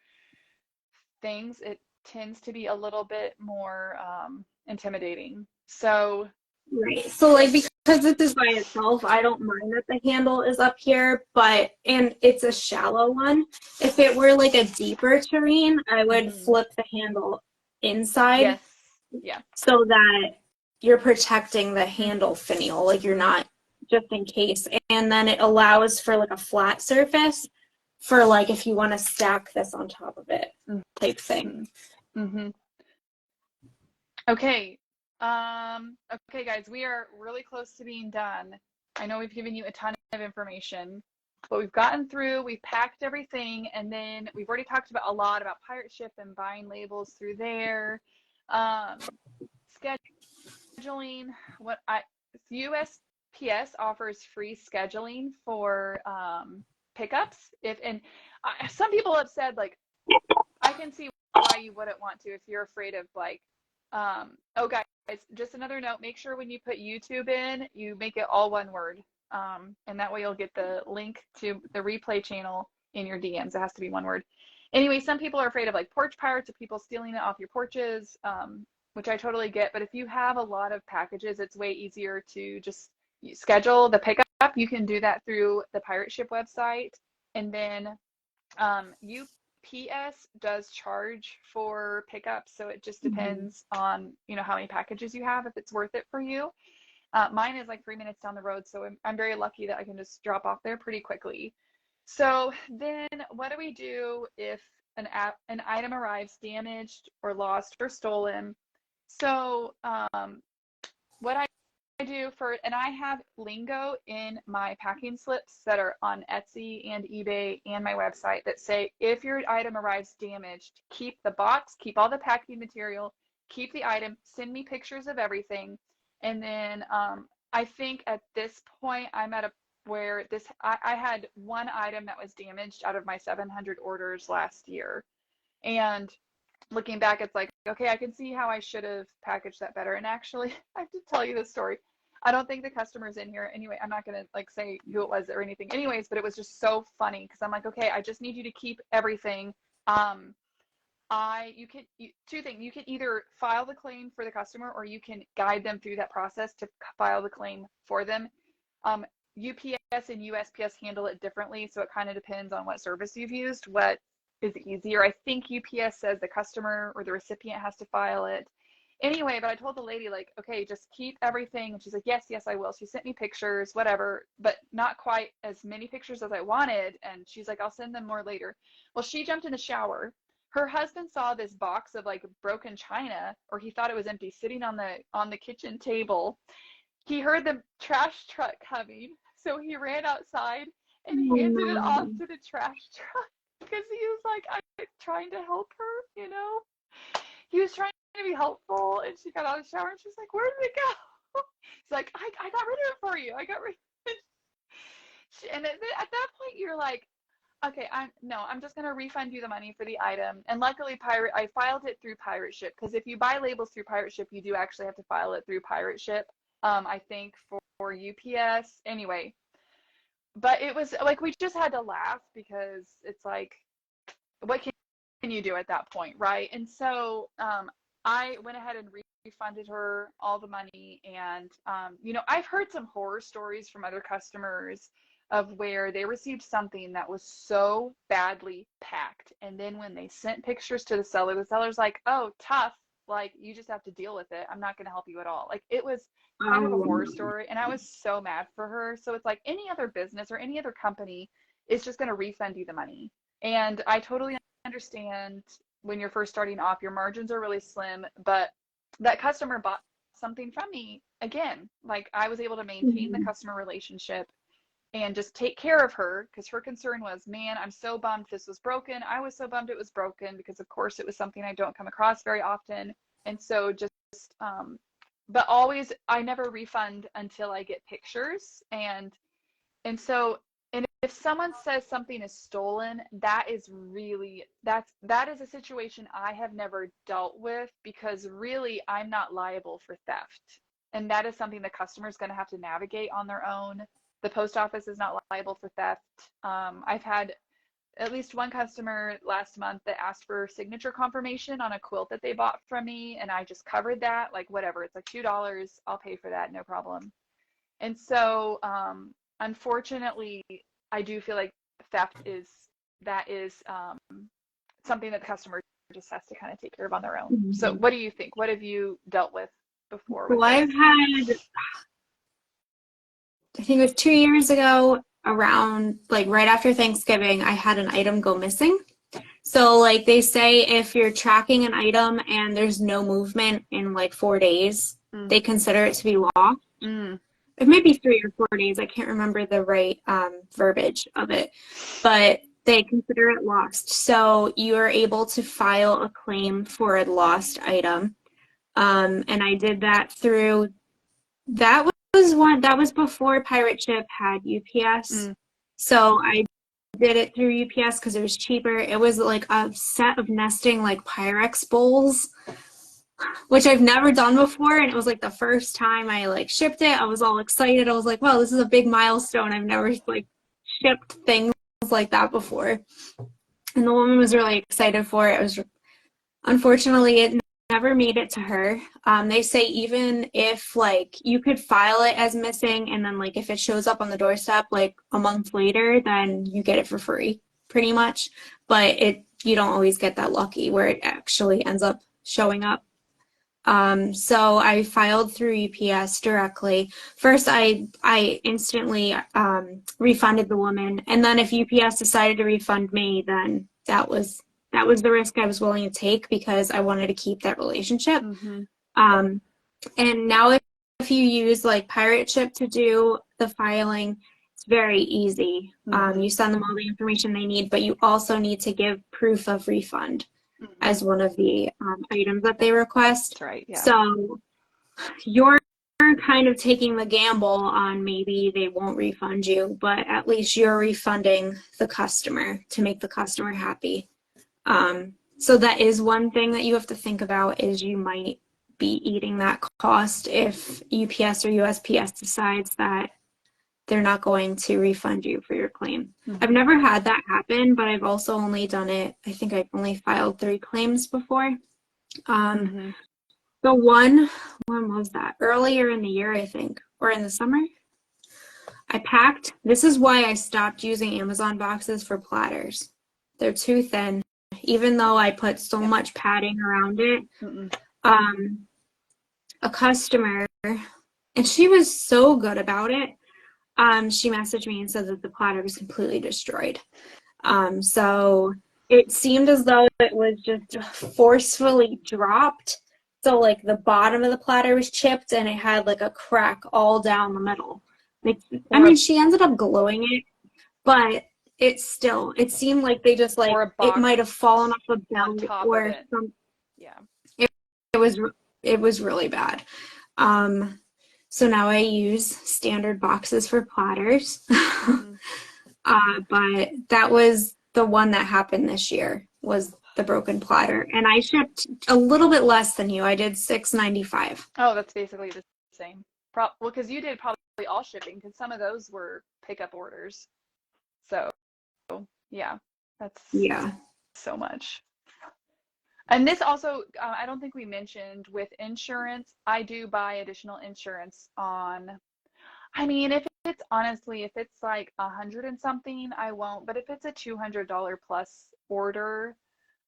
A: things, it tends to be a little bit more intimidating. So
B: right. So like, because this is by itself, I don't mind that the handle is up here, and it's a shallow one. If it were like a deeper terrain, I would flip the handle inside.
A: Yes. Yeah.
B: So that you're protecting the handle finial, like you're not, just in case. And then it allows for like a flat surface for like if you want to stack this on top of it type thing.
A: Okay. Okay, guys, we are really close to being done. I know we've given you a ton of information, but we've gotten through, we've packed everything, and then we've already talked about a lot about pirate ship and buying labels through there. Scheduling, USPS offers free scheduling for pickups. Some people have said, like, I can see why you wouldn't want to if you're afraid of like, oh guys, just another note, make sure when you put YouTube in, you make it all one word. And that way you'll get the link to the replay channel in your DMs. It has to be one word. Anyway, some people are afraid of like porch pirates, or people stealing it off your porches, which I totally get. But if you have a lot of packages, it's way easier to just schedule the pickup. You can do that through the pirate ship website. And then UPS does charge for pickups, so it just depends on, you know, how many packages you have, if it's worth it for you. Mine is like 3 minutes down the road, so I'm very lucky that I can just drop off there pretty quickly. So then what do we do if an item arrives damaged or lost or stolen? So what I do and I have lingo in my packing slips that are on Etsy and eBay and my website that say, if your item arrives damaged, keep the box, keep all the packing material, keep the item, send me pictures of everything. And then I think at this point I'm at a where I had one item that was damaged out of my 700 orders last year. And looking back, it's like, okay, I can see how I should have packaged that better. And actually, I have to tell you this story. I don't think the customer's in here. Anyway, I'm not going to like say who it was or anything anyways, but it was just so funny because I'm like, okay, I just need you to keep everything. Two things. You can either file the claim for the customer or you can guide them through that process to file the claim for them. UPS and USPS handle it differently, so it kind of depends on what service you've used, what is easier. I think UPS says the customer or the recipient has to file it. Anyway, but I told the lady, like, okay, just keep everything. And she's like, yes, yes, I will. She sent me pictures, whatever, but not quite as many pictures as I wanted. And she's like, I'll send them more later. Well, she jumped in the shower. Her husband saw this box of like broken china, or he thought it was empty, sitting on the kitchen table. He heard the trash truck coming, so he ran outside and handed it off to the trash truck because he was like, I'm trying to help her, you know? He was trying to be helpful, and she got out of the shower and she's like, where did it go? He's like, I got rid of it for you. I got rid of it. And at that point you're like, okay, I'm just gonna refund you the money for the item. And luckily I filed it through Pirate Ship, because if you buy labels through Pirate Ship, you do actually have to file it through Pirate Ship. I think for UPS anyway. But it was like, we just had to laugh because it's like, what can you do at that point, right? And so I went ahead and refunded her all the money. And you know, I've heard some horror stories from other customers of where they received something that was so badly packed, and then when they sent pictures to the seller's like, oh, tough, like, you just have to deal with it, I'm not going to help you at all. Like, it was kind of a horror story, and I was so mad for her. So it's like any other business or any other company is just going to refund you the money. And I totally understand when you're first starting off, your margins are really slim, but that customer bought something from me. Again, like, I was able to maintain the customer relationship and just take care of her, because her concern was, man, I'm so bummed this was broken. I was so bummed it was broken, because of course it was something I don't come across very often. And so just but always, I never refund until I get pictures. And so, and if someone says something is stolen, that is a situation I have never dealt with, because really I'm not liable for theft. And that is something the customer is going to have to navigate on their own. The post office is not liable for theft. I've had at least one customer last month that asked for signature confirmation on a quilt that they bought from me, and I just covered that, like, whatever, it's like $2, I'll pay for that, no problem. And so unfortunately, I do feel like theft is something that the customer just has to kind of take care of on their own. So what do you think? What have you dealt with before?
B: Well, I've had, I think it was 2 years ago, around like right after Thanksgiving, I had an item go missing. So like they say, if you're tracking an item and there's no movement in like 4 days, they consider it to be lost. It may be 3 or 4 days. I can't remember the right verbiage of it, but they consider it lost. So you are able to file a claim for a lost item. And I did that through, that was before Pirate Ship had UPS. So I did it through UPS because it was cheaper. It was like a set of nesting like Pyrex bowls, which I've never done before, and it was like the first time I like shipped it. I was all excited. I was like, wow, this is a big milestone. I've never like shipped things like that before. And the woman was really excited for it. It was, unfortunately, it never made it to her. They say even if like you could file it as missing, and then like if it shows up on the doorstep like a month later, then you get it for free pretty much. But you don't always get that lucky where it actually ends up showing up. So I filed through UPS directly. First, I instantly refunded the woman, and then if UPS decided to refund me, then that was the risk I was willing to take because I wanted to keep that relationship. And now if you use like Pirate Ship to do the filing, it's very easy. You send them all the information they need, but you also need to give proof of refund as one of the items that they request.
A: That's right, yeah.
B: So you're kind of taking the gamble on maybe they won't refund you, but at least you're refunding the customer to make the customer happy. So that is one thing that you have to think about, is you might be eating that cost if UPS or USPS decides that they're not going to refund you for your claim.
A: Mhm.
B: I've never had that happen, but I've also only done it, I think I've only filed 3 claims before. The one, when was that? Earlier in the year, I think, or in the summer. I packed, this is why I stopped using Amazon boxes for platters. They're too thin, even though I put so much padding around it. A customer, and she was so good about it. She messaged me and said that the platter was completely destroyed. So it seemed as though it was just forcefully dropped. So like the bottom of the platter was chipped and it had like a crack all down the middle. Like, I mean, she ended up gluing it, but it seemed like they just like, it might have fallen off a belt or something.
A: Yeah.
B: It was really bad. So now I use standard boxes for platters. But that was the one that happened this year, was the broken platter. And I shipped a little bit less than you. I did $6.95.
A: Oh, that's basically the same. Well, because you did probably all shipping, because some of those were pickup orders. So, yeah, that's so much. And this also, I don't think we mentioned with insurance, I do buy additional insurance on, I mean, if it's honestly, if it's like 100 and something, I won't. But if it's a $200 plus order,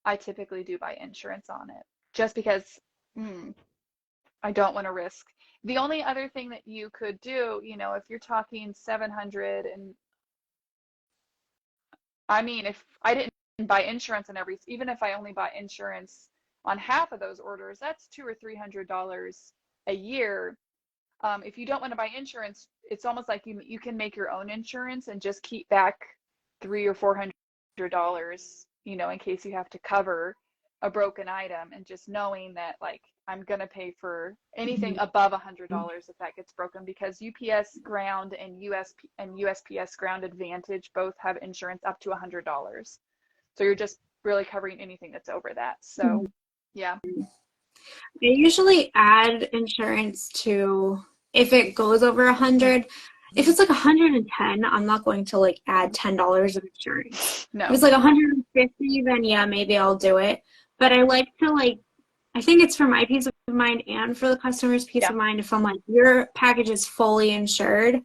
A: I typically do buy insurance on it just because I don't want to risk. The only other thing that you could do, you know, if you're talking 700, and I mean, if I didn't buy insurance on even if I only bought insurance on half of those orders, that's $200 or $300 a year. If you don't want to buy insurance, it's almost like you can make your own insurance and just keep back $300 or $400, you know, in case you have to cover a broken item, and just knowing that like I'm gonna pay for anything above $100 if that gets broken, because UPS Ground and USPS Ground Advantage both have insurance up to $100. So you're just really covering anything that's over that. So yeah.
B: I usually add insurance to, if it goes over 100. If it's like 110, I'm not going to like add $10 of insurance.
A: No.
B: If it's like 150, then yeah, maybe I'll do it. But I like to like, I think it's for my peace of mind and for the customer's peace of mind. If I'm like, your package is fully insured,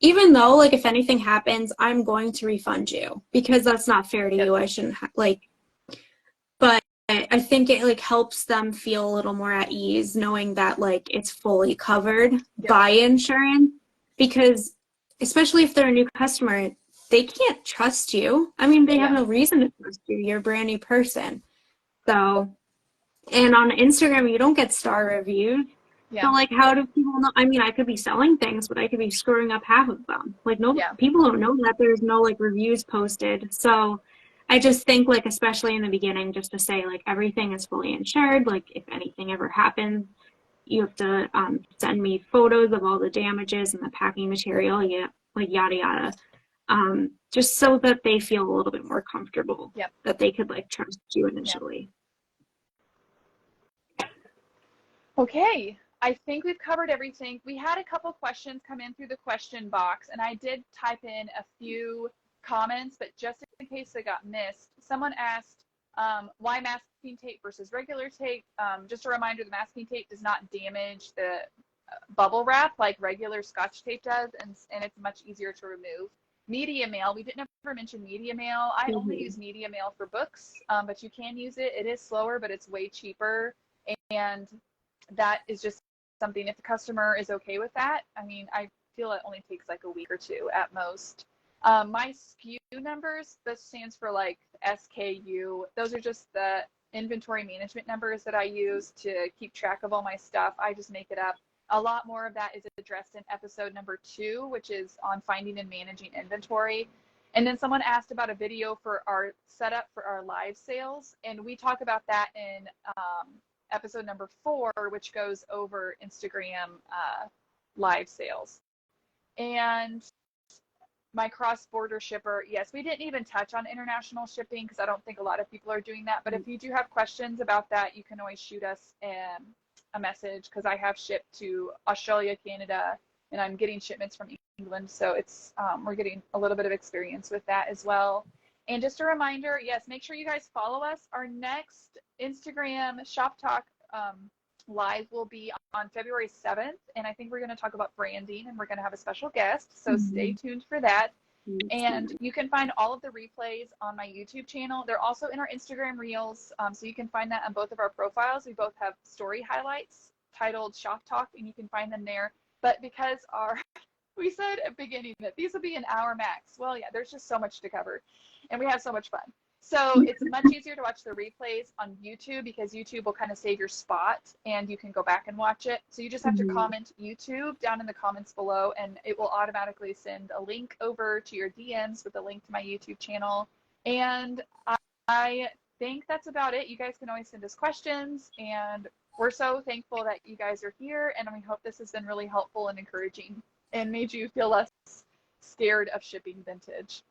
B: even though like if anything happens, I'm going to refund you, because that's not fair to you. I shouldn't like, but I think it like helps them feel a little more at ease knowing that like it's fully covered by insurance, because especially if they're a new customer, they can't trust you. I mean, they have no reason to trust you. You're a brand new person. So, and on Instagram, you don't get star reviews. So like, how do people know? I mean, I could be selling things, but I could be screwing up half of them. Like, people don't know that there's no like reviews posted. So I just think like, especially in the beginning, just to say like everything is fully insured. Like if anything ever happens, you have to send me photos of all the damages and the packing material, like yada yada. Just so that they feel a little bit more comfortable that they could like trust you initially.
A: Okay, I think we've covered everything. We had a couple questions come in through the question box, and I did type in a few comments, but just in case they got missed, someone asked why masking tape versus regular tape. Just a reminder, the masking tape does not damage the bubble wrap like regular Scotch tape does, and it's much easier to remove. Media mail, we didn't ever mention media mail. I only use media mail for books, but you can use it. It is slower, but it's way cheaper, and that is just something, if the customer is okay with that. I mean, I feel it only takes like a week or two at most. My SKU numbers, this stands for like SKU. Those are just the inventory management numbers that I use to keep track of all my stuff. I just make it up. A lot more of that is addressed in episode number 2, which is on finding and managing inventory. And then someone asked about a video for our setup for our live sales, and we talk about that in episode number 4, which goes over Instagram live sales. And my cross-border shipper, yes, we didn't even touch on international shipping because I don't think a lot of people are doing that. But if you do have questions about that, you can always shoot us a message, because I have shipped to Australia, Canada, and I'm getting shipments from England. So it's we're getting a little bit of experience with that as well. And just a reminder, yes, make sure you guys follow us. Our next Instagram Shop Talk live will be on February 7th. And I think we're going to talk about branding, and we're going to have a special guest. So stay tuned for that. And you can find all of the replays on my YouTube channel. They're also in our Instagram Reels. So you can find that on both of our profiles. We both have story highlights titled Shop Talk, and you can find them there. But because we said at the beginning that these will be an hour max. Well, yeah, there's just so much to cover, and we have so much fun. So it's much easier to watch the replays on YouTube, because YouTube will kind of save your spot and you can go back and watch it. So you just have to comment YouTube down in the comments below, and it will automatically send a link over to your DMs with a link to my YouTube channel. And I think that's about it. You guys can always send us questions, and we're so thankful that you guys are here, and we hope this has been really helpful and encouraging and made you feel less scared of shipping vintage.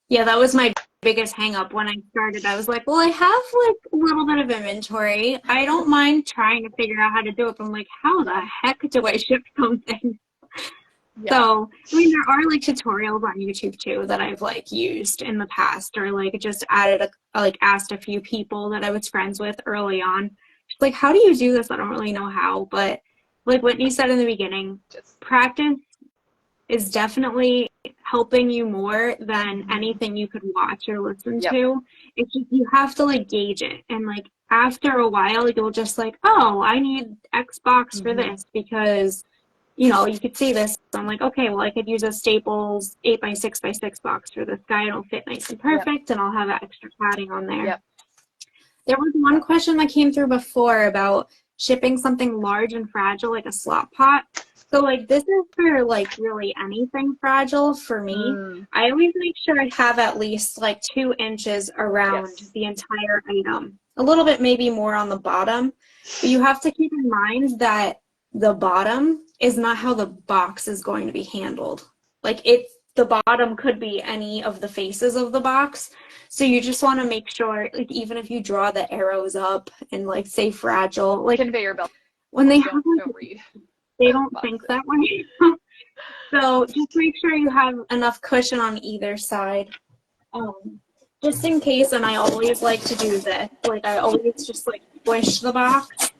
B: Yeah, that was my biggest hang up when I started. I was like, well, I have like a little bit of inventory. I don't mind trying to figure out how to do it, but I'm like, how the heck do I ship something?
A: Yeah.
B: So, I mean, there are like tutorials on YouTube too that I've like used in the past, or like just asked a few people that I was friends with early on. Just like, how do you do this? I don't really know how, but like Whitney said in the beginning, practice is definitely helping you more than anything you could watch or listen to. It's just, you have to like gauge it, and like after a while you'll just like, oh, I need X box for this, because you know, you could see this. So I'm like, okay, well, I could use a Staples 8x6x6 box for this guy. It'll fit nice and perfect, and I'll have extra padding on there. There was one question that came through before about shipping something large and fragile, like a slop pot. So like this is for like really anything fragile for me. I always make sure I have at least like 2 inches around the entire item. A little bit maybe more on the bottom. But you have to keep in mind that the bottom is not how the box is going to be handled. Like the bottom could be any of the faces of the box. So you just want to make sure, like even if you draw the arrows up and like say fragile, like
A: conveyor belt,
B: when they
A: don't read.
B: They don't think that way. So just make sure you have enough cushion on either side. Just in case, and I always like to do this. Like I always just like squish the box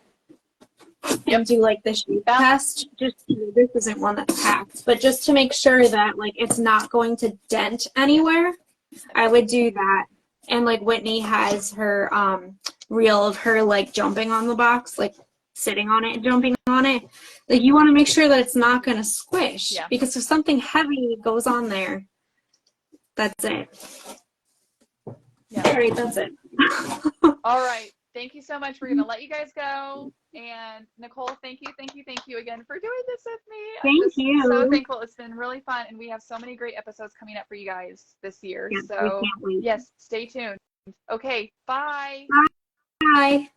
B: and do like the shape test. Just, this isn't one that's packed, but just to make sure that like it's not going to dent anywhere, I would do that. And like Whitney has her reel of her like jumping on the box, like sitting on it and jumping on it. Like you want to make sure that it's not going to squish, because if something heavy goes on there, that's it. All right, that's it.
A: All right. Thank you so much. We're going to let you guys go. And Nicole, thank you again for doing this with me.
B: Thank you.
A: So thankful. It's been really fun, and we have so many great episodes coming up for you guys this year.
B: Yes,
A: so yes, stay tuned. Okay, bye.
B: Bye.